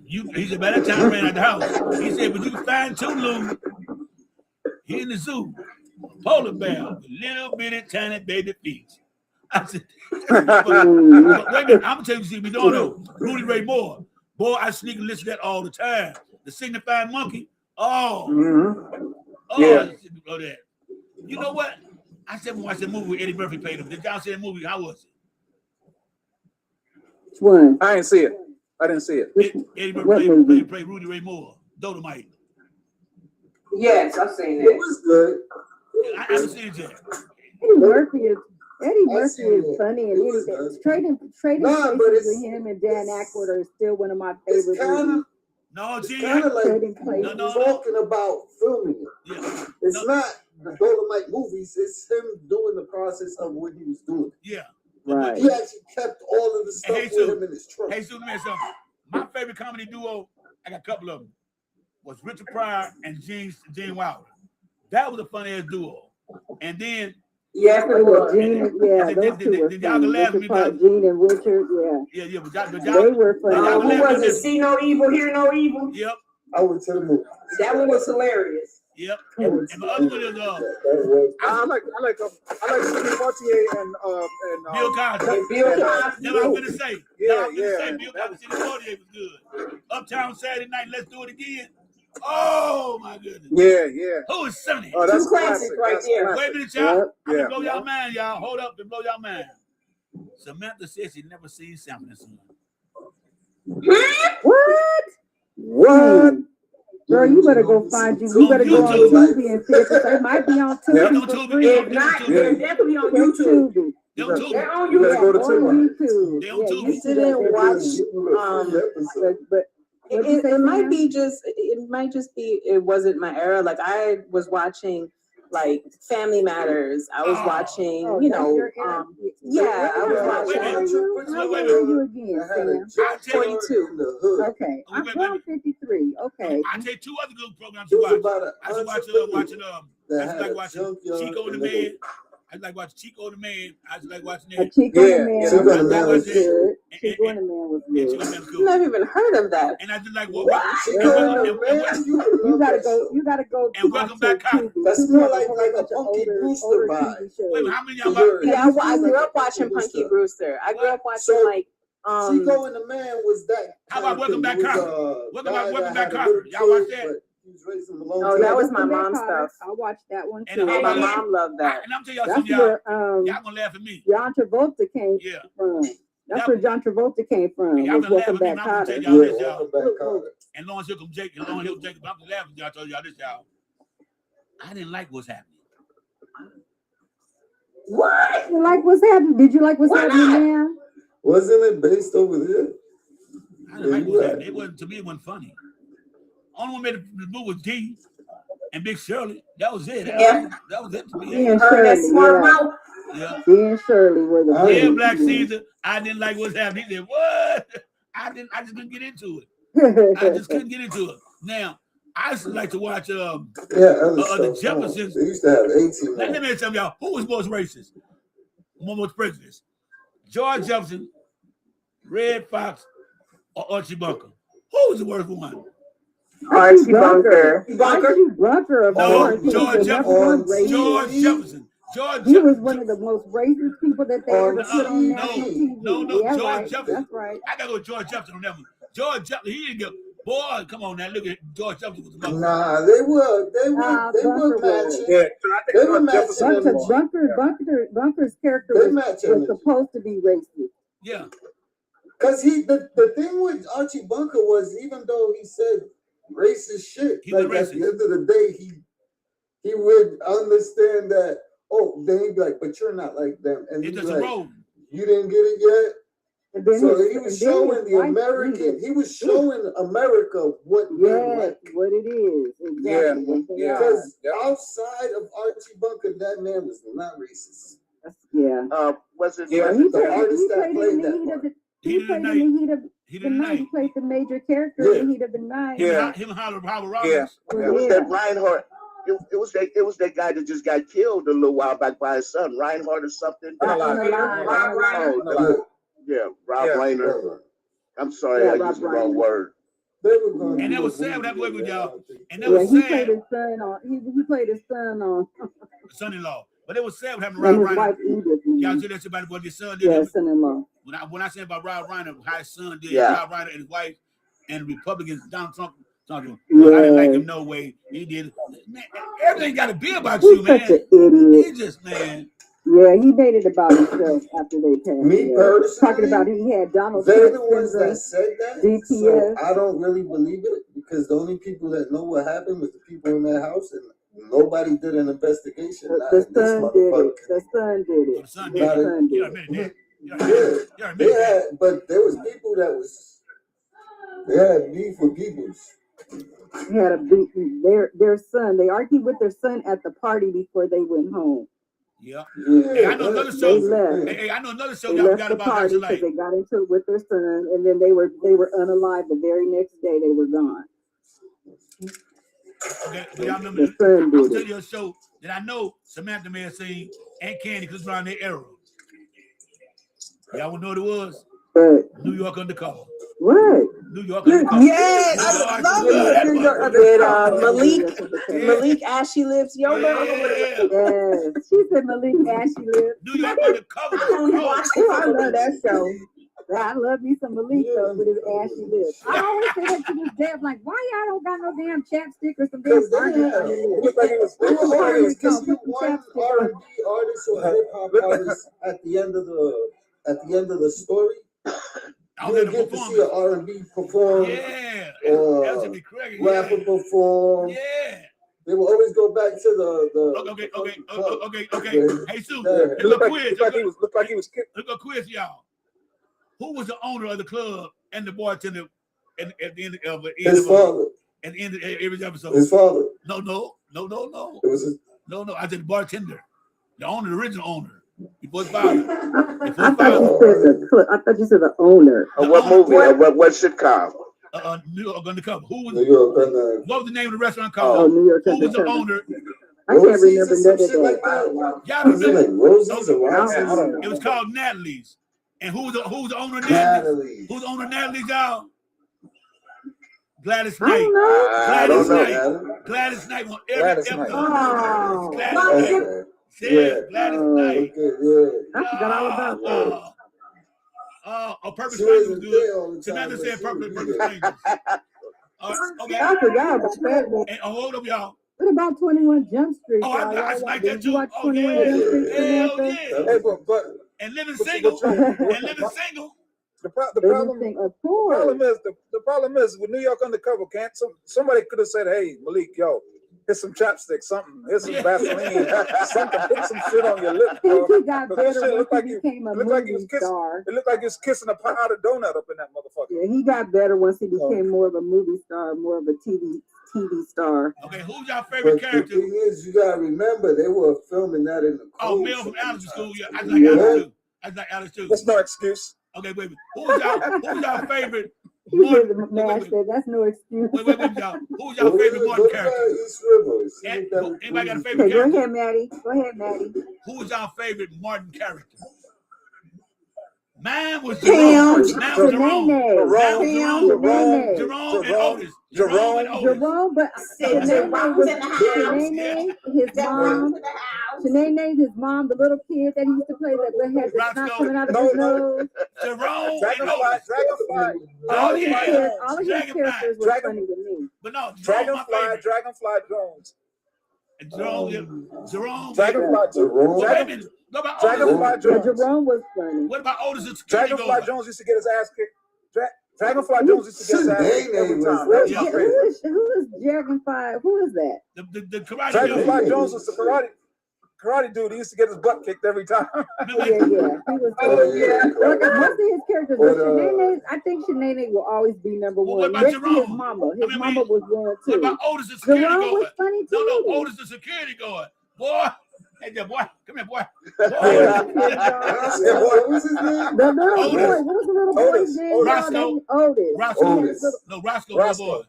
he said, by that time I ran out the house. He said, but you can find two loons here in the zoo, a polar bear with little bitty tiny baby feet. I said, but wait a minute, I'm gonna tell you, we don't know. Rudy Ray Moore. Boy, I sneak and listen to that all the time. The Signified Monkey. Oh, Yeah. Oh, that. You know what? I said when I watched that movie with Eddie Murphy played him. Did y'all see that movie? How was it? Which one? I didn't see it. I didn't see it. Eddie Murphy played Rudy Ray Moore. Dolomite. Yes, I've seen It was good. I haven't seen it yet. Eddie Murphy is funny and anything. Trading Places with him and Dan Aykroyd are still one of my favorite movies. No, G. Kind of like No. talking about filming it. Yeah. It's not the Dolomite movies. It's him doing the process of what he was doing. Yeah. Right. He actually kept all of the stuff with him in his trunk. Hey, Sue, let me ask you something. My favorite comedy duo, I got a couple of them, was Richard Pryor and Gene Wilder. That was a funny ass duo. And then yes, it was. Gene, yeah, those two were y'all can laugh at me about Gene and Richard, yeah. Yeah, but They were funny. Who was it? See No Evil, Hear No Evil? Yep. I would tell him that one was hilarious. Yep. And the other one is I like Sidney Poitier and Bill Cosby. Bill Cosby. That's what I'm gonna say. Yeah. Bill Cosby, Sidney Poitier was good. Uptown Saturday Night, Let's Do It Again. Oh my goodness. Yeah. Who is Sonny? Oh, that's Two classics right there. Wait a minute, y'all. I'm Yeah. gonna blow y'all mind, y'all. Hold up and blow y'all mind. Samantha said she never seen Sanford & Son. What? Girl, you better go find you. You better go on Tubi and see if they might be on Tubi for free. If not, they're definitely on YouTube. They're on Tubi. They're on You better go to YouTube. They're on Tubi. You didn't watch. But It might be just. It might just be. It wasn't my era. Like I was watching, like Family Matters. I was watching. I was watching. How old are you again, Sam? 42. Okay, I'm 53. Okay. I take two other good programs to watch. I just watching Chico and the Man. I just like watching Chico and the Man. I just like watching that. Chico and the Man was good. Chico and the Man was good. I've never even heard of that. And I just like You gotta go. And Welcome Back, Cotton. That's more like a Punky Brewster vibe. Wait, how many of y'all? Yeah, I grew up watching Punky Brewster. I grew up watching Chico and the Man was that. How about Welcome Back, Cotton? Welcome Back, Cotton. Y'all watch that? Oh, that was my mom's stuff. I watched that one too. And my mom loved that. And I'm telling y'all That's something, y'all gonna laugh at me. John Travolta came from. That's where John Travolta came from. Y'all Was gonna laugh Welcome at me. Back, I'm gonna Kotter. tell y'all this, y'all. And Lawrence Hilton Jacob. I'm just laughing. Y'all told y'all this, y'all. I didn't like what's happening. What? You like what's happening? Did you like what's happening now? Wasn't it based over there? I didn't like what's happening. It wasn't, to me, it wasn't funny. Only one made the movie was D and Big Shirley. That was it. That was it to me. Dee and Shirley, Yeah. Dee and Shirley were the Yeah, best. Black Caesar. I didn't like what's happening. He said, "What?" I just couldn't get into it. I just couldn't get into it. Now, I used to like to watch the Jeffersons. They used to have 18. Let me tell y'all, who was most racist? Most prejudiced? George Jefferson, Red Fox, or Archie Bunker? Who was the worst one? Archie Bunker. Bunker, of course. George Jefferson. George Jefferson. He was one of the most racist people that they ever put on national TV. No, Yeah, George right. Jefferson. That's right. I gotta go with George Jefferson on that one. George Jefferson, he didn't get. Boy, come on now, look at George Jefferson was the mother. Nah, they were matching. Yeah, They were matching. Bunker's character was supposed to be racist. Yeah. Because the thing with Archie Bunker was, even though he said racist shit, like at the end of the day, he would understand that. Oh, then he'd be like, but you're not like them, and he'd be like, you didn't get it yet. And then So his- he was and then showing his the wife American. needed- He was showing America what they're Yes, like. what it is. Exactly what they are. Because outside of Archie Bunker, that man was not racist. Yeah. Was it? Yeah, was he it played- artist that in played the that heat part. of the Heat he of the played night. in the heat of Heat the of the night. He night. played the major character in the heat of the night. Him and Howard Robbins. It was that Reinhardt. It was that guy that just got killed a little while back by his son, Reinhardt or something. Rob Reiner. Oh, yeah, Rob Reiner. I'm sorry, Yeah, I Rob used the wrong Reiner. word. And that was sad what happened with y'all. And that Yeah, was he sad. played his son on. He played his son on. Son-in-law. But it was sad what happened to And Rob his Reiner. wife Edith. Y'all see that shit about what his son did? Yeah, son-in-law. When I say about Rob Reiner, how his son did, Yeah. Rob Reiner and his wife and Republicans, Donald Trump, talking, well, I didn't like him no way. He did. Man, everything got to be about He's you, man. such an idiot. He just, man. Yeah, he made it about himself after they passed. Me away. personally, Talking about he had Donald they're Trump the ones syndrome, that said that. DPS. So I don't really believe it because the only people that know what happened was the people in that house, and nobody did an investigation. The son did it. The son did it. The son The did it. son You did admit it. that. Yeah, they had, but there was people that was they had beef with peoples. He had a beat. Their son. They argued with their son at the party before they went home. Yeah. Hey, I know another show. They left. Hey, I know another show They y'all left got the about party that because tonight. they got into it with their son, and then they were unalive the very next day. They were gone. Okay, but y'all remember, The son I'm did telling it. you a show that I know Samantha may have seen and Candy because around their era. Y'all want to know what it was? But New York Undercover. what? New York Undercover. Yes, New York, I love that it. motherfucker. With Malik Ashley Lips Yoga. Yeah. Yes, she said Malik Ashley lives. New York Undercover. I love that show. I love me some Malik though with his ashy lips. I always say that to this day. I'm like, why y'all don't got no damn chapstick or some damn garnish on your lips? Looked like it was Put some one chapstick on. R&B artist or hip hop artist at the end of the story. You would get to see an R&B perform. Yeah. That should be crazy. Rapper perform. Yeah. They will always go back to the Okay. Hey, Sue, Yeah. look a quiz. Looked like he was Look a quiz, y'all. Who was the owner of the club and the bartender at the end of His father. At the end of every episode? His father. No. It was his... No. I said the bartender, the owner, the original owner, before his father. I thought you said the owner. What movie? What sitcom? New York Undercover. Who was? New York Undercover. What was the name of the restaurant called? Oh, New York Who was the Undercover. owner? I can't remember none of Shit like that. that. Y'all Was it like remember? Rosie's or Roxy's? It was called Natalie's. And who's the owner of Natalie's? Who's the owner of Natalie's, y'all? Gladys Knight. Gladys Knight. Gladys Knight on every episode. Oh, Gladys Knight. Yeah. Gladys Knight. I forgot all about that. A Purple She Strangers was wasn't there all good. the Samantha time, said but Purple she Strangers. Okay. I forgot about that. And hold up, y'all. What about 21 Jump Street? Oh, I like that Did you too. watch Oh, 21 yeah. Jump Street? Hell Samantha? yeah. Hey, but And Living Single. The problem is with New York Undercover, can't somebody could have said, "Hey, Malik, yo, here's some chapstick, something, here's some Vaseline, something, put some shit on your lips, bro." He got But better that shit once looked like he you became a looked like he movie was kissing. star. It looked like he was kissing a powdered donut up in that motherfucker. Yeah, he got better once he became more of a movie star, more of a TV star. Okay, who's your favorite character? The thing is, you gotta remember they were filming that in the Oh, cold Mel from so Alice School. Yeah, I many like times. Alice too. I like Alice too. That's no excuse. Okay, wait. Who's your favorite? He was mashed that. That's no excuse. Wait, y'all. Who's your favorite Martin character? East Rivers. Anybody got a favorite Okay, go character? ahead, Maddie. Go ahead, Maddie. Who is your favorite Martin character? Mine was Pam. Jerome. Mine was Jerome. Jerome and Otis. Jerome and Otis. Jerome, but Shanae was his mom. Shanae, his mom, the little kid that he used to play that had the snot coming out of his nose. Jerome Dragonfly. All of his characters were funny to me. But no, Dragonfly Jones. Jerome. Dragonfly Jones. Jerome was funny. What about Otis? Dragonfly Jones used to get his ass kicked. Dragonfly Jones used to get his ass kicked every time. Who is Dragonfly? Who is that? The karate Dragonfly Jones was the karate dude. He used to get his butt kicked every time. Yeah. He was. Look, most of his characters, but Shanae, I think Shanae will always be number one. What about Next to his Jerome? mama. His mama was one too. What about Otis, the security Jerome guard? was funny too. No, Otis, the security guard. Boy, hey, there, boy, come here, boy. What was his name? The little boy. What was the little boy's name? Otis. No, Roscoe, little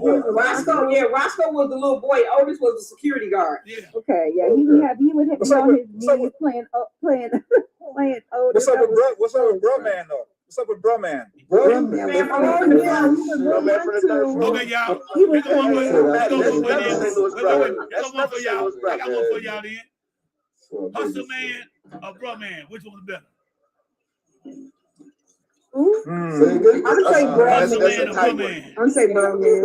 boy. Roscoe, yeah, Roscoe was the little boy. Otis was the security guard. Yeah. Okay, yeah, he would have on his knees playing Otis. What's up with Bro Man though? What's up with Bro Man? Okay, y'all. Here's one for y'all. I got one for y'all then. Hustle Man or Bro Man? Which one's better? I'm gonna say Bro Man. I'm gonna say Bro Man.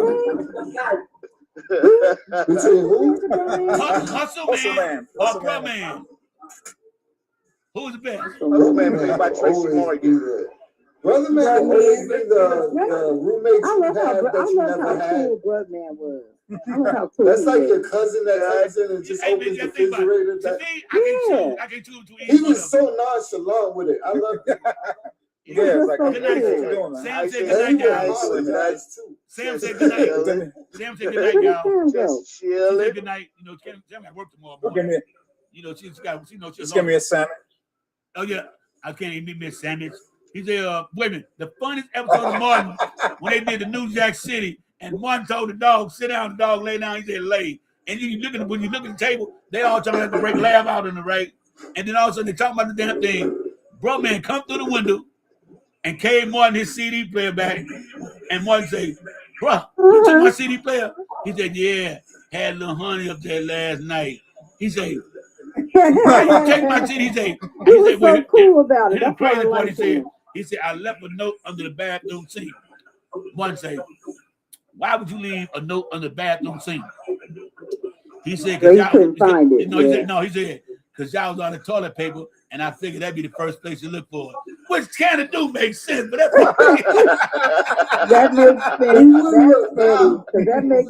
Hustle Man or Bro Man? Who's the best? Hustle Man played by Tracy Morgan. Brother Man always been the roommates I love how cool Brother Man was. I love how cool. That's like your cousin that comes in and just opens the refrigerator. I can choose between. He was so nonchalant with it. I love it. Yeah, it's like good night. Sam said good night, y'all. Sam said good night. Sam said good night, y'all. Just chilling. Good night. You know, Sam got work tomorrow. You know, she's got. Just give me a sandwich. Oh yeah, I can't even miss sandwich. He said, wait a minute, the funniest episode of Martin when they did the New Jack City, and Martin told the dog, sit down, the dog lay down, he said, lay. And when you look at the table, they all trying to break laugh out in the right. And then all of a sudden they talking about the damn thing. Bro man come through the window and gave Martin his CD player back. And Martin said, bro, you took my CD player? He said, yeah, had a little honey up there last night. He said, why you take my CD? He said, so cool about it. That's why I like him. He said, I left a note under the bathroom sink. One say, why would you leave a note under the bathroom sink? He said, because y'all couldn't find it. He said, because y'all was on the toilet paper, and I figured that'd be the first place to look for it. Which kind of do make sense, but that's that makes sense. That makes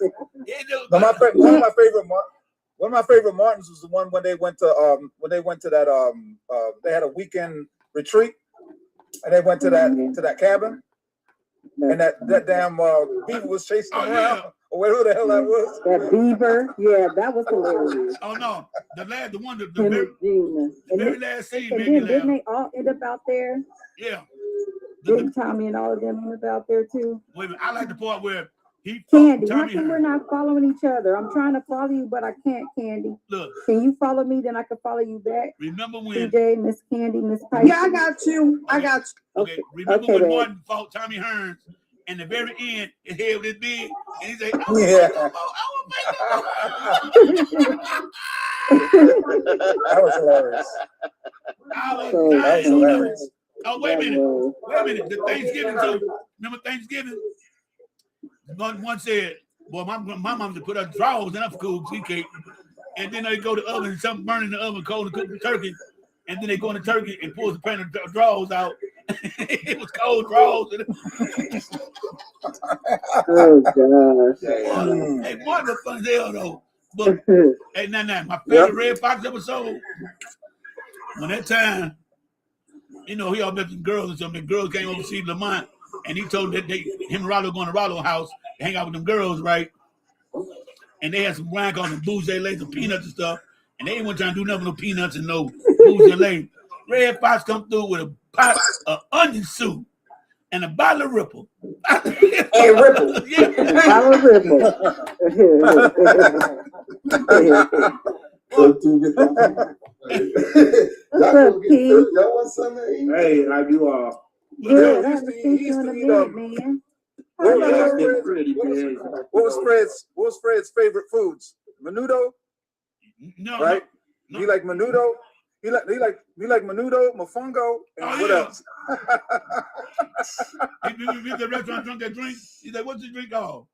sense. One of my favorite Martins was the one when they went to that they had a weekend retreat, and they went to that cabin, and that damn beaver was chasing them around, or whatever the hell that was. That beaver, yeah, that was hilarious. Oh no, the very last scene. And then didn't they all end up out there? Yeah. Didn't Tommy and all of them end up out there too? Wait a minute, I like the part where Candy, how come we're not following each other? I'm trying to follow you, but I can't, Candy. Look. Can you follow me? Then I can follow you back. Remember when CJ, Miss Candy, Miss Pipe? Yeah, I got you. Okay. Remember when Martin fought Tommy Hearns, and the very end, his head was big, and he said, I want That was hilarious. That was hilarious. Oh, wait a minute. The Thanksgiving too. Remember Thanksgiving? One said, boy, my mom to put her drawers in her cold tea cake. And then they go to the oven and something burning in the oven, cold and cook the turkey. And then they go in the turkey and pulls the pan of drawers out. It was cold drawers. Oh, gosh. Hey, Martin was fun as hell, though. But, hey, my favorite Red Fox episode, when that time, you know, he all met some girls and something. The girls came over to see Lamont. And he told that him and Rollo going to Rollo's house to hang out with them girls, right? And they had some wine called some bougie lays, some peanuts and stuff. And they ain't want trying to do nothing with no peanuts and no bougie lays. Red Fox come through with a pot of onion soup and a bottle of Ripple. And Ripple. Yeah. Bottle of Ripple. What's up, P? Y'all want something to eat? Hey, how you all? Good. I haven't seen you in a minute, man. What was Fred's favorite foods? Menudo? No. Right? No. He like menudo. He like menudo, mofongo, and what else? He at the restaurant, drunk that drink. He's like, what's this drink called?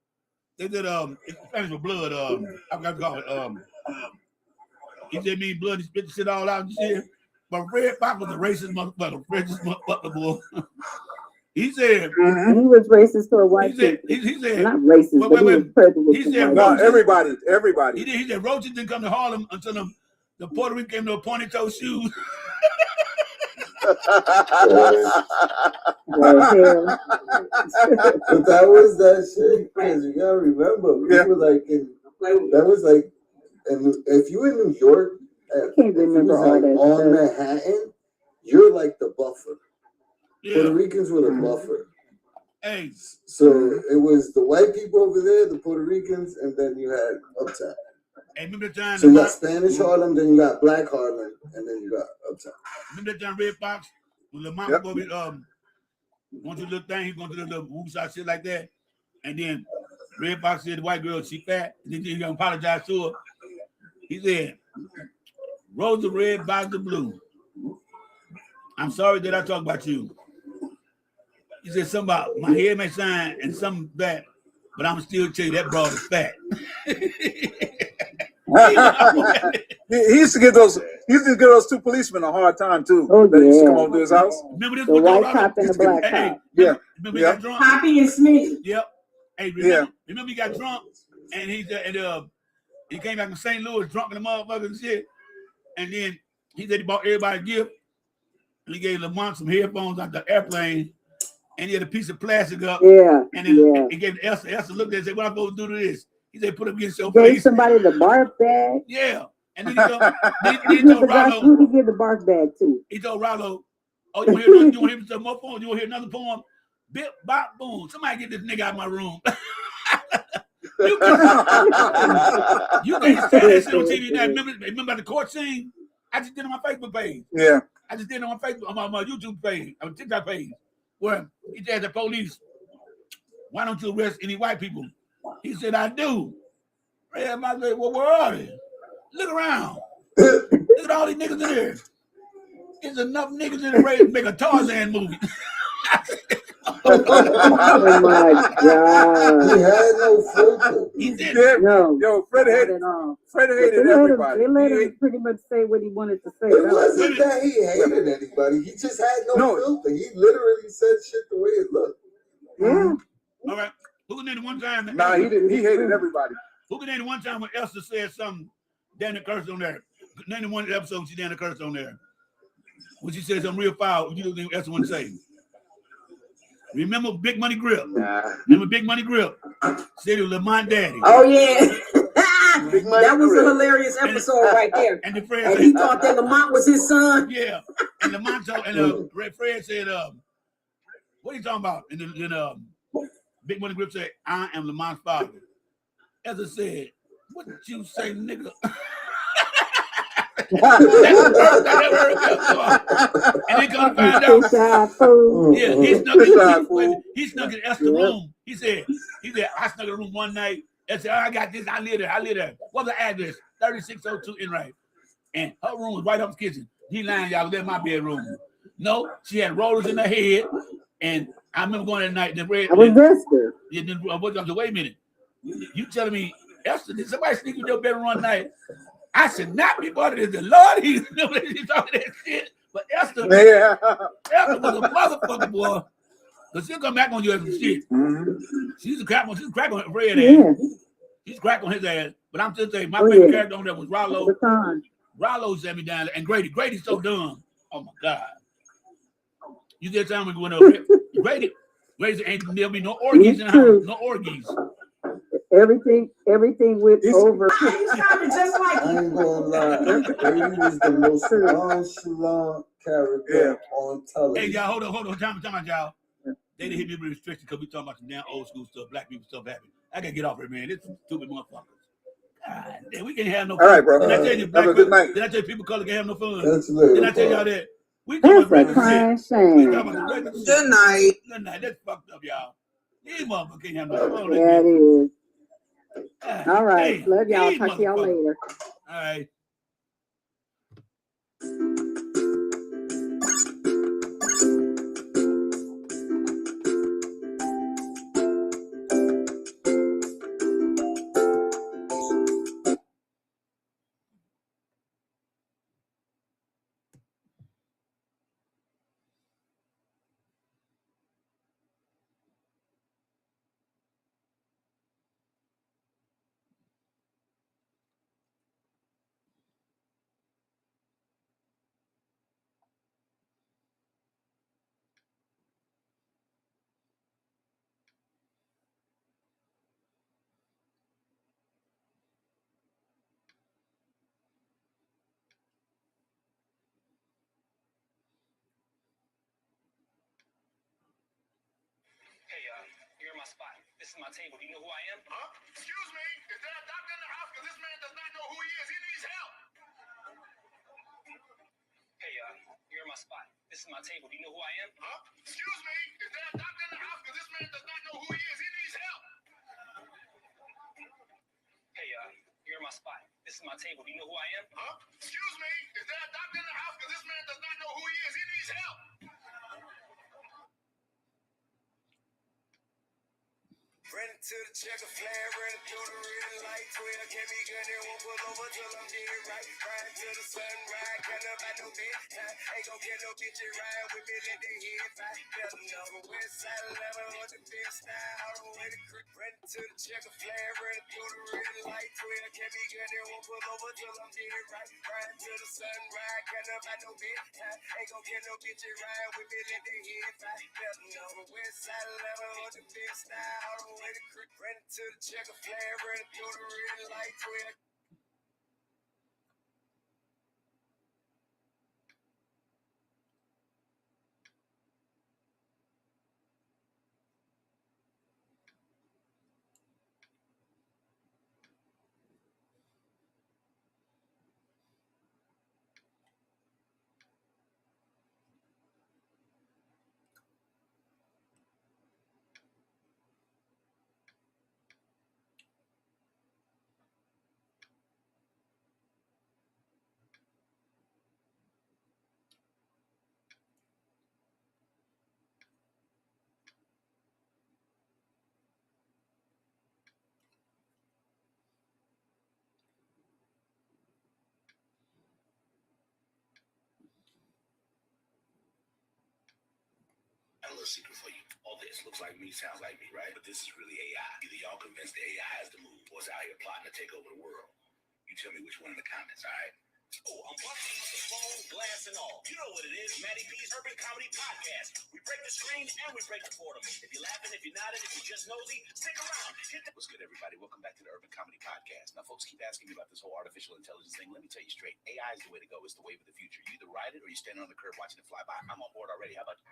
They did it's Spanish for blood. I forgot to call it. He said mean blood. He spit the shit all out and shit. But Red Fox was a racist motherfucker, boy. He said and he was racist toward white people. He said not racist, but he was prejudiced. He said no, everybody. He said roaches didn't come to Harlem until the Puerto Rican came to a pointed toe shoes. But that was that shit, because you gotta remember, we were like that was like, and if you in New York, if you was like on Manhattan, you're like the buffer. Puerto Ricans were the buffer. Hey. So it was the white people over there, the Puerto Ricans, and then you had Uptown. Hey, remember the time? So you got Spanish Harlem, then you got Black Harlem, and then you got Uptown. Remember that time Red Fox? When Lamont go with going to the little thing, he's going to the little woo shot shit like that. And then Red Fox said the white girl, she fat. And then he gonna apologize to her. He said, Rose of red, box of blue. I'm sorry that I talk about you. He said something about my head may shine and something that, but I'm still tell you that broad is fat. He used to give those. He used to give those two policemen a hard time too. That used to come over to his house. Remember this? The white cop and the black cop. Yeah. Remember he got drunk? Poppy and Smitty. Yep. Hey, remember he got drunk and he came back from St. Louis drunk in the motherfucker and shit. And then he said he bought everybody a gift. And he gave Lamont some headphones out the airplane. And he had a piece of plastic up. Yeah. And then he gave Esther. Esther looked at it and said, what am I supposed to do to this? He said, put it against your Gave face. somebody the bark bag. Yeah. And then he told Rollo. Who did he give the bark bag to? He told Rollo, oh, you want to hear some more poems? You want to hear another poem? Bip, bop, boom. Somebody get this nigga out of my room. You can't say that shit on TV now. Remember the court scene? I just did it on my Facebook page. Yeah. I just did it on my Facebook, on my YouTube page, on TikTok page, where he asked the police, why don't you arrest any white people? He said, I do. I said, well, where are they? Look around. Look at all these niggas in there. There's enough niggas in the race to make a Tarzan movie. Oh my God. He had no filter. He did. No. Yo, Fred hated everybody. They let him pretty much say what he wanted to say. It wasn't that he hated anybody. He just had no filter. He literally said shit the way it looked. Yeah. All right. Who can name the one time? Nah, he didn't. He hated everybody. Who can name the one time when Esther said something, Dana cursed on there? Name the one episode she Dana cursed on there. When she said something real foul, you don't think Esther wouldn't say. Remember Big Money Grip? Remember Big Money Grip? Said it was Lamont Daddy. Oh yeah. That was a hilarious episode right there. And the friend and said, he thought that Lamont was his son. Yeah. And Lamont told, and Fred said, what are you talking about? And then Big Money Grip said, I am Lamont's father. Esther said, what did you say, nigga? And then come find out. Yeah, he snuck in Esther's room. He said, I snuck in the room one night and said, I got this, I live there. What's the address? 3602 Enright. And her room was right up the kitchen. He lying, y'all, that's my bedroom. No, she had rollers in her head. And I remember going that night. I was Esther. Yeah, then wait a minute. You telling me, Esther, did somebody sneak in your bedroom one night? I should not be part of this. The Lord, he's talking that shit. But Esther, Esther was a motherfucker, boy. Because she'll come back on you as some shit. Mm-hmm. She's a crack on Fred ass. She's crack on his ass. But I'm just saying, my favorite character on there was Rollo. Rollo set me down. And Grady. Grady's so dumb. Oh, my God. You get time when we went over there. Grady ain't there'll be no orgies in the house. No orgies. Everything went over. Just like I ain't gonna lie. He was the most nonchalant character on television. Hey, y'all, hold on. Time out, y'all. They didn't hit me with restrictions because we talking about some damn old school stuff, black people stuff happening. I gotta get off here, man. This is stupid motherfuckers. God damn, we can't have no fun. All right, bro. Did I tell you black have a good night. Did I tell you people color can't have no fun? That's lit, Did I tell y'all that? We That's talking about a crying shit. We shame. talking about regular shit. Good night. Good night. That's fucked up, y'all. These motherfuckers can't have no fun. Yeah, it is. God, All right. damn. Love y'all. These Talk to y'all motherfuckers. later. All right. spot. This is my table. Do you know who I am? Huh? Excuse me, is there a doctor in the house? Because this man does not know who he is. He needs help. Hey, you're in my spot. This is my table. Do you know who I am? Huh? Excuse me, is there a doctor in the house? Because this man does not know who he is. He needs help. Hey, you're in my spot. This is my table. Do you know who I am? Huh? Excuse me, is there a doctor in the house? Because this man does not know who he is. He needs help. Running to the checker flag, running through the red light. 12 can't be good, they won't pull over till I'm dead right. Riding to the sunrise, can't about no bedtime. Ain't gon' get no bitch ride with me, let they head fight. Better know, west side 11 on the big style, all the way to creek. Running to the checker flag, running through the red light. 12 can't be good, they won't pull over till I'm dead right. Riding to the sunrise, can't about no bedtime. Ain't gon' get no bitch ride with me, let they head fight. Better know, west side 11 on the big style, all the way. Running to the checker flag, running through the red light. 12. I have a little secret for you. All this looks like me, sounds like me, right? But this is really AI. Either y'all convinced the AI is the move, or it's out here plotting to take over the world. You tell me which one in the comments, all right? Oh, I'm busting out the phone, glass and all. You know what it is, Matty P's Urban Comedy Podcast. We break the screen and we break the boredom. If you're laughing, if you're nodding, if you're just nosy, stick around. What's good, everybody? Welcome back to the Urban Comedy Podcast. Now, folks keep asking me about this whole artificial intelligence thing. Let me tell you straight. AI is the way to go. It's the wave of the future. You either ride it or you're standing on the curb watching it fly by. I'm on board already. How about you?